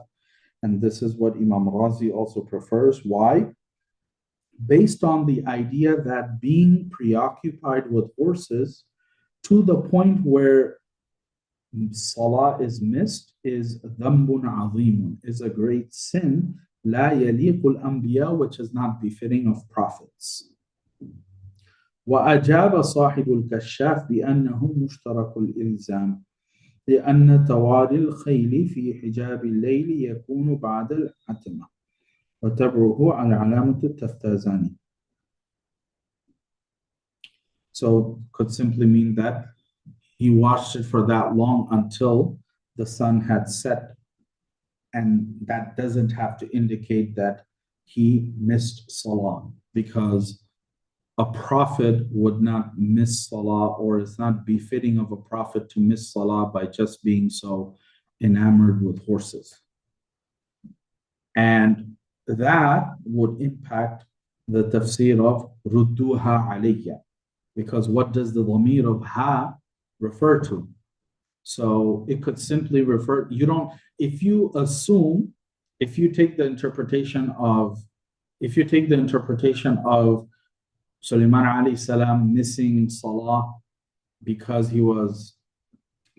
and this is what Imam Razi also prefers. Why? Based on the idea that being preoccupied with horses to the point where salah is missed is dhambun azimun, is a great sin, la yaliqul anbiya, which is not befitting of prophets. وأجاب صاحب الكشاف بأنه مشترك الإلزام لأن تواري الخيل في حجاب الليل يكون بعد العتمة وتبعه على علامة التفتازاني. So could simply mean that he watched it for that long until the sun had set, and that doesn't have to indicate that he missed salah, because a prophet would not miss salah, or it's not befitting of a prophet to miss salah by just being so enamored with horses. And that would impact the tafsir of rudduha alayya, because what does the dhamir of ha refer to? So it could simply refer, if you take the interpretation of Sulaiman alayhi salam missing salah because he was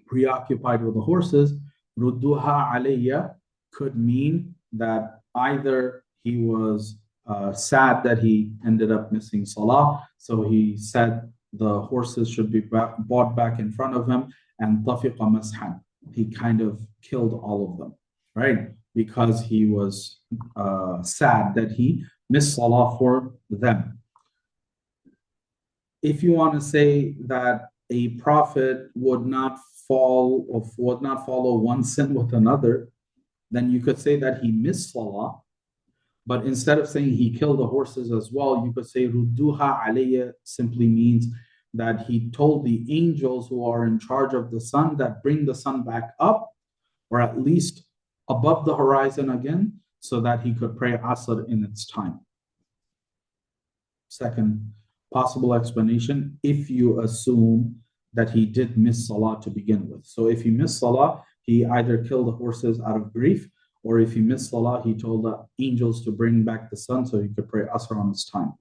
preoccupied with the horses, rudduha alayya could mean that either he was sad that he ended up missing salah, so he said the horses should be brought back in front of him, and tafiqa mashan, he kind of killed all of them, right? Because he was sad that he missed salah for them. If you want to say that a prophet would not follow one sin with another, then you could say that he missed salah. But instead of saying he killed the horses as well, you could say rudduha alayya simply means that he told the angels who are in charge of the sun that bring the sun back up, or at least above the horizon again, so that he could pray Asr in its time. Second possible explanation, if you assume that he did miss salah to begin with. So if he missed salah, he either killed the horses out of grief, or if he missed Salah, he told the angels to bring back the sun so he could pray Asr on his time.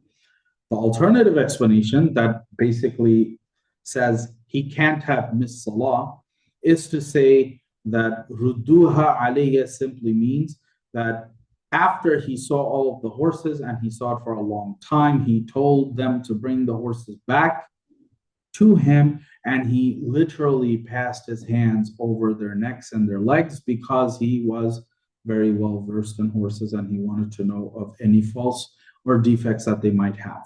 The alternative explanation that basically says he can't have missed Salah is to say that Rudduha alayya simply means that after he saw all of the horses and he saw it for a long time, he told them to bring the horses back to him, and he literally passed his hands over their necks and their legs because he was very well versed in horses and he wanted to know of any faults or defects that they might have.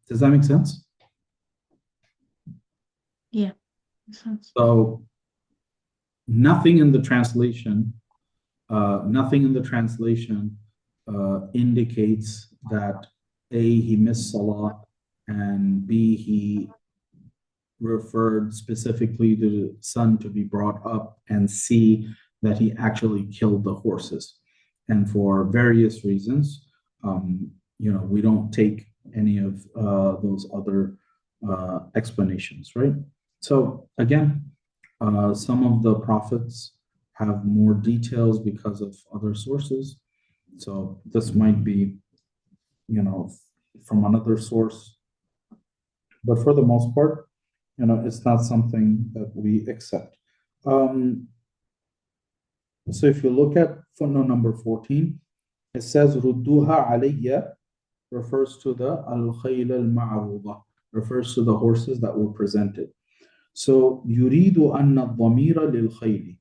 Does that make sense? Yeah. Makes sense. So nothing in the translation indicates that A, he missed Salah, and B, he referred specifically to the sun to be brought up, and C, that he actually killed the horses. And for various reasons, we don't take any of those other explanations, right? So again, some of the prophets have more details because of other sources. So this might be, from another source. But for the most part, it's not something that we accept. So if you look at footnote number 14, it says Rudduha alayya refers to the al-khayl al-ma'ruda, refers to the horses that were presented. So yuridu anna dhamira lil-khayli.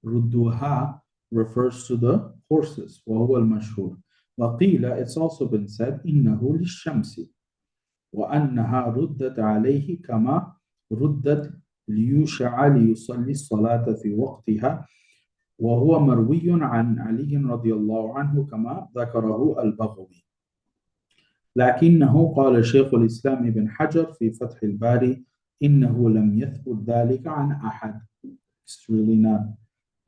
Rudduha refers to the horses, وهو المشهور. وقيل, it's also been said, إنه للشمس وأنها ردت عليه كما ردت ليوشع ليصلي الصلاة في وقتها، وهو مروي عن علي رضي الله عنه كما ذكره البغوي. لكنه قال شيخ الإسلام ابن حجر في فتح الباري إنه لم يثبت ذلك عن أحد. It's really not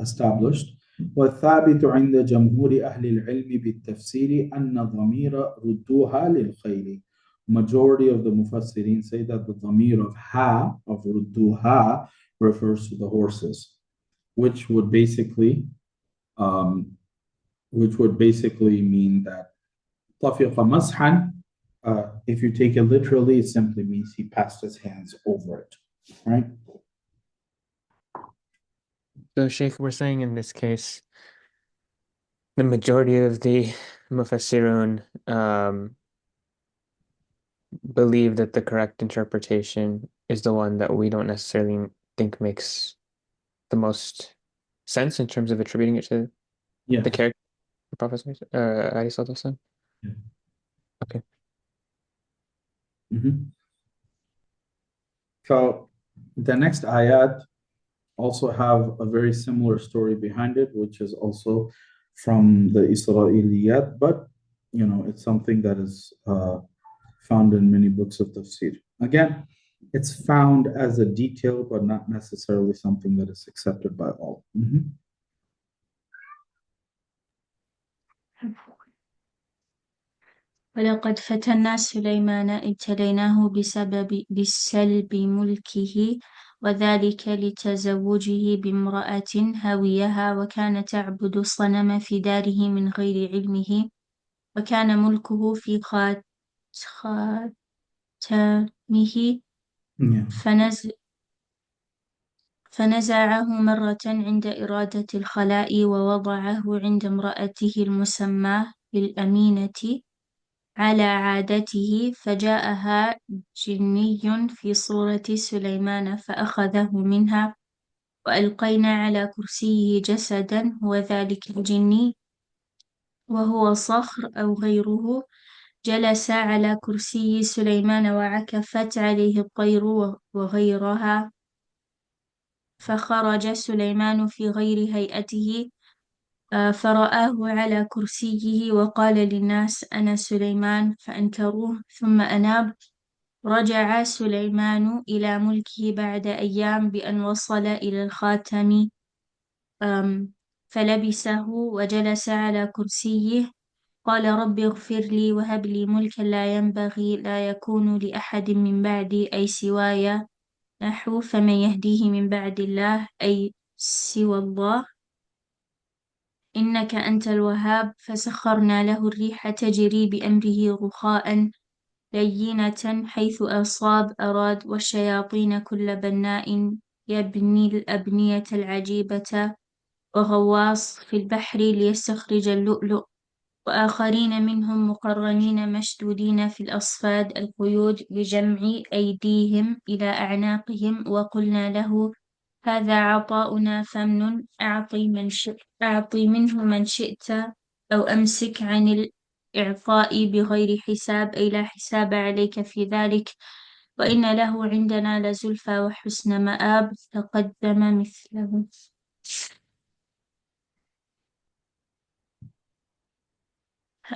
established. والثابت عند جمهور أهل العلم بالتفسير أن ضمير ردوها للخيل. Majority of the Mufassirin say that the dhamir of ha, of rudduha, refers to the horses, which would basically mean that tafiqa mashan, if you take it literally, it simply means he passed his hands over it, right? So, Sheikh, we're saying in this case, the majority of the Mufassirun believe that the correct interpretation is the one that we don't necessarily think makes the most sense in terms of attributing it to the character of the Prophet. Yeah. Okay. So the next ayat also have a very similar story behind it, which is also from the Israeliyat, but it's something that is found in many books of tafsir. Again, it's found as a detail, but not necessarily something that is accepted by all. ولقد فتنا سليمان ابتليناه بسلب ملكه وذلك لتزوجه بامرأة هاويها وكان تعبد الصنم في داره من غير علمه وكان ملكه في خاتمه فنزعه مرة عند إرادة الخلاء ووضعه عند امرأته المسماة بالأمينة على عادته فجاءها جني في صورة سليمان فأخذه منها وألقينا على كرسيه جسدا هو ذلك الجني وهو صخر أو غيره جلس على كرسي سليمان وعكفت عليه الطير وغيرها فخرج سليمان في غير هيئته فرآه على كرسيه وقال للناس أنا سليمان فأنكروه ثم أناب رجع سليمان إلى ملكه بعد أيام بأن وصل إلى الخاتم فلبسه وجلس على كرسيه قال رب اغفر لي وهب لي ملكا لا ينبغي لا يكون لأحد من بعدي أي سواي نحو فمن يهديه من بعد الله أي سوى الله إنك أنت الوهاب فسخرنا له الريح تجري بأمره رخاء لينة حيث أصاب أراد والشياطين كل بناء يبني الأبنية العجيبة وغواص في البحر ليستخرج اللؤلؤ وآخرين منهم مقرنين مشدودين في الأصفاد القيود بجمع أيديهم إلى أعناقهم وقلنا له هذا عطاؤنا فامنن أعطي منه من شئت أو أمسك عن الإعطاء بغير حساب أي لا حساب عليك في ذلك وإن له عندنا لزلفى وحسن مآب تقدم مثله.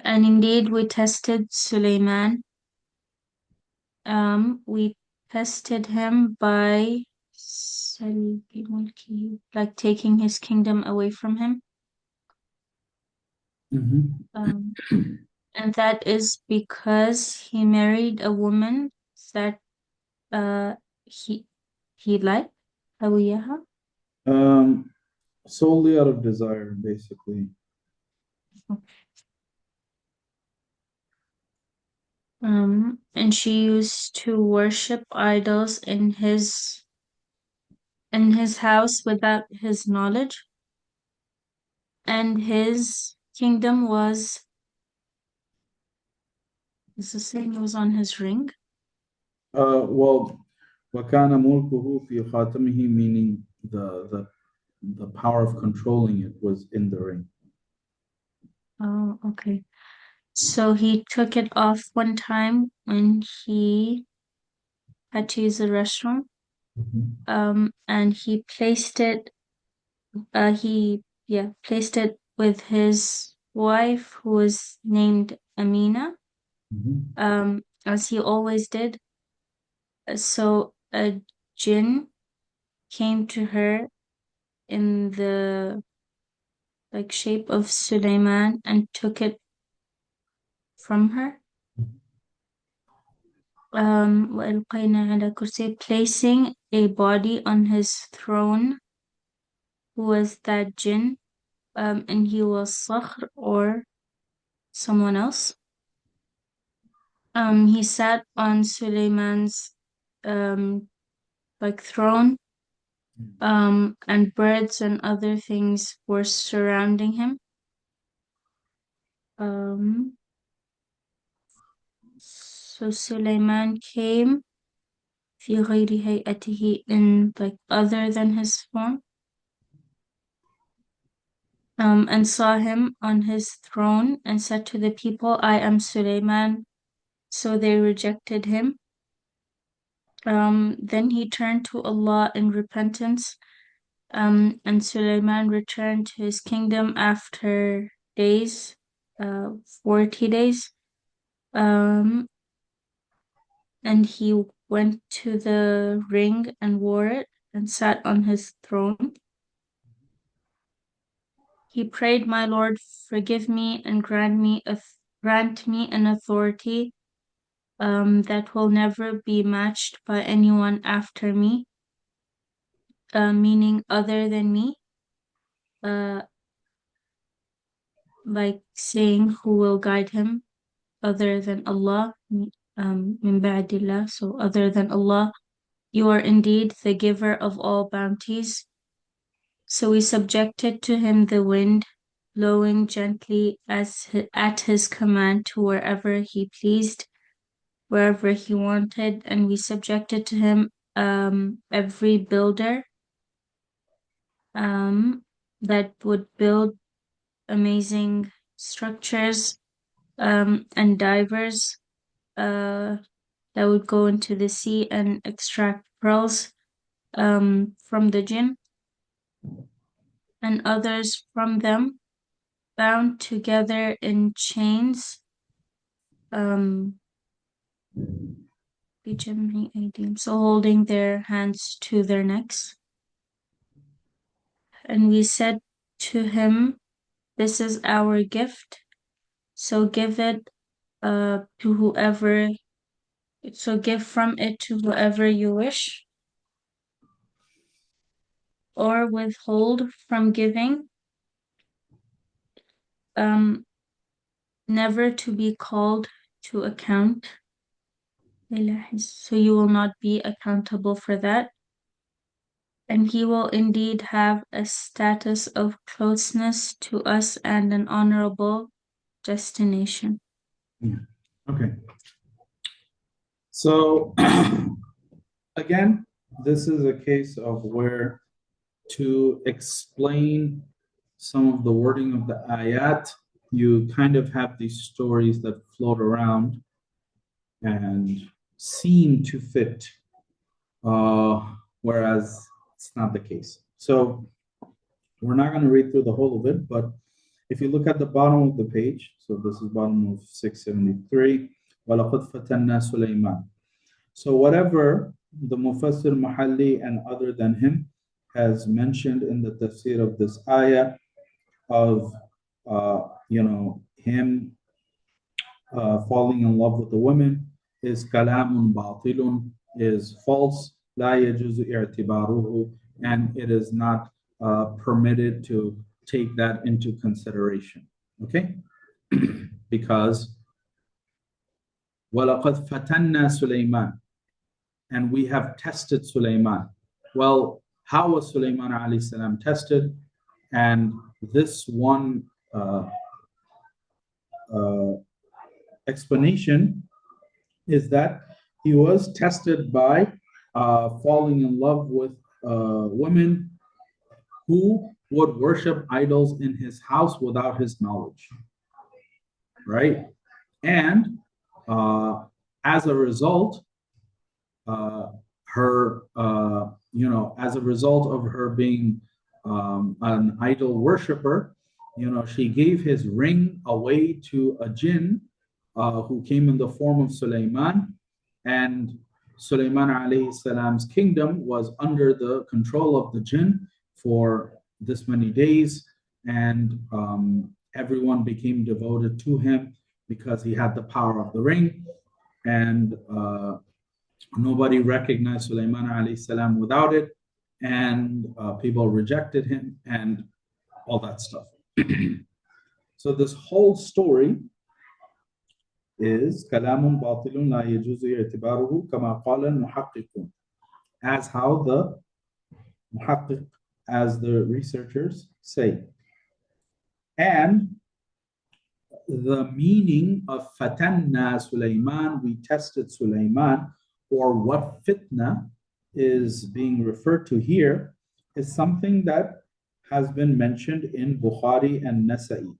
And indeed we tested Suleiman. We tested him by like taking his kingdom away from him. And that is because he married a woman that he liked. أوياها. Solely out of desire, basically. And she used to worship idols in his house without his knowledge. And his kingdom was the same was on his ring. Well, وَكَانَ مُلْكُهُ فِي خَاتَمِهِ, meaning the power of controlling it was in the ring. Oh, okay. So he took it off one time when he had to use the restroom. And he placed it placed it with his wife who was named Amina. As he always did. So a jinn came to her in the shape of Suleiman and took it from her. وألقينا على كرسي, placing a body on his throne, who was that jinn, and he was Sakhr or someone else. He sat on Suleiman's throne, and birds and other things were surrounding him. So Suleiman came في غير هيئته, in other than his form, and saw him on his throne and said to the people, I am Suleiman. So they rejected him. Then he turned to Allah in repentance, and Suleiman returned to his kingdom after days, 40 days. And he went to the ring and wore it and sat on his throne. He prayed, my Lord, forgive me and grant me an authority that will never be matched by anyone after me, meaning other than me, like saying who will guide him other than Allah, min ba'dillah, so other than Allah. You are indeed the giver of all bounties. So we subjected to him the wind, blowing gently at his command to wherever he pleased, wherever he wanted, and we subjected to him every builder that would build amazing structures, and divers that would go into the sea and extract pearls from the jinn, and others from them bound together in chains, so holding their hands to their necks. And we said to him, this is our gift, so give it to whoever, so give from it to whoever you wish, or withhold from giving never to be called to account. So you will not be accountable for that. And he will indeed have a status of closeness to us and an honorable destination. Okay. So again, this is a case of where to explain some of the wording of the ayat, you kind of have these stories that float around and seem to fit, whereas it's not the case. So we're not going to read through the whole of it, but if you look at the bottom of the page, so this is bottom of 673, وَلَقَدْ فَتَنَّا سُلَيْمَانَ. So whatever the Mufassir Mahalli and other than him has mentioned in the tafsir of this ayah of, him falling in love with the women is kalamun batilun, is false, la yajuzu i'tibaruhu, and it is not permitted to take that into consideration. Okay? Because وَلَقَدْ فَتَنَّا سُلَيْمَانَ, and we have tested Sulaiman. Well, how was Sulaiman alayhi salam tested? And this one explanation is that he was tested by falling in love with women who would worship idols in his house without his knowledge, right? And as a result, as a result of her being an idol worshiper, she gave his ring away to a jinn who came in the form of Sulaiman, and Sulaiman alayhi salam's kingdom was under the control of the jinn for this many days, and everyone became devoted to him because he had the power of the ring, and nobody recognized Sulaiman alayhi salam without it, and people rejected him and all that stuff. So this whole story is kalamun batilun la yajuzu i'tibaruhu kama qala al-muhaqqiqun, as how the muhaqqiq, as the researchers say. And the meaning of fatanna Sulaiman, we tested Sulaiman, or what fitna is being referred to here, is something that has been mentioned in Bukhari and Nasa'i,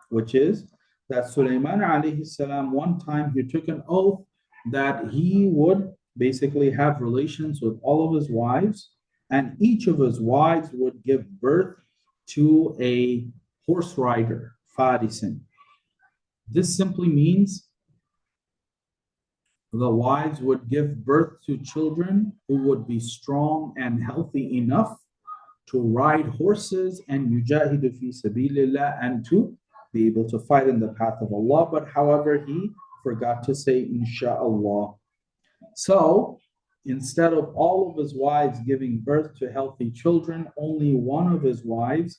which is that Sulaiman alayhi salam, one time he took an oath that he would basically have relations with all of his wives, and each of his wives would give birth to a horse rider, farisin. This simply means the wives would give birth to children who would be strong and healthy enough to ride horses and yujahidu fi sabilillah, and to be able to fight in the path of Allah. But however, he forgot to say insha'Allah. So instead of all of his wives giving birth to healthy children, only one of his wives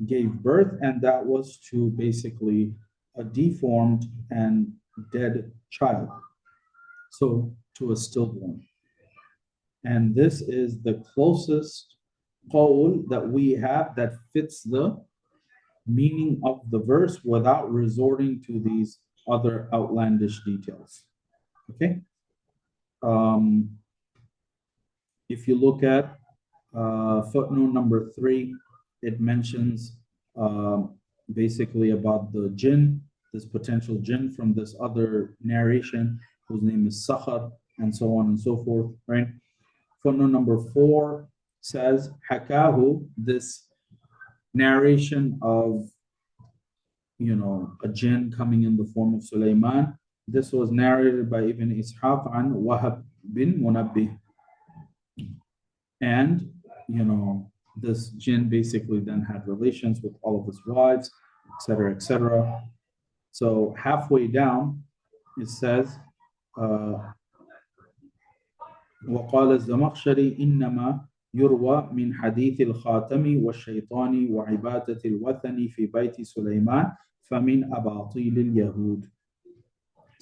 gave birth, and that was to basically a deformed and dead child. So to a stillborn. And this is the closest qawl that we have that fits the meaning of the verse without resorting to these other outlandish details. Okay? If you look at footnote number 3, it mentions basically about the jinn, this potential jinn from this other narration, whose name is Sakhar, and so on and so forth, right? Footnote number 4 says, Hakahu, this narration of, a jinn coming in the form of Sulaiman. This was narrated by Ibn Ishaq an Wahab bin Munabbih. And, this jinn basically then had relations with all of his wives, etc., etc. So halfway down, it says, وقال الزمخشري إنما يروى من حديث الخاتم والشيطان وعبادة الوثن في بيت سليمان فَمِنْ أَبَاطِيلِ الْيَهُودِ.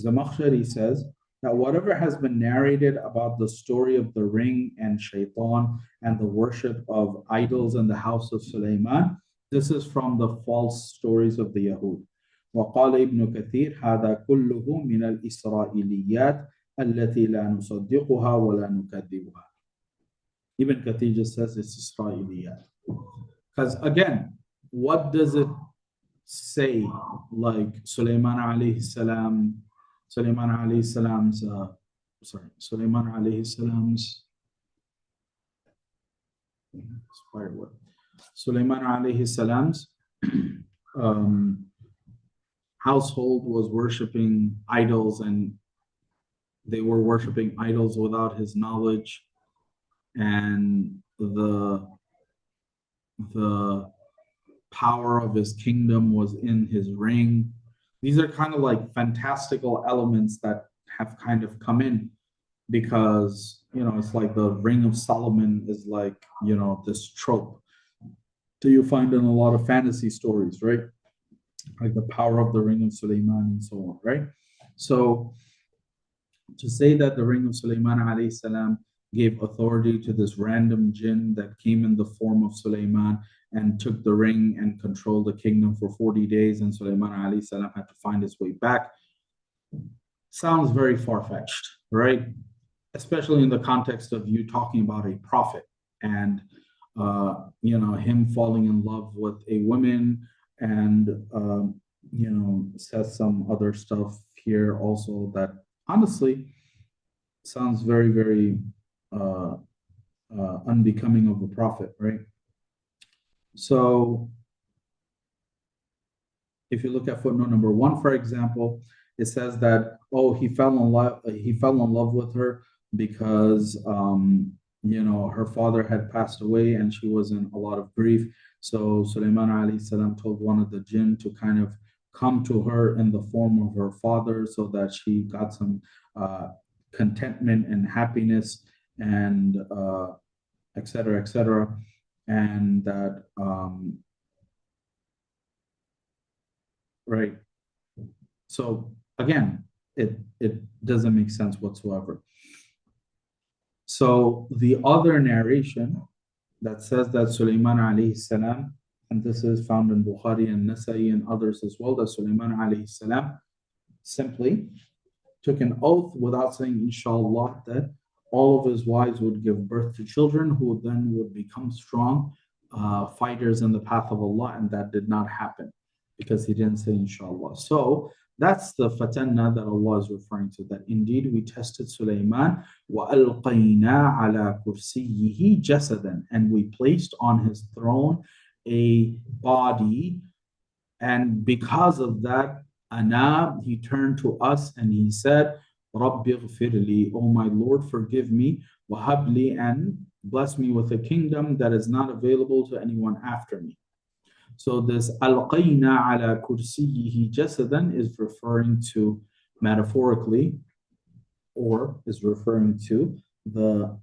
Zamakhshari says that whatever has been narrated about the story of the ring and shaitan and the worship of idols in the house of Sulaiman, this is from the false stories of the Yahud. وقال ابن كثير هذا كله من الإسرائيليات التي لا نصدقها ولا نكذبها. Ibn Kathir just says it's Israeliyat. Because again, what does it say? Like Sulaiman alayhi salam's Sulaiman alayhi salam's household was worshiping idols, and they were worshiping idols without his knowledge, and the power of his kingdom was in his ring. These are kind of like fantastical elements that have kind of come in because, it's like the Ring of Solomon is like, this trope that you find in a lot of fantasy stories, right? Like the power of the Ring of Sulaiman and so on, right? So to say that the Ring of Sulaiman alayhi salam gave authority to this random jinn that came in the form of Sulaiman and took the ring and controlled the kingdom for 40 days, and Sulaiman alayhi salam had to find his way back, sounds very far-fetched, right? Especially in the context of you talking about a prophet and him falling in love with a woman, and says some other stuff here also that honestly sounds very, very unbecoming of a prophet, right? So if you look at footnote number 1, for example, it says that, he fell in love with her because her father had passed away and she was in a lot of grief. So Sulaiman alayhi salam told one of the jinn to kind of come to her in the form of her father so that she got some contentment and happiness, and etc., etc., and that right. So again, it doesn't make sense whatsoever. So the other narration that says that Sulaiman alayhi salam, and this is found in Bukhari and Nasa'i and others as well, that Sulaiman alayhi salam simply took an oath without saying inshallah that all of his wives would give birth to children who then would become strong fighters in the path of Allah, and that did not happen because he didn't say inshallah. So that's the fatanna that Allah is referring to, that indeed we tested Sulaiman, وَأَلْقَيْنَا عَلَى كُرْسِيِّهِ جَسَدًا, and we placed on his throne a body, and because of that, he turned to us and he said, رَبِّ اغْفِرْ لِي, oh my Lord, forgive me, وَهَبْ لِي, and bless me with a kingdom that is not available to anyone after me. So this أَلْقَيْنَا عَلَى كُرْسِيِّهِ جَسَدًا is referring to, metaphorically, or is referring to the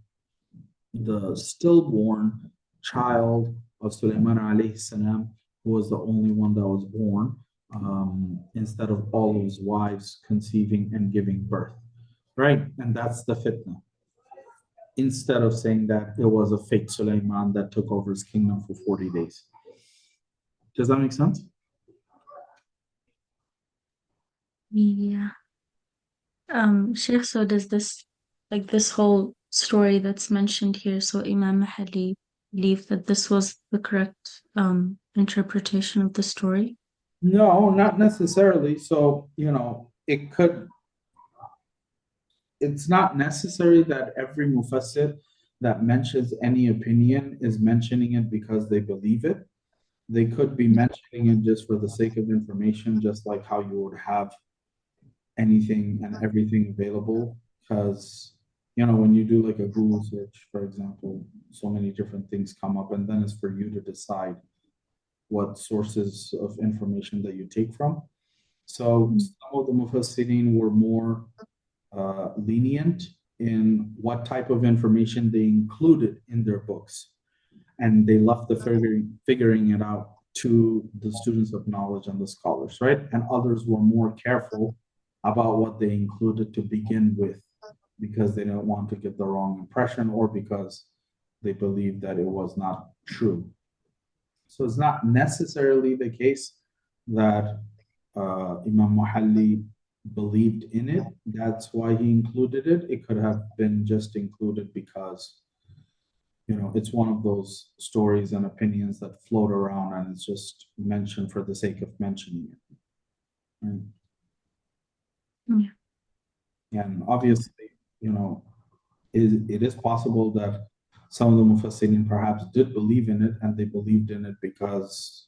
stillborn child of Sulaiman alayhi salam, who was the only one that was born, instead of all of his wives conceiving and giving birth, right? And that's the fitna. Instead of saying that it was a fake Sulaiman that took over his kingdom for 40 days. Does that make sense? Yeah. Sheikh, so does this whole story that's mentioned here, so Imam Mahdi believed that this was the correct interpretation of the story? No, not necessarily. So, it's not necessary that every mufassir that mentions any opinion is mentioning it because they believe it. They could be mentioning it just for the sake of information, just like how you would have anything and everything available. Because, when you do like a Google search, for example, so many different things come up, and then it's for you to decide what sources of information that you take from. So some of the mufassirin were more lenient in what type of information they included in their books, and they left the figuring it out to the students of knowledge and the scholars, right? And others were more careful about what they included to begin with because they didn't want to give the wrong impression or because they believed that it was not true. So it's not necessarily the case that Imam Muhalli believed in it. That's why he included it. It could have been just included because, it's one of those stories and opinions that float around and it's just mentioned for the sake of mentioning it. Right? Yeah. And obviously, it is possible that some of the Mufassirin perhaps did believe in it and they believed in it because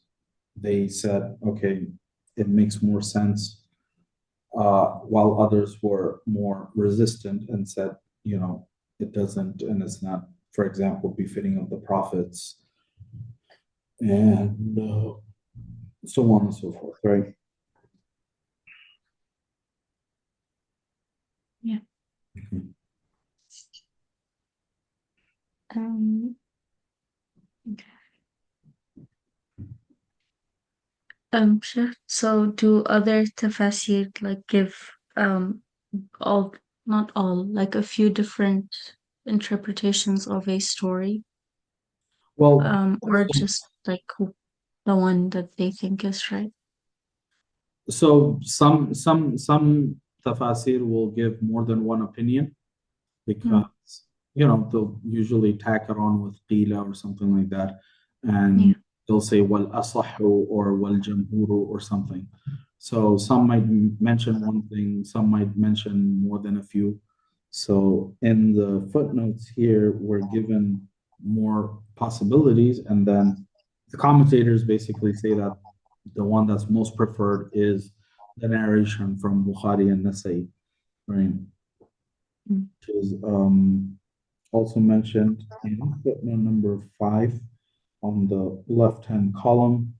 they said, okay, it makes more sense, while others were more resistant and said, it doesn't, and it's not, for example, befitting of the prophets, and so on and so forth, right? Yeah. Okay. Sure. So do other tafasir give all, not all, like a few different interpretations of a story? Well, Or just the one that they think is right? so some tafasir will give more than one opinion because they'll usually tack it on with qila or something like that, and Yeah. they'll say wal asahhu or wal jamhuru or something. So some might mention one thing, some might mention more than a few. So in the footnotes here, we're given more possibilities, and then the commentators basically say that the one that's most preferred is the narration from Bukhari and Nasai, right? Which is also mentioned in footnote number 5 on the left-hand column,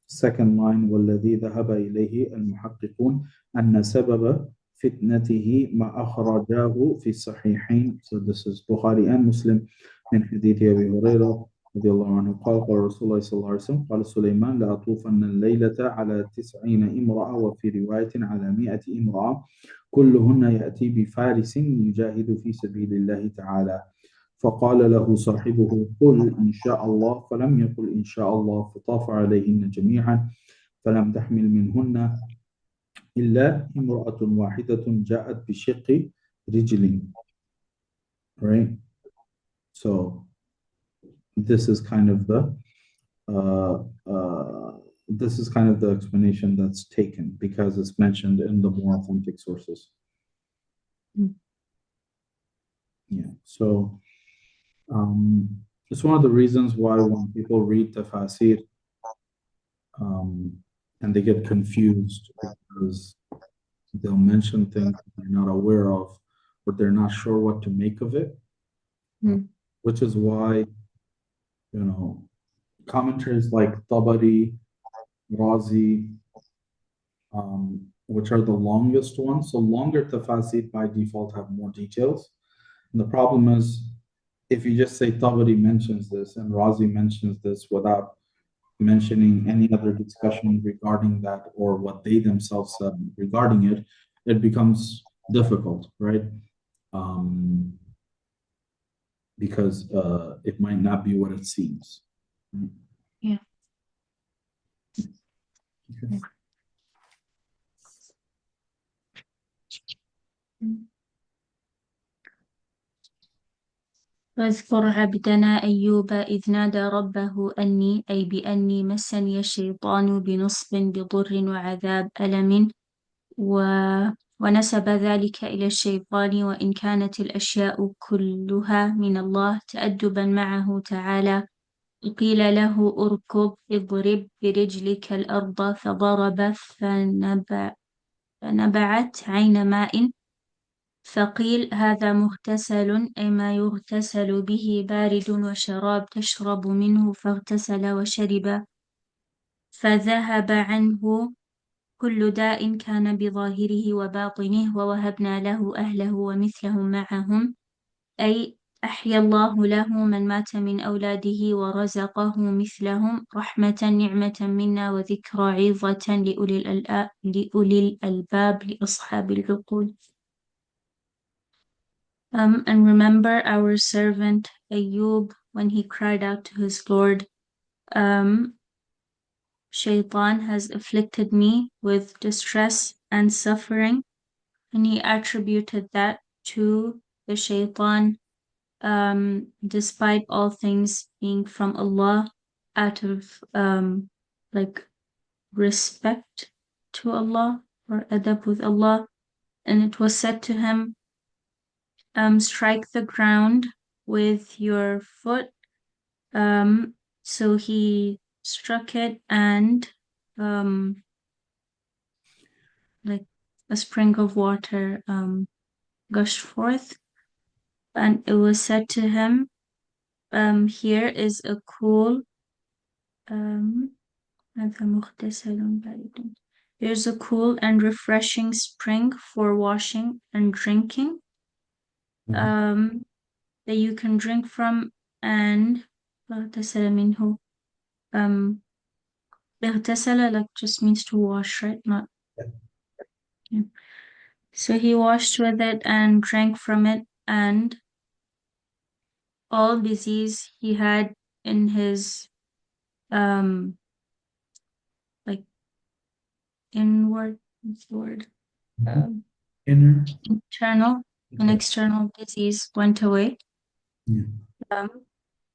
second line, والذي ذهب إليه المحققون أن سبب فتنته ما أخرجاه في الصحيحين. So this is Bukhari and Muslim من حديث أبي هريرة رضي الله عنه قال قال رسول الله صلى الله عليه وسلم قال سليمان لأطوفن الليلة على 90 امرأة وفي رواية على 100 امرأة كلهن يأتي بفارس يجاهد في سبيل الله تعالى فقال له صاحبه قل إن شاء الله فلم يقل إن شاء الله فطاف عليهن جميعا فلم تحمل منهن إلا امرأة واحدة جاءت بشق رجل. Right? So this is kind of the explanation that's taken because it's mentioned in the more authentic sources. Yeah. So it's one of the reasons why when people read tafsir, and they get confused because they'll mention things they're not aware of or they're not sure what to make of it, which is why, commentaries like Tabari, Razi, which are the longest ones. So longer tafasir by default have more details. And the problem is, if you just say Tabari mentions this and Razi mentions this without mentioning any other discussion regarding that or what they themselves said regarding it, it becomes difficult, right? Because it might not be what it seems. Yeah. Okay. واذكر عبدنا أيوب إذ نادى ربه أني أي بأني مسني الشيطان بنصب بضر وعذاب ألم ونسب ذلك إلى الشيطان وإن كانت الأشياء كلها من الله تأدبا معه تعالى قيل له اركض اضرب برجلك الأرض فضرب فنبعت عين ماء فقيل هذا مغتسل أي ما يغتسل به بارد وشراب تشرب منه فاغتسل وشرب فذهب عنه كل داء كان بظاهره وباطنه ووهبنا له أهله ومثلهم معهم أي أحيا الله له من مات من أولاده ورزقه مثلهم رحمة نعمة منا وذكرى عظة لأولي الألباب لأصحاب العقول. And remember our servant Ayub when he cried out to his Lord, Shaitan has afflicted me with distress and suffering, and he attributed that to the Shaitan, despite all things being from Allah, out of like respect to Allah or adab with Allah. And it was said to him, strike the ground with your foot. So he struck it, and like a spring of water gushed forth. And it was said to him, here is a cool here's a cool and refreshing spring for washing and drinking, that you can drink from. And اغتسل منه. اغتسل like just means to wash, right? Not. Yeah. So he washed with it and drank from it, and all disease he had in his like inward, what's the word? Inner. Internal and Okay. external disease went away. Yeah.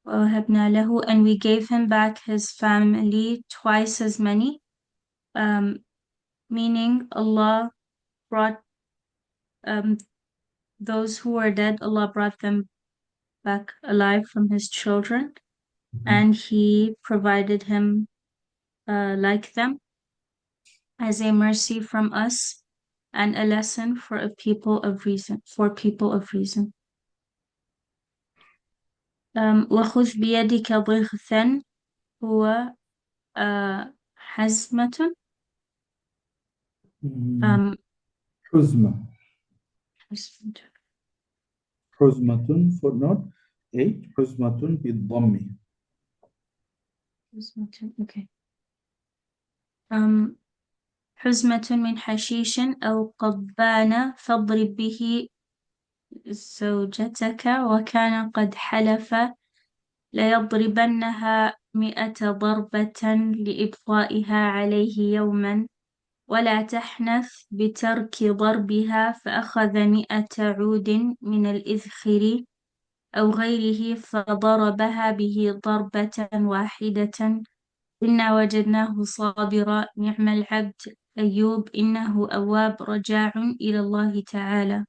وَوَهَبْنَا لَهُ, and we gave him back his family twice as many, meaning Allah brought those who were dead, Allah brought them back alive from his children, and he provided him like them as a mercy from us and a lesson for people of reason. وخذ بيدك ضغثا هو حزمة. حزمة. حزمة footnote 8 حزمة بالضم. Okay. حزمة من حشيش أو قضبان فاضرب به زوجتك وكان قد حلف ليضربنها 100 ضربة لإبطائها عليه يوما ولا تحنث بترك ضربها فأخذ 100 عود من الإذخر أو غيره فضربها به ضربة واحدة إنا وجدناه صابرا نعم العبد أيوب إنه أواب رجاع إلى الله تعالى.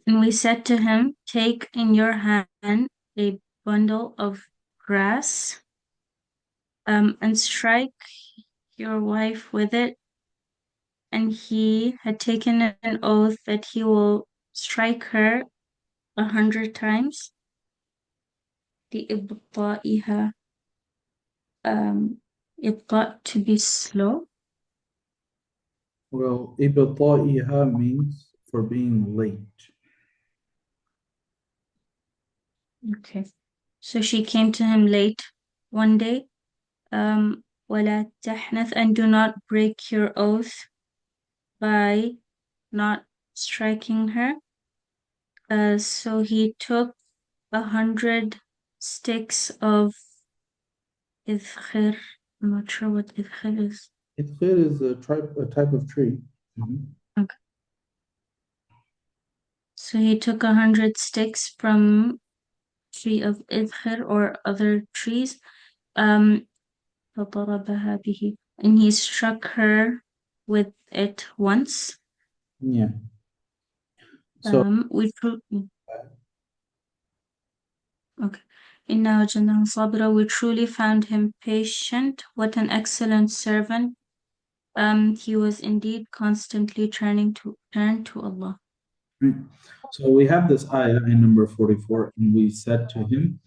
And we said to him, take in your hand a bundle of grass, and strike your wife with it. And he had taken an oath that he will strike her 100 times. لإبطائها, إبطاء, to be slow. Well, إبطائها means for being late. Okay. So she came to him late one day. ولا تحنث, and do not break your oath by not striking her. So he took 100 sticks of idkhir. I'm not sure what idkhir is. Idkhir is a type of tree. Okay. So he took 100 sticks from tree of idkhir or other trees, فضربها به, and he struck her with it once. Yeah. So okay. إِنَّا وَجَدْنَاهُ صَابِرًا, we truly found him patient. What an excellent servant. He was indeed constantly turn to Allah. Right. So we have this ayah in number 44, and we said to him,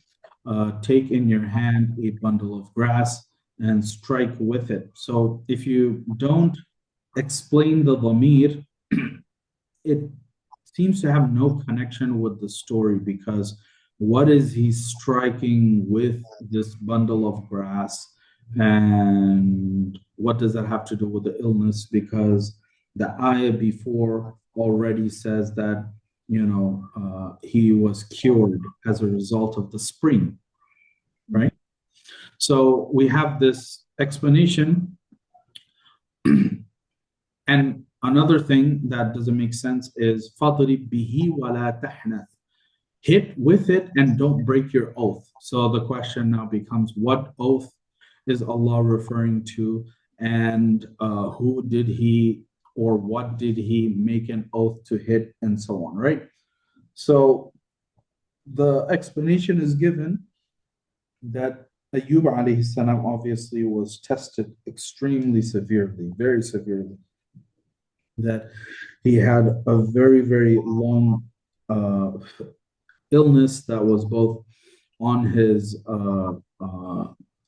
take in your hand a bundle of grass and strike with it. So if you don't explain the dhamir, it seems to have no connection with the story, because what is he striking with this bundle of grass, and what does that have to do with the illness? Because the ayah before already says that, he was cured as a result of the spring, right? So we have this explanation. And another thing that doesn't make sense is فَضْرِبْ بِهِ وَلَا تَحْنَثْ. Hit with it and don't break your oath. So the question now becomes, what oath is Allah referring to? And who did he, or what did he make an oath to hit, and so on, right? So the explanation is given that Ayyub alayhi salam obviously was tested extremely severely, very severely, that he had a very, very long illness that was both on his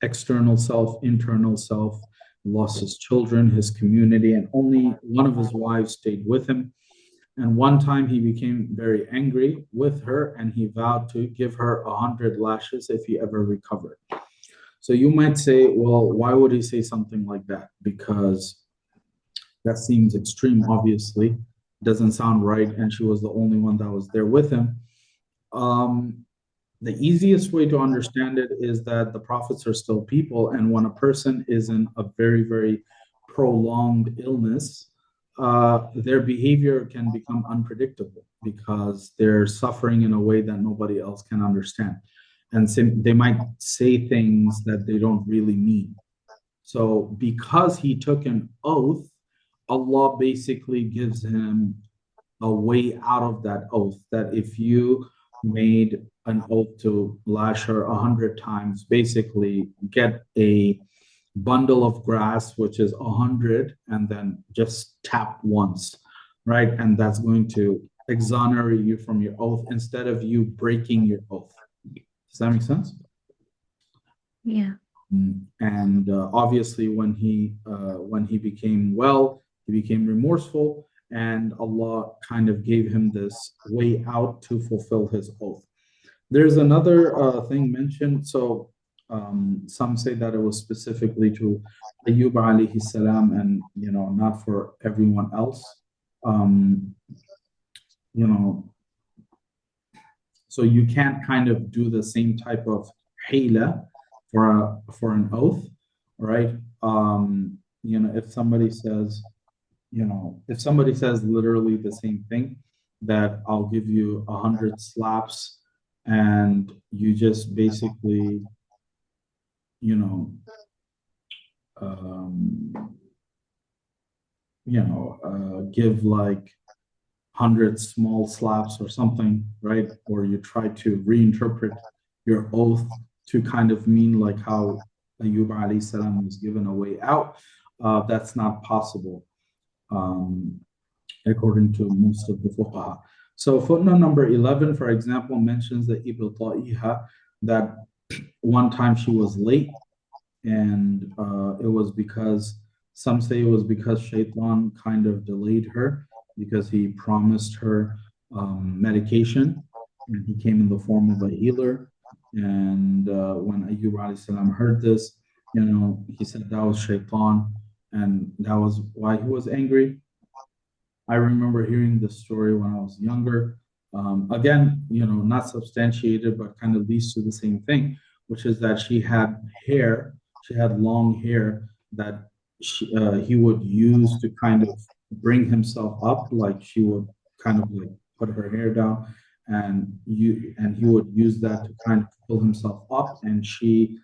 external self, internal self, lost his children, his community, and only one of his wives stayed with him. And one time he became very angry with her, and he vowed to give her 100 lashes if he ever recovered. So you might say, well, why would he say something like that? Because that seems extreme, obviously. Doesn't sound right, and she was the only one that was there with him. The easiest way to understand it is that the prophets are still people, and when a person is in a very, very prolonged illness, their behavior can become unpredictable because they're suffering in a way that nobody else can understand. And they might say things that they don't really mean. So because he took an oath, Allah basically gives him a way out of that oath, that if you made an oath to lash her 100 times, basically get a bundle of grass, which is 100, and then just tap once, right? And that's going to exonerate you from your oath instead of you breaking your oath. Does that make sense? Yeah. And obviously, when he became well, he became remorseful, and Allah kind of gave him this way out to fulfill his oath. There's another thing mentioned. So some say that it was specifically to Ayyub alayhi salam, and not for everyone else. So you can't kind of do the same type of hila for an oath, right? If somebody says, literally the same thing, that I'll give you 100 slaps, and you just basically, give like 100 small slaps or something, right? Or you try to reinterpret your oath to kind of mean like how Ayyub alayhi salam was given a way out. That's not possible, according to most of the fuqaha. So footnote number 11, for example, mentions that Ibn Ta'iha, that one time she was late, and it was because, some say it was because Shaitan kind of delayed her, because he promised her medication, and he came in the form of a healer. And when Ayyub alayhi salam heard this, he said that was Shaitan, and that was why he was angry. I remember hearing this story when I was younger. Again, not substantiated, but kind of leads to the same thing, which is that she had long hair that he would use to kind of bring himself up. Like she would kind of like put her hair down, and he would use that to kind of pull himself up, and she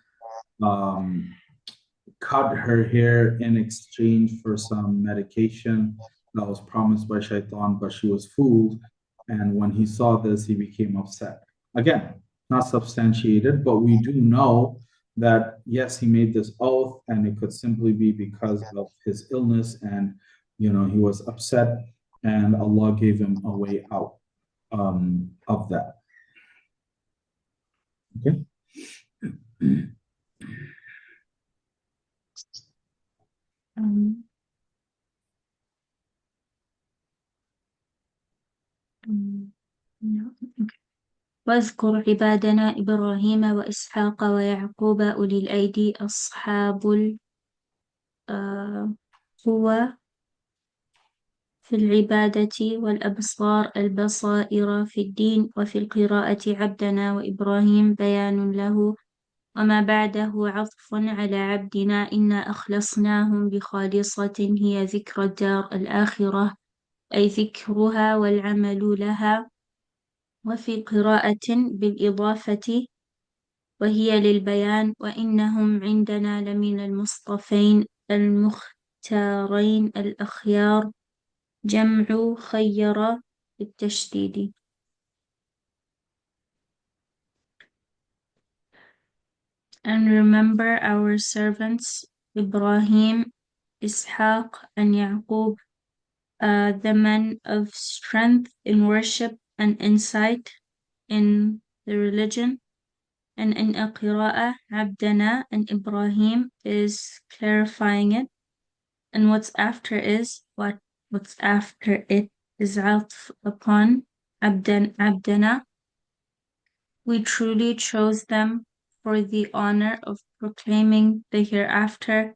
cut her hair in exchange for some medication that was promised by Shaitan, but she was fooled. And when he saw this, he became upset. Again, not substantiated, but we do know that, yes, he made this oath, and it could simply be because of his illness, and he was upset, and Allah gave him a way out of that. Okay. واذكر عبادنا إبراهيم وإسحاق ويعقوب أولي الأيدي أصحاب القوى في العبادة والأبصار البصائر في الدين. وفي القراءة عبدنا وإبراهيم بيان له وما بعده عطف على عبدنا إنا أخلصناهم بخالصة هي ذكر الدار الآخرة أي ذكرها والعمل لها. وفي قراءة بالإضافة وهي للبيان وإنهم عندنا لمن المصطفين المختارين الأخيار جمع خير بالتشديد. And remember our servants Ibrahim, Ishaq, and Yaqub, the men of strength in worship and insight in the religion. And in a qira'ah, Abdana and Ibrahim is clarifying it. And what's after it is atf upon Abdana. We truly chose them for the honor of proclaiming the hereafter,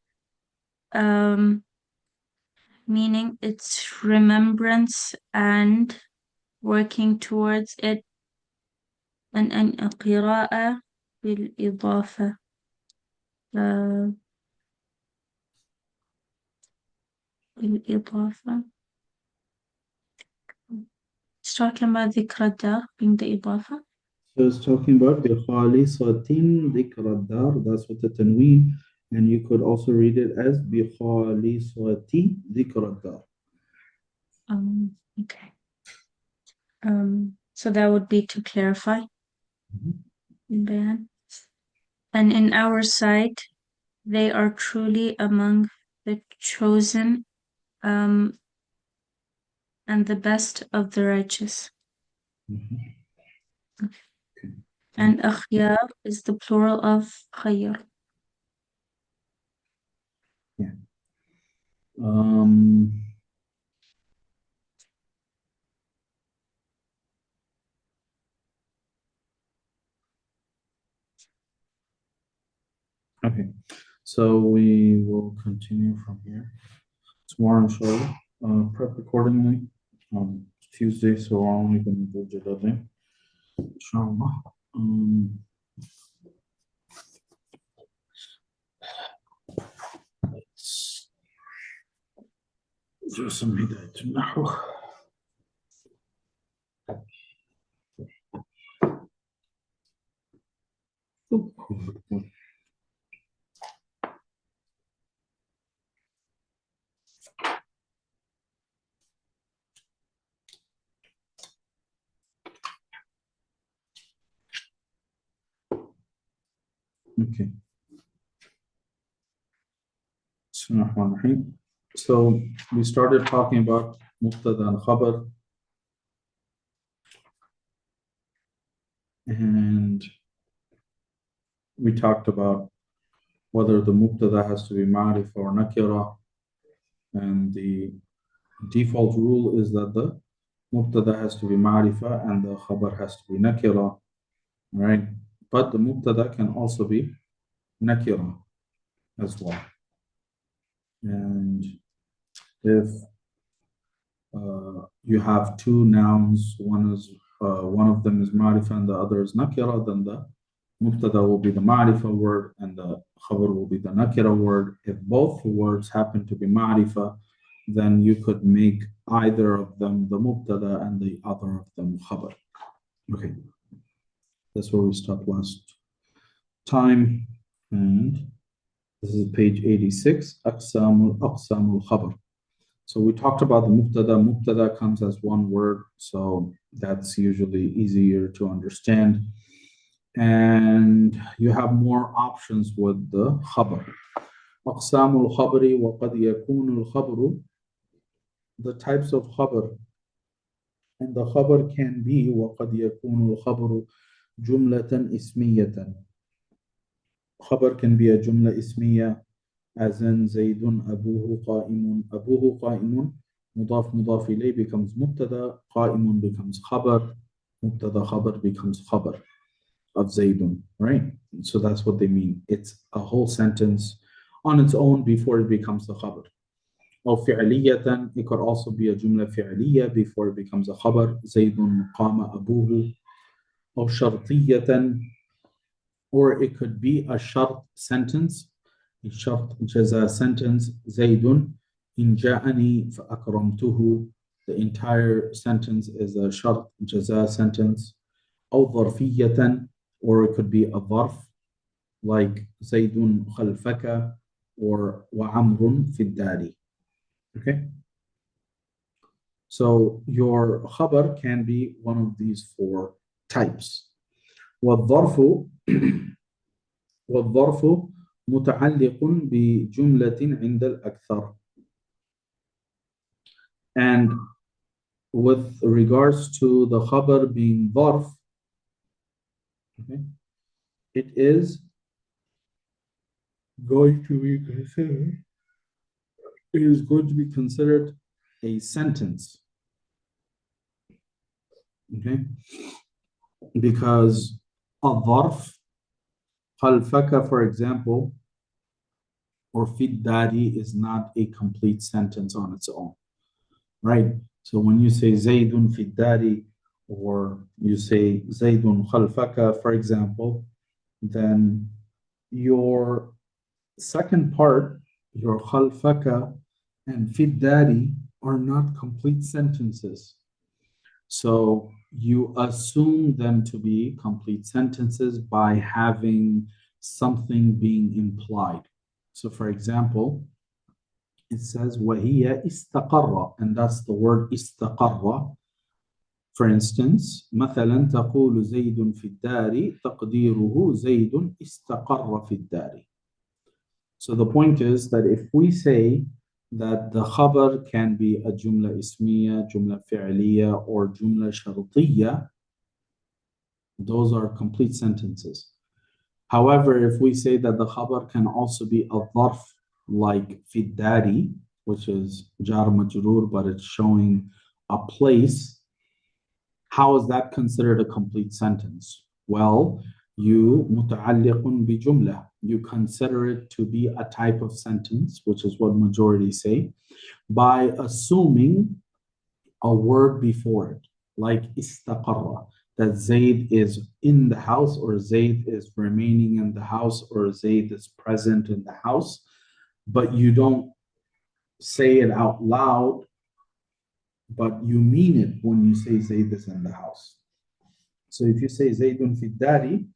meaning its remembrance and working towards it. And in a qira'ah بالإضافة. بالإضافة. It's talking about ذكر الدار being the إضافة. So it's talking about بِخَالِصَةٍ ذِكْرَ الدَّارِ. That's with the tanween. And you could also read it as بِخَالِصَةِ ذِكْرَ الدَّارِ. Okay. So that would be to clarify. And in our sight, they are truly among the chosen, and the best of the righteous. Okay. And akhyar is the plural of khayr. Yeah. Okay, so we will continue from here tomorrow, inshallah. Prep accordingly. Tuesday, so we're only going to do Jalaluddin, inshallah. Let's do some Hidayat al-Nahu. Okay. So we started talking about Mubtada and Khabar, and we talked about whether the Mubtada has to be Ma'rifah or Nakira, and the default rule is that the Mubtada has to be Ma'rifah and the Khabar has to be Nakira, right? But the Mubtada can also be Nakira as well. And if you have two nouns, one of them is Ma'rifah and the other is Nakira, then the Mubtada will be the Ma'rifah word and the Khabar will be the Nakira word. If both words happen to be Ma'rifah, then you could make either of them the Mubtada and the other of them Khabar. Okay, that's where we stopped last time. And this is page 86, Aqsamul Khabar. So we talked about the Mubtada. Mubtada comes as one word, so that's usually easier to understand. And you have more options with the Khabar. Aqsamul Khabri wa qad yakunul Khabru. The types of Khabar. And the Khabar can be وَقَدْ يَكُونُ الْخَبْرُ جُمْلَةً إِسْمِيَّةً. Khabar can be a Jumla Ismiya, as in زَيْدٌ أَبُوهُ قَائِمٌ. أَبُوهُ قَائِمٌ. Mudaf ilayh becomes Mubtada, Qa'imun becomes Khabar. Mubtada khabar becomes khabar of Zaydun, right? So that's what they mean. It's a whole sentence on its own before it becomes the khabar. Or fi'liyatan, it could also be a jumla fi'liya before it becomes a khabar. Zaydun qama abuhu. Or shartiyatan, or it could be a shart sentence, a shart jaza sentence. Zaydun in ja'ani fa'akramtuhu. The entire sentence is a shart jaza sentence. Or ظرفية, or it could be a ظرف like زيد خلفك or وعمر في الدار. Okay, so your khabar can be one of these four types. والظرف والظرف متعلق بجملة عند الأكثر. And with regards to the khabar being ظرف, okay, it is going to be considered a sentence. Okay, because الظرف خلفك, for example, or في الدار is not a complete sentence on its own, right? So when you say زيد في الدار, or you say زيد خلفك, for example, then your second part, your خلفك and في الدار, are not complete sentences. So you assume them to be complete sentences by having something being implied. So for example, it says وَهِيَ اسْتَقَرَّ, and that's the word استقر. For instance, مثلا تقول زيد في الدار تقديره زيد استقر في الدار. So the point is that if we say that the khabar can be a jumla ismiya, jumla fi'liya, or jumla shartiya, those are complete sentences. However, if we say that the khabar can also be a dharf, like fi dari, which is jar majroor, but it's showing a place, how is that considered a complete sentence? Well, you muta'alliqun bi jumla, you consider it to be a type of sentence, which is what majority say, by assuming a word before it, like istaqarra, that Zayd is in the house, or Zayd is remaining in the house, or Zayd is present in the house, but you don't say it out loud, but you mean it when you say Zayd is in the house. So if you say Zaydun fi dari,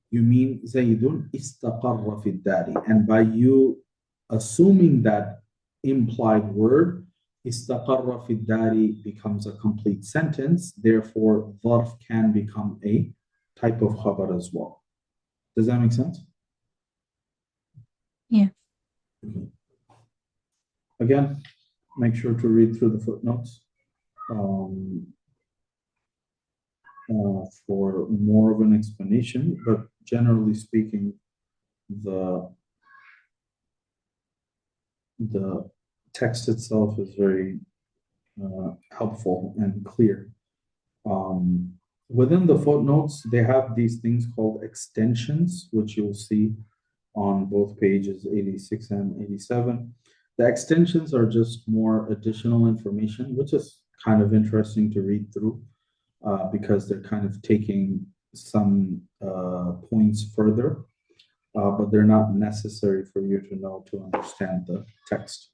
you mean Zaydun istaqarra fi dari. And by you assuming that implied word, istaqarra fi dari becomes a complete sentence. Therefore, dharf can become a type of khabar as well. Does that make sense? Yeah. Again, make sure to read through the footnotes for more of an explanation, but generally speaking, the text itself is very helpful and clear. Within the footnotes, they have these things called extensions, which you'll see on both pages 86 and 87. The extensions are just more additional information, which is kind of interesting to read through because they're kind of taking some points further, but they're not necessary for you to know to understand the text.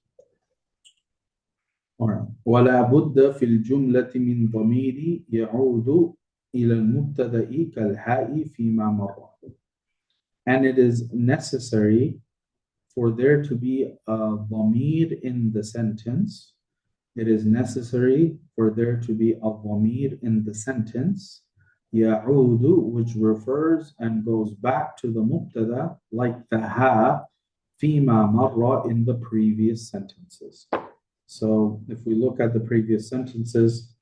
All right. ولا بد في الجملة من ضمير يعود إلى المبتدأ كالهاء فيما مر. And it is necessary for there to be a dhamir in the sentence. It is necessary for there to be a dhamir in the sentence, يعود, which refers and goes back to the mubtada, like the ha فيما مر in the previous sentences. So if we look at the previous sentences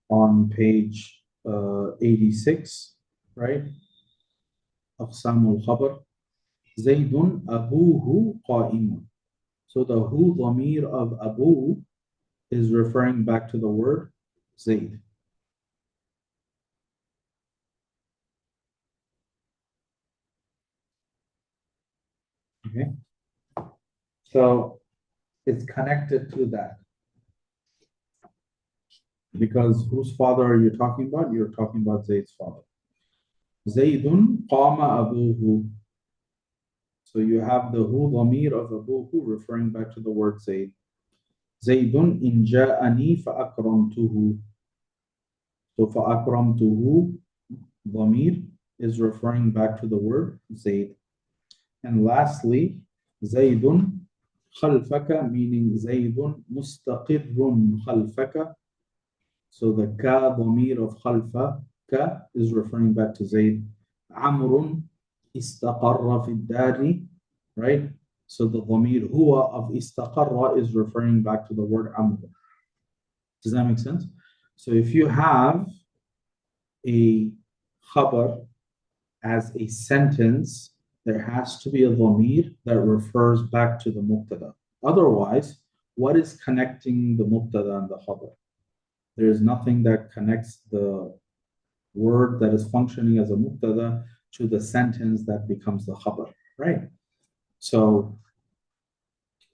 on page 86, right? أقسام الخبر زيد أبوه قائم. So the hu dhamir of Abu is referring back to the word Zayd. Okay, so it's connected to that. Because whose father are you talking about? You're talking about Zayd's father. Zaydun qama abuhu. So you have the hu dhamir of abuhu referring back to the word Zayd. Zaydun in ja'ani fa'akramtuhu. So fa'akramtuhu dhamir is referring back to the word Zayd. And lastly, Zaydun khalfaka, meaning Zaydun mustaqirrun khalfaka. So the ka dhamir of khalfa, ka is referring back to Zayd. Amrun istaqarra fi dari, right? So the dhamir huwa of istaqarra is referring back to the word amr. Does that make sense? So if you have a khabar as a sentence, there has to be a dhamir that refers back to the mubtada. Otherwise, what is connecting the mubtada and the khabar? There is nothing that connects the word that is functioning as a mubtada to the sentence that becomes the khabar, right? So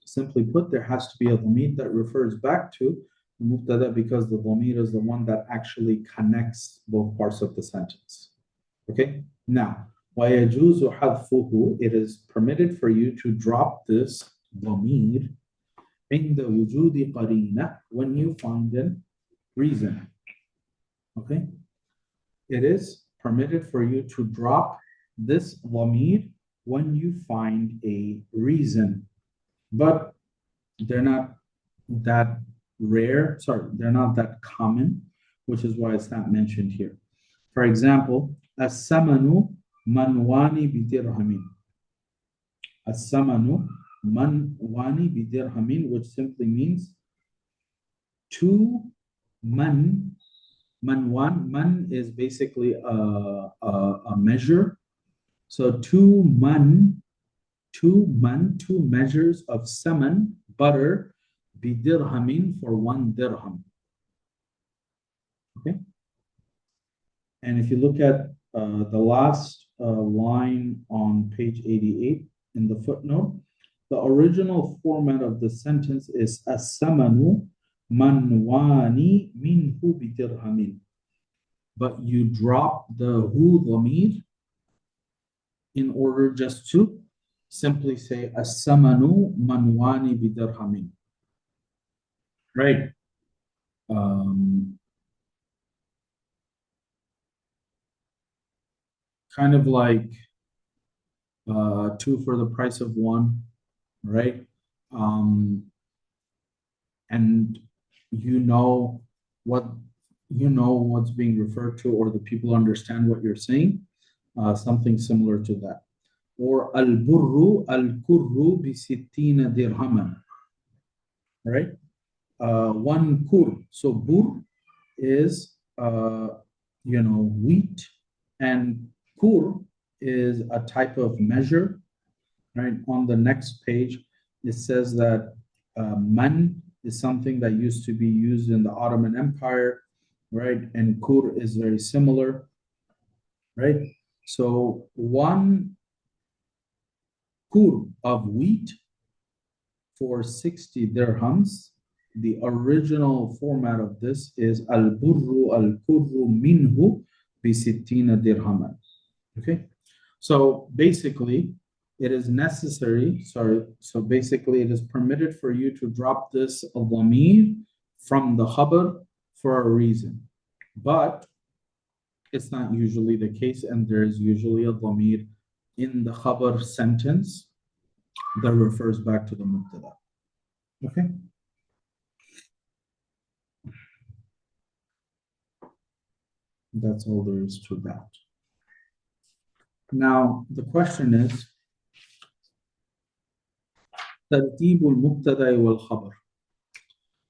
simply put, there has to be a dhamir that refers back to the mubtada because the dhamir is the one that actually connects both parts of the sentence. Okay? Now, وَيَجُوزُ حَذْفُهُ, it is permitted for you to drop this dhamir عند وجود قرينة, when you find an reason. Okay? It is permitted for you to drop this dhamir when you find a reason. But they're not that rare, they're not that common, which is why it's not mentioned here. For example, as-samanu manwani bidirhamin. As-samanu manwani bidirhamin, which simply means two man is basically a measure. So two measures of saman, butter, bidirhamin, for 1 dirham. Okay. And if you look at the last line on page 88 in the footnote, the original format of the sentence is as-samanu manwani minhu bidirhamin. But you drop the hu dhamir in order just to simply say as-samanu manwani bidirhamin. Right? Kind of like 2 for the price of 1, right? And you know what's being referred to, or the people understand what you're saying, something similar to that. Or al-burru al-kurru bi sittina dirhaman, right? 1 kur. So bur is wheat, and kur is a type of measure, right? On the next page, it says that man is something that used to be used in the Ottoman Empire, right? And kur is very similar, right? So 1 kur of wheat for 60 dirhams. The original format of this is al-burru al-kurru minhu bi sittina dirhaman. Okay, so basically it is necessary, so basically it is permitted for you to drop this dhamir from the khabar for a reason, but it's not usually the case, and there is usually a dhamir in the khabar sentence that refers back to the mubtada. Okay. That's all there is to that. Now, the question is, ترتيب المبتدأ والخبر.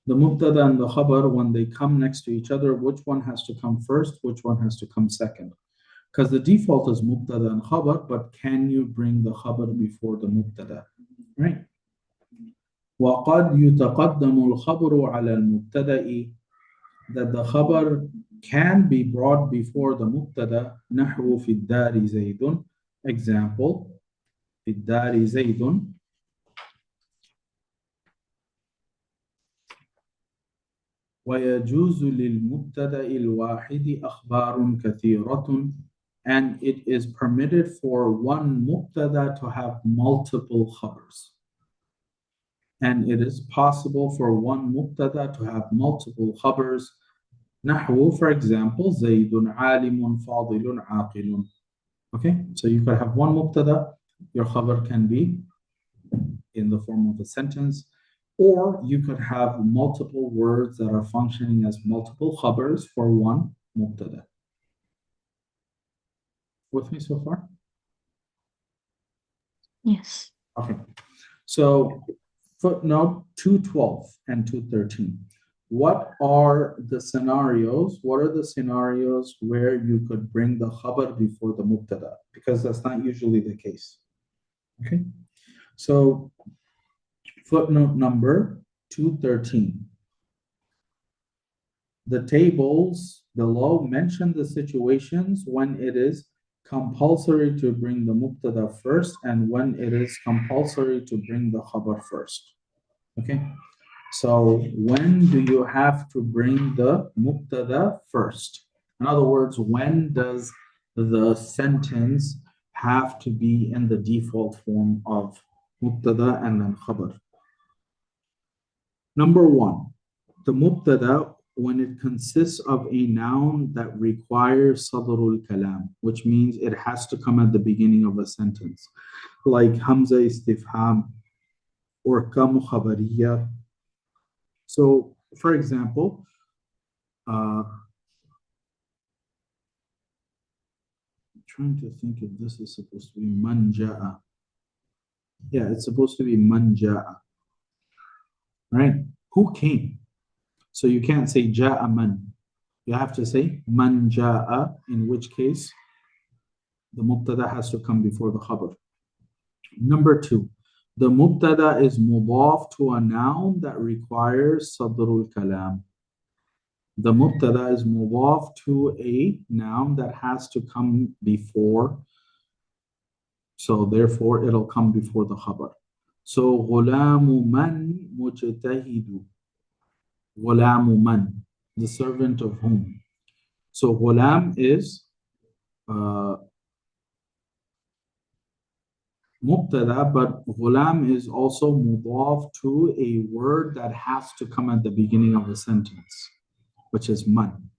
The mubtada and the khabar, when they come next to each other, which one has to come first, which one has to come second? Because the default is mubtada and khabar, but can you bring the khabar before the mubtada? Right? وَقَدْ يُتَقَدَّمُ الْخَبْرُ عَلَى الْمُبْتَدَإِ, that the khabar can be brought before the mubtada. نحو في الدار زيد. Example, في الدار زيد ويجوز للمبتدأ الواحد أخبار كثيرة, and it is permitted for one mubtada to have multiple khabars. And it is possible for one mubtada to have multiple khabars. نحو, for example, زيد عالم فاضل عاقل. Okay, so you could have one mubtada, your khabar can be in the form of a sentence, or you could have multiple words that are functioning as multiple khabars for one mubtada. With me so far? Yes. Okay, so footnote 212 and 213. What are the scenarios? What are the scenarios where you could bring the khabar before the mubtada? Because that's not usually the case. Okay, so footnote number 213. The tables below mention the situations when it is compulsory to bring the mubtada first and when it is compulsory to bring the khabar first. Okay, so when do you have to bring the mubtada first? In other words, when does the sentence have to be in the default form of mubtada and then khabar? Number one, the mubtada, when it consists of a noun that requires sadrul kalam, which means it has to come at the beginning of a sentence, like hamza istifham or kam khabariya. So, for example, I'm trying to think if this is supposed to be man ja'a. Yeah, it's supposed to be man ja'a. Right? Who came? So you can't say ja'a man. You have to say man ja'a, in which case the mubtada has to come before the khabar. Number two, the mubtada is mudaf to a noun that requires sadrul kalam. The mubtada is mudaf to a noun that has to come before, so therefore it'll come before the khabar. So غلام man mujtahidu. غلام man, the servant of whom? So ghulam is mubtada, but ghulam is also mudaf to a word that has to come at the beginning of a sentence, which is man.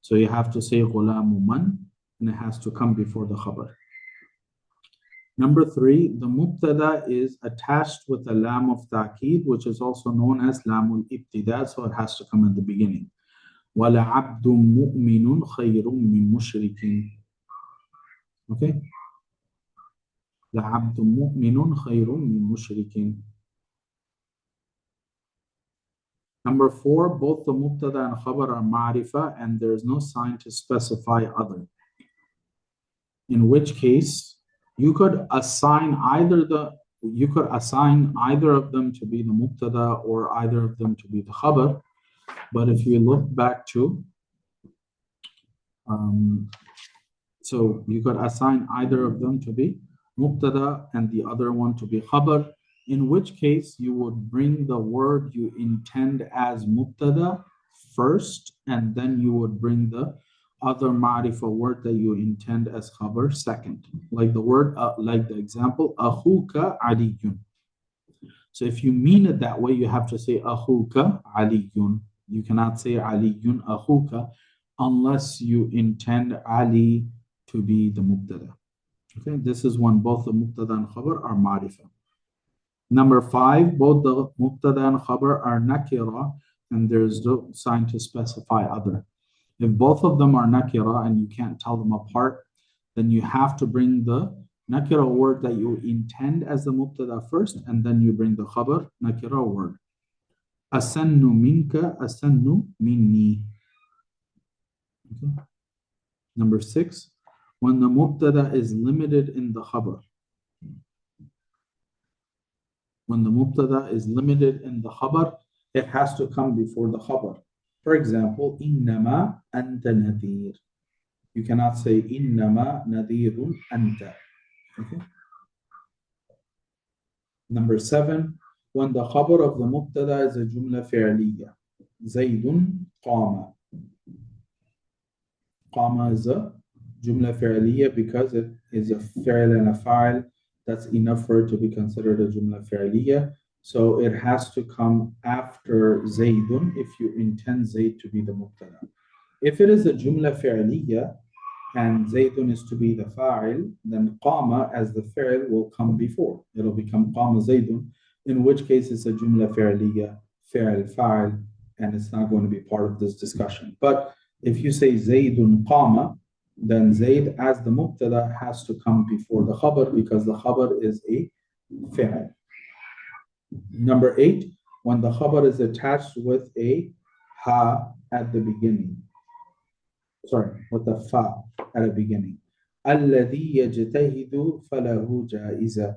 So you have to say ghulamu man, and it has to come before the khabar. Number three, the mubtada is attached with a lam of ta'keed, which is also known as lamul ibtida, so it has to come at the beginning. وَلَعَبْدٌ مُؤْمِنٌ خَيْرٌ مِّن مُشْرِكٍ. Okay? لَعَبْدٌ مُؤْمِنٌ خَيْرٌ مِّن مُشْرِكٍ. Number four, both the mubtada and khabar are ma'rifah, and there is no sign to specify other. In which case, you could assign either of them to be the mubtada or either of them to be the khabar. But if you look back to, so you could assign either of them to be mubtada and the other one to be khabar, in which case you would bring the word you intend as mubtada first, and then you would bring the other ma'rifah word that you intend as khabar second. Like the word, like the example, akhuka aliyun. So if you mean it that way, you have to say akhuka aliyun. You cannot say aliyun akhuka unless you intend Ali to be the mubtada. Okay, this is when both the mubtada and khabar are ma'rifah. Number five, both the mubtada and khabar are nakira, and there's no sign to specify other. If both of them are nakira and you can't tell them apart, then you have to bring the nakira word that you intend as the mubtada first, and then you bring the khabar nakira word. Asannu minka, asannu minni. Okay. Number six, when the mubtada is limited in the khabar. When the mubtada is limited in the khabar, it has to come before the khabar. For example, innama anta nadir. You cannot say innama nadirun anta. Okay? Number 7, when the khabar of the mubtada is a jumla fi'liya. Zaydun qama. Qama is a jumla fi'liya because it is a fi'l and a fa'il. That's enough for it to be considered a jumla fi'liya. So it has to come after Zaydun if you intend Zayd to be the mubtada. If it is a jumla fi'liya and Zaydun is to be the fa'il, then qama as the fi'l will come before. It'll become qama Zaydun, in which case it's a jumla fi'liya, fi'l, fa'il, and it's not going to be part of this discussion. But if you say Zaydun qama, then Zayd as the mubtada has to come before the khabar because the khabar is a fi'l. Number 8, when the khabar is attached with a ha at the beginning. Sorry, with the fa at the beginning. الذي يجتهد فله جائزة.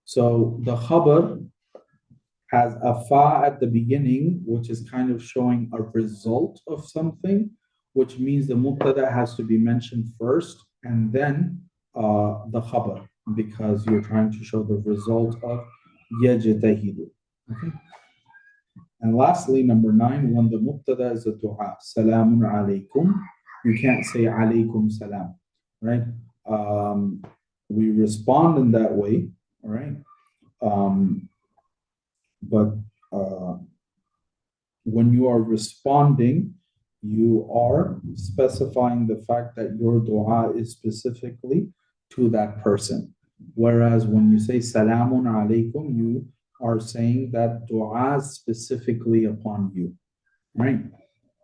So the khabar has a fa at the beginning, which is kind of showing a result of something, which means the mubtada has to be mentioned first and then the khabar, because you're trying to show the result of yajtahidu. Okay. And lastly, number 9, when the mubtada is a dua, salamun alaykum, you can't say alaykum salam, right? We respond in that way, all right? But when you are responding, you are specifying the fact that your dua is specifically to that person. Whereas when you say salamun alaykum, you are saying that dua is specifically upon you, right?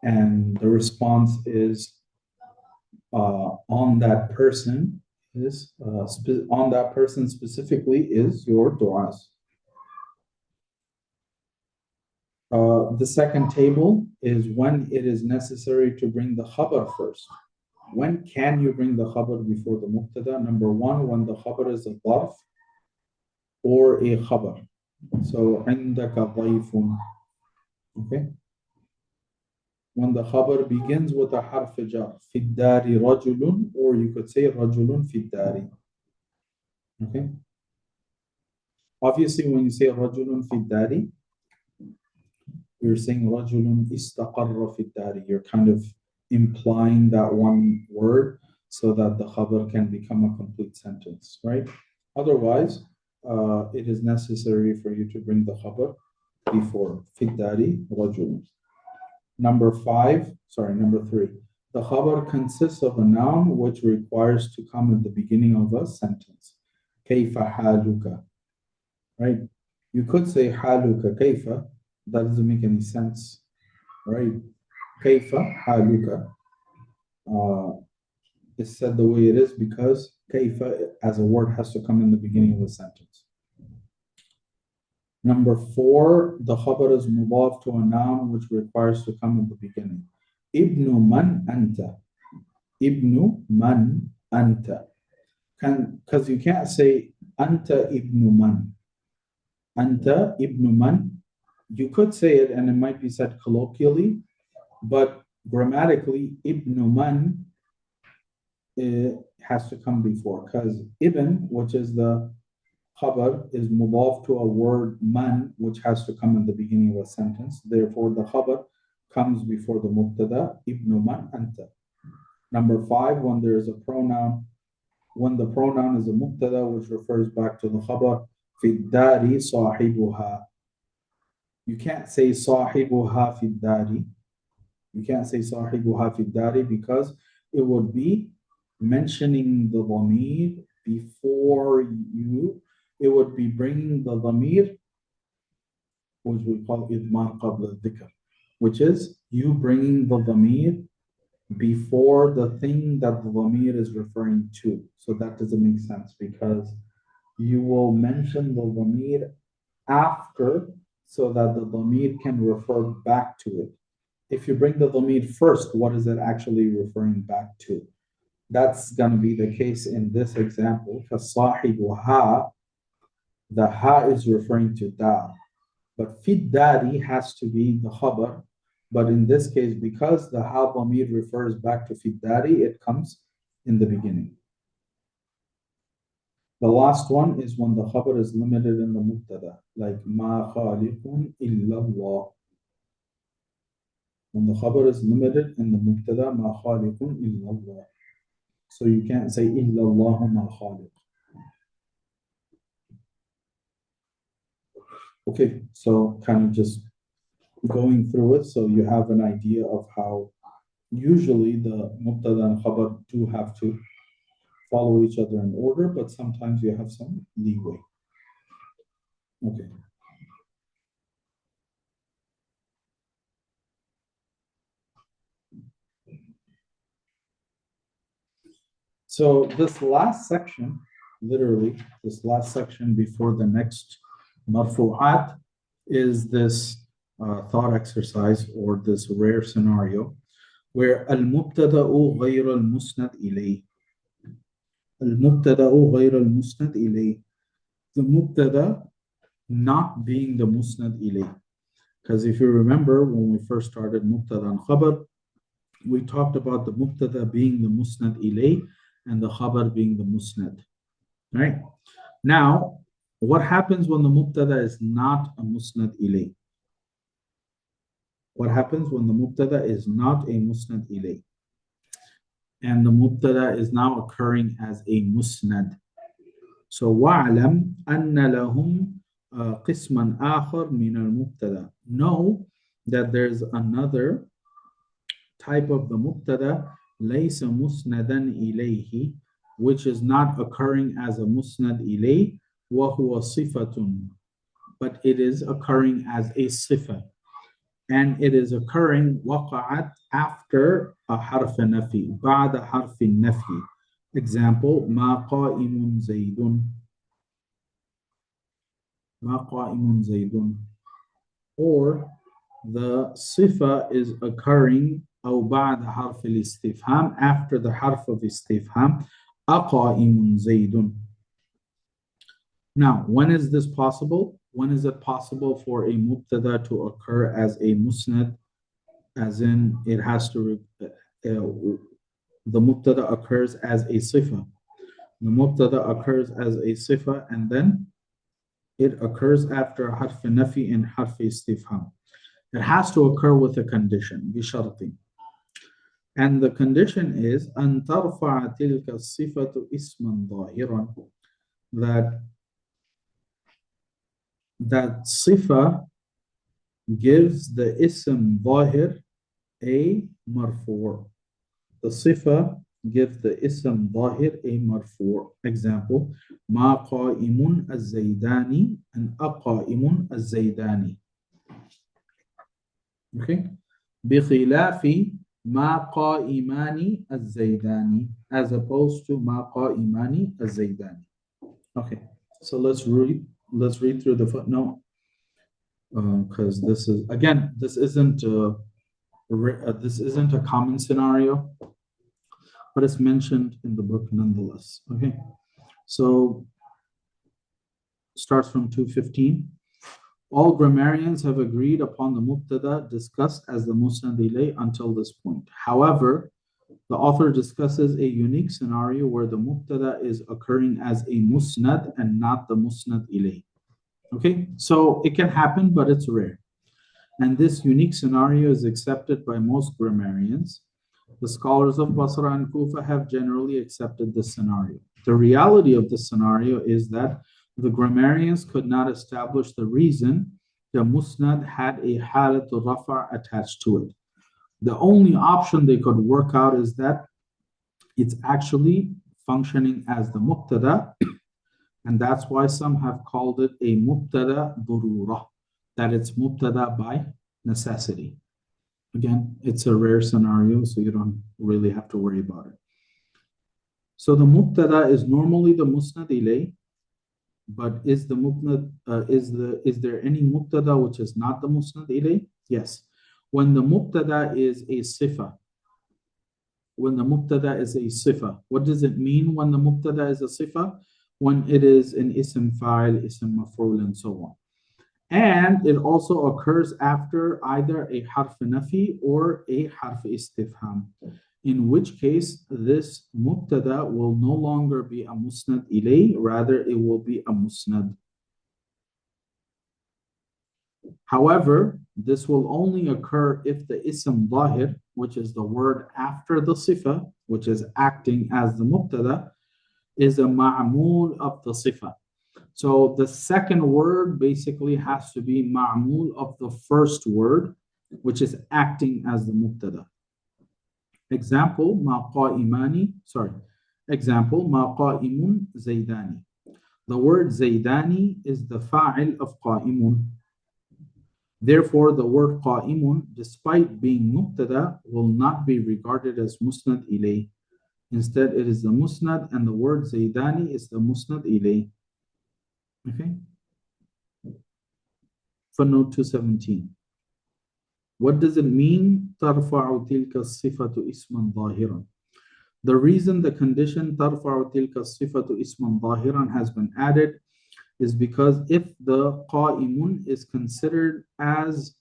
And the response is on that person is on that person specifically is your du'as. The second table is when it is necessary to bring the khabar first. When can you bring the khabar before the mubtada? Number 1, when the khabar is a dharf or a khabar. So عندك ضيف. Okay. When the khabar begins with a harf jar, في الدار رجل, or you could say رجل في الدار. Okay. Obviously, when you say رجل في الدار, you're saying رجل استقر في الدار. You're kind of implying that one word so that the khabar can become a complete sentence, right? Otherwise, it is necessary for you to bring the khabar before في الدار رجل. Number 3. The khabar consists of a noun which requires to come at the beginning of a sentence. كيف حالك, right? You could say حالك كيف. That doesn't make any sense, right? كيف حالك is said the way it is because كيف as a word has to come in the beginning of a sentence. Number 4, the khabar is mudaf to a noun which requires to come in the beginning. Ibnu man anta. Ibnu man anta. Because you can't say anta ibnu man. Anta ibnu man. You could say it and it might be said colloquially, but grammatically, ibnu man has to come before because ibn, which is the khabar, is mudaf to a word man, which has to come in the beginning of a sentence. Therefore, the khabar comes before the mubtada, ibnu man anta. Number 5, when there is a pronoun, when the pronoun is a mubtada, which refers back to the khabar, fi dari sahibuha. You can't say sahibuha fi dari. You can't say sahibuha fi dari because it would be mentioning the dhamir before you. It would be bringing the dhamir, which we call idmar qabla dhikr, which is you bringing the dhamir before the thing that the dhamir is referring to. So that doesn't make sense because you will mention the dhamir after so that the dhamir can refer back to it. If you bring the dhamir first, what is it actually referring back to? That's going to be the case in this example. فَصَاحِبُهَا, the ha is referring to dar. But fi dari has to be the khabar. But in this case, because the ha dhamir refers back to fi dari, it comes in the beginning. The last one is when the khabar is limited in the mubtada, like ma khaliqun illa Allah. When the khabar is limited in the mubtada, ma khaliqun illa Allah. So you can't say illa Allah ma khaliq. Okay, so kind of just going through it so you have an idea of how usually the mubtada and khabar do have to follow each other in order, but sometimes you have some leeway. Okay. So this last section, literally, this last section before the next marfu'at is this thought exercise or this rare scenario where al-mubtada'u ghayr al-musnad ilayh. Al-mubtada'u ghayr al-musnad ilayh. The mubtada not being the musnad ilayh. Because if you remember when we first started mubtada and khabar, we talked about the mubtada being the musnad ilayh and the khabar being the musnad. Right? Now, what happens when the mubtada is not a musnad ilayh? What happens when the mubtada is not a musnad ilayh? And the mubtada is now occurring as a musnad. So وَاعْلَمْ أَنَّ لَهُمْ قِسْمًا آخَرْ مِنَ الْمُبْتَدَى. Know that there's another type of the mubtada لَيْسَ مُسْنَدًا إِلَيْهِ, which is not occurring as a musnad ilayh, وَهُوَ صِفَةٌ, but it is occurring as a sifa. And it is occurring وقعت after a harf nafi, بعد حرف النفي. Example, ما قائم زيد. ما قائم زيد. Or the sifa is occurring أو بعد حرف الاستفهام, after the harf of istifham, أقائم زيد. Now, when is this possible? When is it possible for a mubtada to occur as a musnad? As in, it has to, the mubtada occurs as a sifa. The mubtada occurs as a sifa and then it occurs after harf nafi and harf istifham. It has to occur with a condition, bisharti. And the condition is أن ترفع تلك الصفة اسما ظاهرا, that sifa gives the ism zahir a marfu'. The sifa gives the ism zahir a marfu'. Example, ma qa'imun az-zaydani and aqa'imun az-zaydani. Okay? بخلاف ما قائمان az-zaydani, as opposed to ma qa'imani az-zaydani. Okay, so let's read through the footnote, because this is, again, this isn't a common scenario, but it's mentioned in the book nonetheless. Okay, so starts from 215. All grammarians have agreed upon the mubtada discussed as the musnad ilayh until this point. However, the author discusses a unique scenario where the mubtada is occurring as a musnad and not the musnad ilayh. Okay, so it can happen, but it's rare. And this unique scenario is accepted by most grammarians. The scholars of Basra and Kufa have generally accepted this scenario. The reality of this scenario is that the grammarians could not establish the reason the musnad had a halatul rafa attached to it. The only option they could work out is that it's actually functioning as the mubtada, and that's why some have called it a mubtada durura, that it's mubtada by necessity. Again, it's a rare scenario, so you don't really have to worry about it. So the mubtada is normally the musnad ilayh, but is the mubtada, is there any mubtada which is not the musnad ilayh? Yes. When the mubtada is a sifa, what does it mean when the mubtada is a sifa? When it is an ism fa'il, ism maf'ul, and so on. And it also occurs after either a harf nafi or a harf istifham. in which case this mubtada will no longer be a musnad ilay, rather it will be a musnad. However, this will only occur if the ism zahir, which is the word after the sifa, which is acting as the mubtada, is a ma'mul of the sifa. So the second word basically has to be ma'mul of the first word, which is acting as the mubtada. Example, ma qa'imun zaydani. The word zaydani is the fa'il of qa'imun. Therefore, the word qa'imun, despite being mubtada, will not be regarded as musnad ilay. Instead, it is the musnad, and the word zaydani is the musnad ilay. Okay? Footnote 217. What does it mean? ترفع تلك الصفة اسما ظاهرا. The reason the condition ترفع تلك الصفة اسما ظاهرا has been added is because if the qa'imun is considered as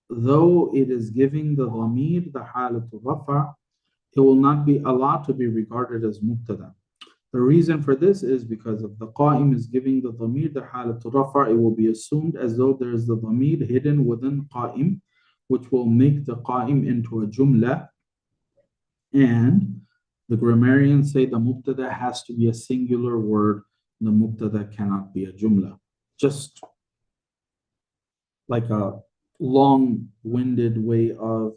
though it is giving the dhamir, the halatul rafa, it will not be allowed to be regarded as mubtada. The reason for this is because if the qa'im is giving the dhamir, the halatul rafa, it will be assumed as though there is the dhamir hidden within qa'im, which will make the qa'im into a jumla. And the grammarians say the mubtada has to be a singular word. The mubtada cannot be a jumla. Just like a long-winded way of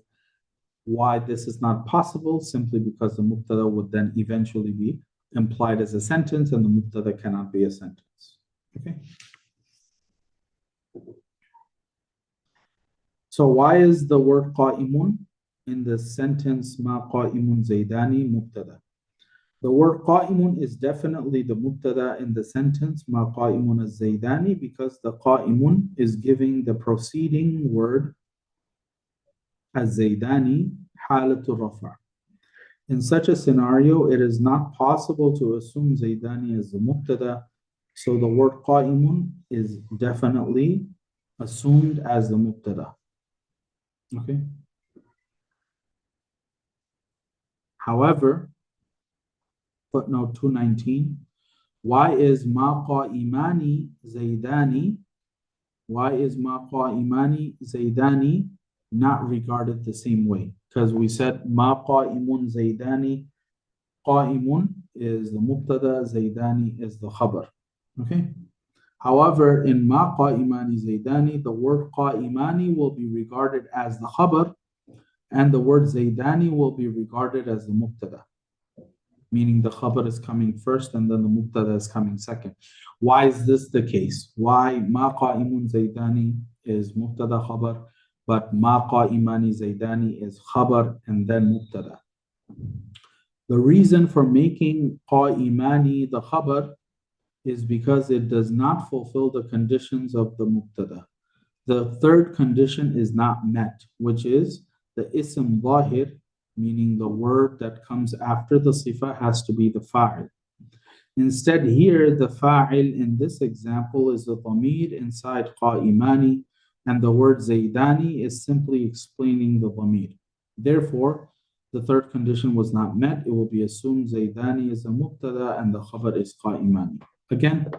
why this is not possible, simply because the mubtada would then eventually be implied as a sentence, and the mubtada cannot be a sentence. Okay. So why is the word qa'imun in the sentence ma qa'imun zaydani mubtada? The word qa'imun is definitely the mubtada in the sentence ma qa'imun az-zaydani, because the qa'imun is giving the preceding word az-zaydani halatul rafa. In such a scenario, it is not possible to assume zaydani as the mubtada, so the word qa'imun is definitely assumed as the mubtada. Okay. However, footnote 219, why is ma qa'imani zaydani not regarded the same way? Because we said ma qa'imun zaydani, qa'imun is the mubtada, zaydani is the khabar. Okay. However, in ma qa'imani zaydani, the word qa'imani will be regarded as the khabar, and the word zaydani will be regarded as the mubtada, meaning the khabar is coming first and then the mubtada is coming second. Why is this the case? Why ma qa'imun zaydani is mubtada khabar, but ma qa'imani zaydani is khabar and then mubtada? The reason for making qa'imani the khabar is because it does not fulfill the conditions of the mubtada. The third condition is not met, which is the ism zahir, meaning the word that comes after the sifa, has to be the fa'il. Instead, here the fa'il in this example is the dhamir inside qa'imani, and the word zaydani is simply explaining the dhamir. Therefore, the third condition was not met. It will be assumed zaydani is a mubtada and the khabar is qa'imani. Again,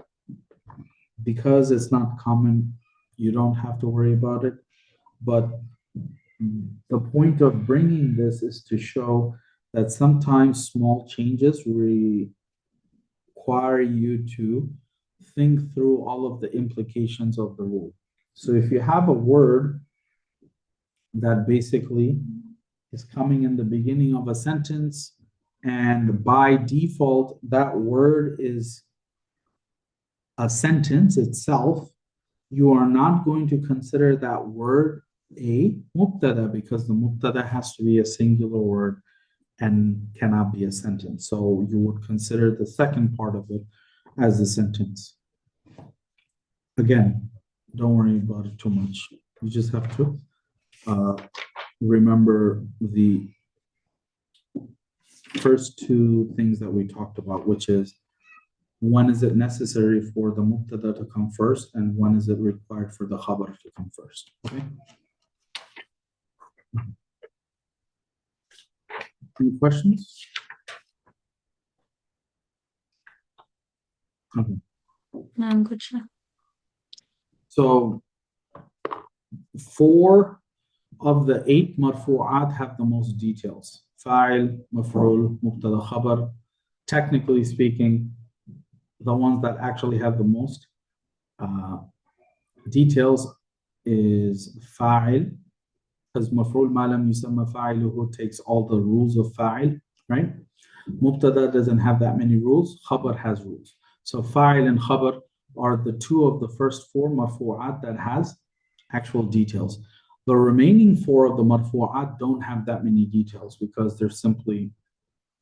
because it's not common, you don't have to worry about it. But the point of bringing this is to show that sometimes small changes require you to think through all of the implications of the rule. So if you have a word that basically is coming in the beginning of a sentence, and by default, that word is a sentence itself, you are not going to consider that word a mubtada, because the mubtada has to be a singular word and cannot be a sentence. So you would consider the second part of it as a sentence. Again, don't worry about it too much. You just have to remember the first two things that we talked about, which is when is it necessary for the mubtada to come first, and when is it required for the khabar to come first. Okay. Any questions? Okay. No, I'm good, Sheikh. So 4 of the 8 marfu'at have the most details. Fa'il, maf'ul, mubtada, khabar. Technically speaking, the ones that actually have the most details is fa'il, because maf'ul ma lam yusamma fa'iluhu takes all the rules of fa'il, right? Mubtada doesn't have that many rules. Khabar has rules. So fa'il and khabar are the 2 of the first 4 marfu'at that has actual details. The remaining 4 of the marfu'at don't have that many details because they're simply,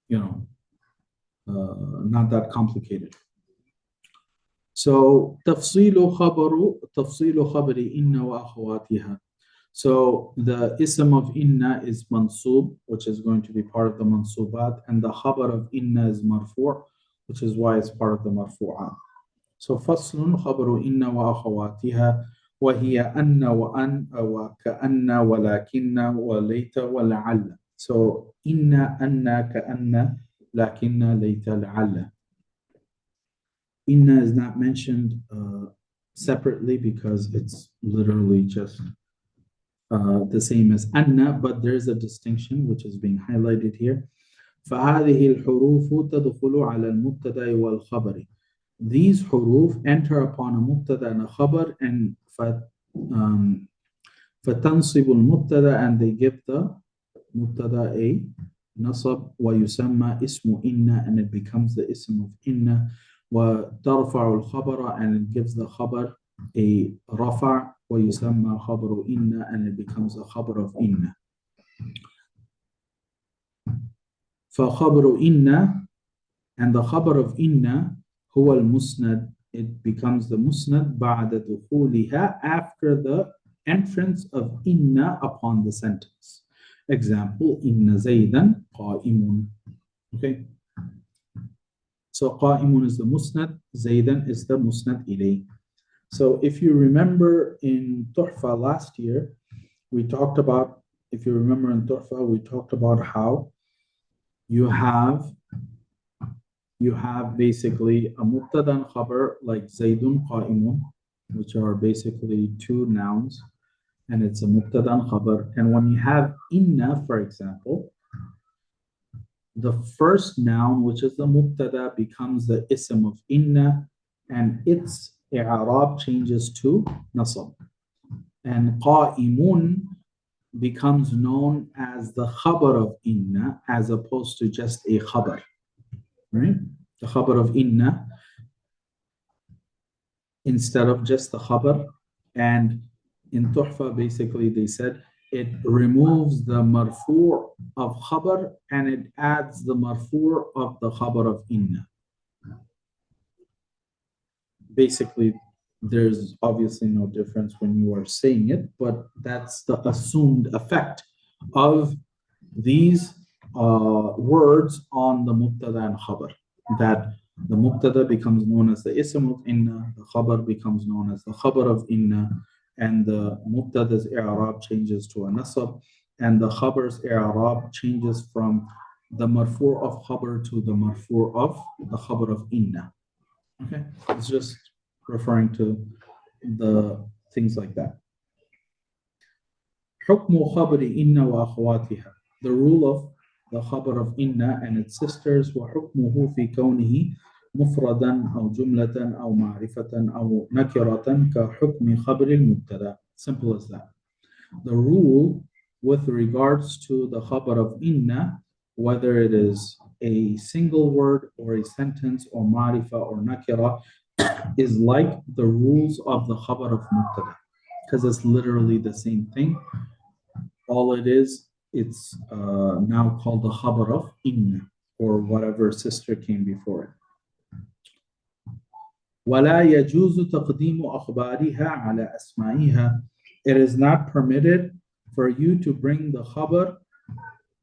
not that complicated. So tafsilu khabari inna wa akhawatiha. So the ism of inna is mansub, which is going to be part of the mansubat, and the khabar of inna is marfu', which is why it's part of the marfu'at. So faslun khabaru inna wa akhawatiha wa hiya anna wa an wa ka'anna wa lakinna wa layta wa la'alla. So inna, anna, ka'anna, lakinna, layta, la'alla. Inna is not mentioned separately because it's literally just the same as anna, but there's a distinction which is being highlighted here. فهذه الحروف تدخل على المبتدأ والخبر. These huruf enter upon a mubtada and a khabar, and فَتَنْصِبُ الْمُبْتَدَى, and they give the mubtada a nasab, وَيُسَمَّى اسْمُ inna, and it becomes the ism of inna, وَتَرْفَعُ الْخَبَرَ, and it gives the khabar a rafa', وَيُسَمَّى خَبَرُ inna, and it becomes a khabar of inna. فَخَبَرُ inna, and the khabar of inna هو المسند, it becomes the musnad بعد دخولها, after the entrance of inna upon the sentence. Example, inna zaydan qa'imun. Okay. So qa'imun is the musnad, zaydan is the musnad ilay. So if you remember in Tuhfa last year, we talked about, how you have basically a mubtada and khabar like Zaydun qa'imun, which are basically 2 nouns, and it's a mubtada and khabar. And when you have inna, for example, the first noun, which is the mubtada, becomes the ism of inna, and its i'rab changes to nasab. And qa'imun becomes known as the khabar of inna as opposed to just a khabar. Right? The khabar of inna instead of just the khabar. And in Tuhfa, basically, they said it removes the marfu' of khabar and it adds the marfu' of the khabar of inna. Basically, there's obviously no difference when you are saying it, but that's the assumed effect of these words on the mubtada and khabar, that the mubtada becomes known as the ism of inna, the khabar becomes known as the khabar of inna, and the mubtada's i'rab changes to a nasab, and the khabar's i'rab changes from the marfu' of khabar to the marfu' of the khabar of inna. Okay, it's just referring to the things like that. حكم خبر إن وأخواتها, the rule of the khabar of inna and its sisters, وحكمه في كونه مفردا أو جملة أو معرفة أو نكرة كحكم خبر المبتدا. Simple as that. The rule with regards to the khabar of inna, whether it is a single word or a sentence or marifa or nakira, is like the rules of the khabar of mubtada, because it's literally the same thing. All it is, it's now called the khabar of inna, or whatever sister came before it. وَلَا يَجُوزُ تَقْدِيمُ أَخْبَارِهَا عَلَى أَسْمَائِهَا. It is not permitted for you to bring the khabar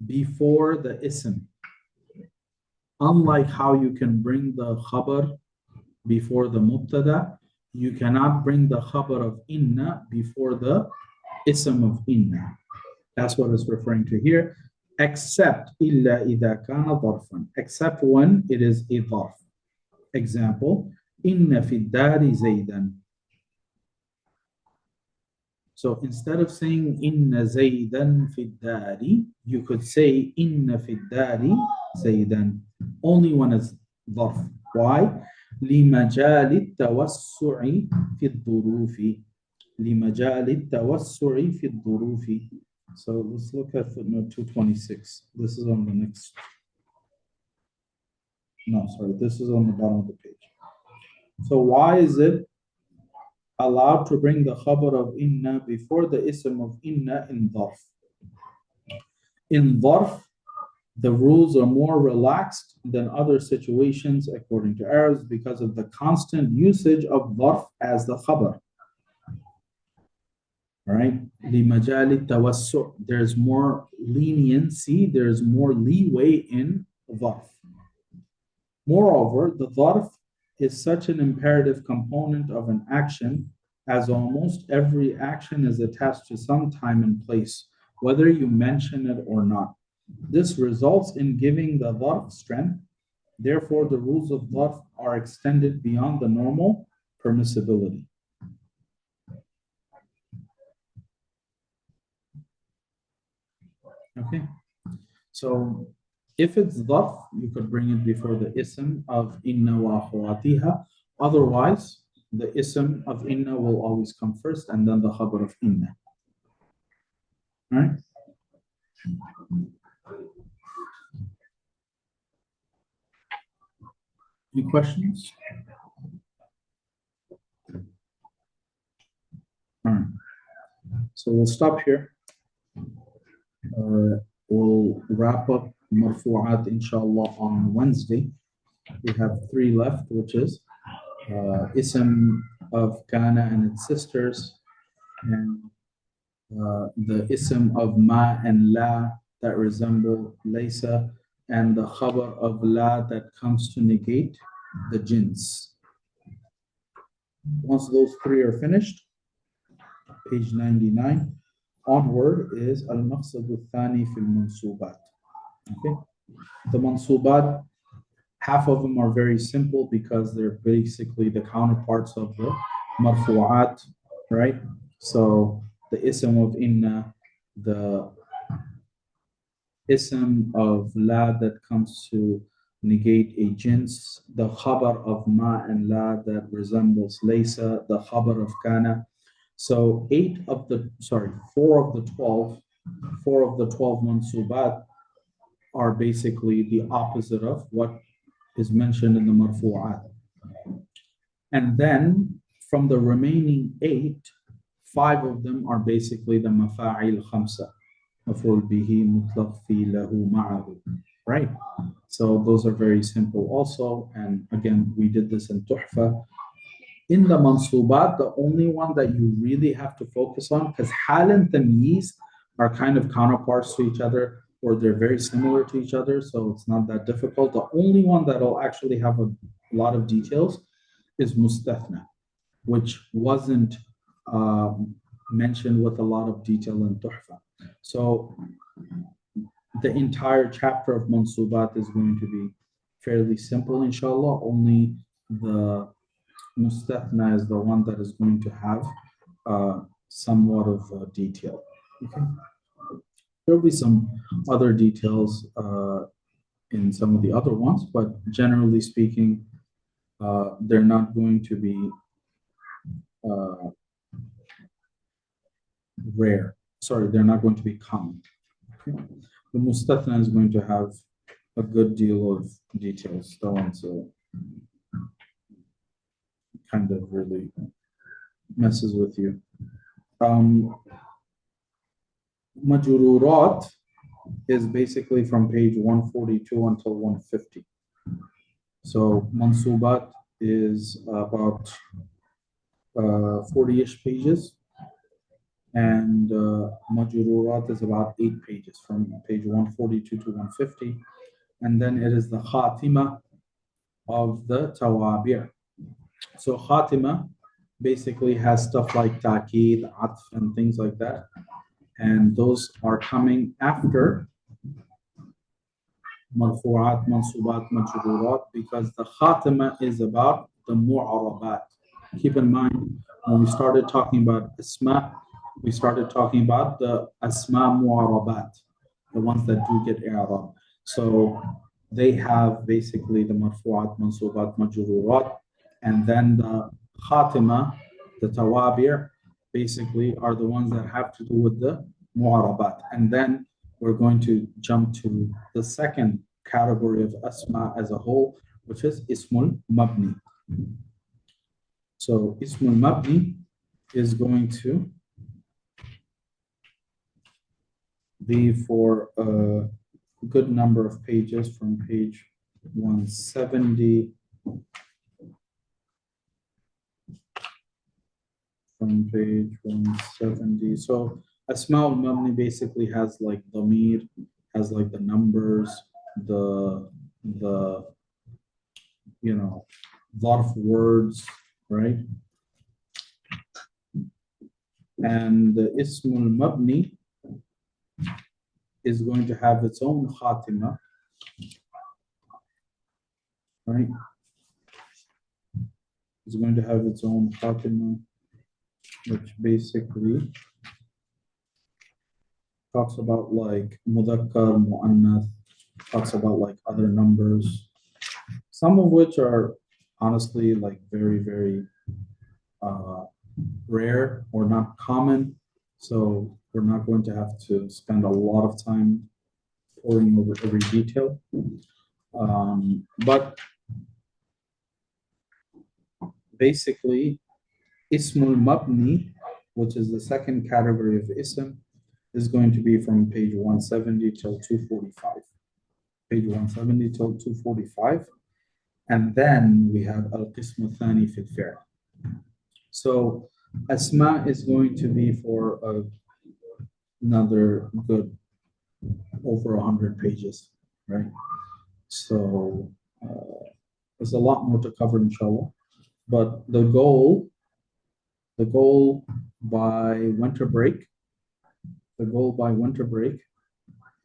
before the ism. Unlike how you can bring the khabar before the mubtada, you cannot bring the khabar of inna before the ism of inna. That's what it's referring to here. except إلا إذا كان ظرفا, except when it is a ظرف. Example, إن في الدار زيدا. So instead of saying إن زيدا في الدار, you could say إن في الدار زيدا, only when it's ظرف. Why? لمجال التوسع في الظروف. لمجال التوسع في الظروف. So let's look at footnote 226. This is on the next. No, sorry, this is on the bottom of the page. So why is it allowed to bring the khabar of inna before the ism of inna in dharf? In dharf, the rules are more relaxed than other situations according to Arabs because of the constant usage of dharf as the khabar. All right, لِمَجَالِ التَّوَسُّعِ, there's more leniency, there's more leeway in dharf. Moreover, the dharf is such an imperative component of an action, as almost every action is attached to some time and place, whether you mention it or not. This results in giving the dharf strength. Therefore, the rules of dharf are extended beyond the normal permissibility. Okay, so if it's dharf, you could bring it before the ism of inna wa akhawatiha. Otherwise, the ism of inna will always come first and then the khabar of inna. All right? Any questions? All right. So we'll stop here. We'll wrap up marfu'at inshallah on Wednesday. We have 3 left, which is ism of kana and its sisters, and the ism of ma and la that resemble laysa, and the khabar of la that comes to negate the jins. Once those 3 are finished, page 99 onward is al-maqsad al-thani fi al-mansubat. Okay, the mansubat, half of them are very simple because they're basically the counterparts of the marfu'at, right? So the ism of inna, the ism of la that comes to negate a jins, the khabar of ma and la that resembles laysa, the khabar of kana. So 4 of the 12 mansubat are basically the opposite of what is mentioned in the marfu'at. And then from the remaining 8, 5 of them are basically the mafa'il khamsa. Maf'ul bihi, mutlaq fi, lahu, ma'ahu. Right? So those are very simple also. And again, we did this in Tuhfa. In the mansubat, the only one that you really have to focus on, because hal and tamyiz are kind of counterparts to each other, or they're very similar to each other, so it's not that difficult. The only one that will actually have a lot of details is mustathna, which wasn't mentioned with a lot of detail in Tuhfa. So the entire chapter of mansubat is going to be fairly simple, inshallah. Only the mustathna is the one that is going to have somewhat of detail. Okay. There will be some other details in some of the other ones, but generally speaking, they're not going to be rare. Sorry, they're not going to be common. Okay. The mustathna is going to have a good deal of details. That one's kind of really messes with you. Majrurat is basically from page 142 until 150. So mansubat is about 40-ish pages, and majrurat is about 8 pages from page 142 to 150. And then it is the khatima of the tawabi'. So khatima basically has stuff like ta'keed, atf, and things like that. And those are coming after marfu'at, mansubat, majrurat, because the khatima is about the mu'arabat. Keep in mind, when we started talking about asma, we started talking about the asma mu'arabat, the ones that do get i'rab. So they have basically the marfu'at, mansubat, majrurat, and then the khatima, the tawabir, basically are the ones that have to do with the mu'arabat. And then we're going to jump to the second category of asma as a whole, which is ismul mabni. So ismul mabni is going to be for a good number of pages from page 170 from page 170. So Asma al-Mabni basically has like Damir, has like the numbers, the you know, lot of words, right? And the Ismul Mabni is going to have its own khatima, right? It's going to have its own khatima, which basically talks about like mudhakkar, mu'annath, talks about like other numbers, some of which are honestly like very, very rare or not common. So we're not going to have to spend a lot of time poring over every detail. But basically, Ismul Mabni, which is the second category of Ism, is going to be from page 170 till 245. Page 170 till 245. And then we have Al-Qism Thani fil Fi'l. So Asma is going to be for another good over 100 pages, right? So there's a lot more to cover, inshallah. But the goal by winter break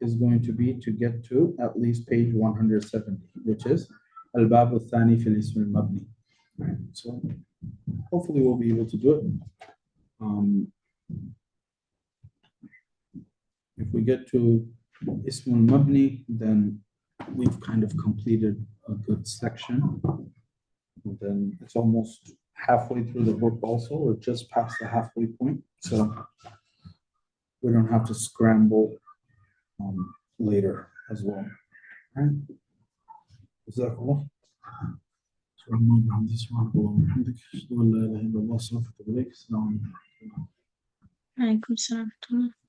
is going to be to get to at least page 170, which is Al-Bab al-Thani fil Ism al-Mabni. Right? So hopefully we'll be able to do it. If we get to Ism al-Mabni, then we've kind of completed a good section. And then it's almost halfway through the book also, or just past the halfway point. So we don't have to scramble later as well. Right? Jazakallah. سبحان الله سبحانك اللهم وبحمدك أشهد أن لا إله إلا الله أستغفرك وأتوب إليك. السلام عليكم. عليكم السلام ورحمة الله.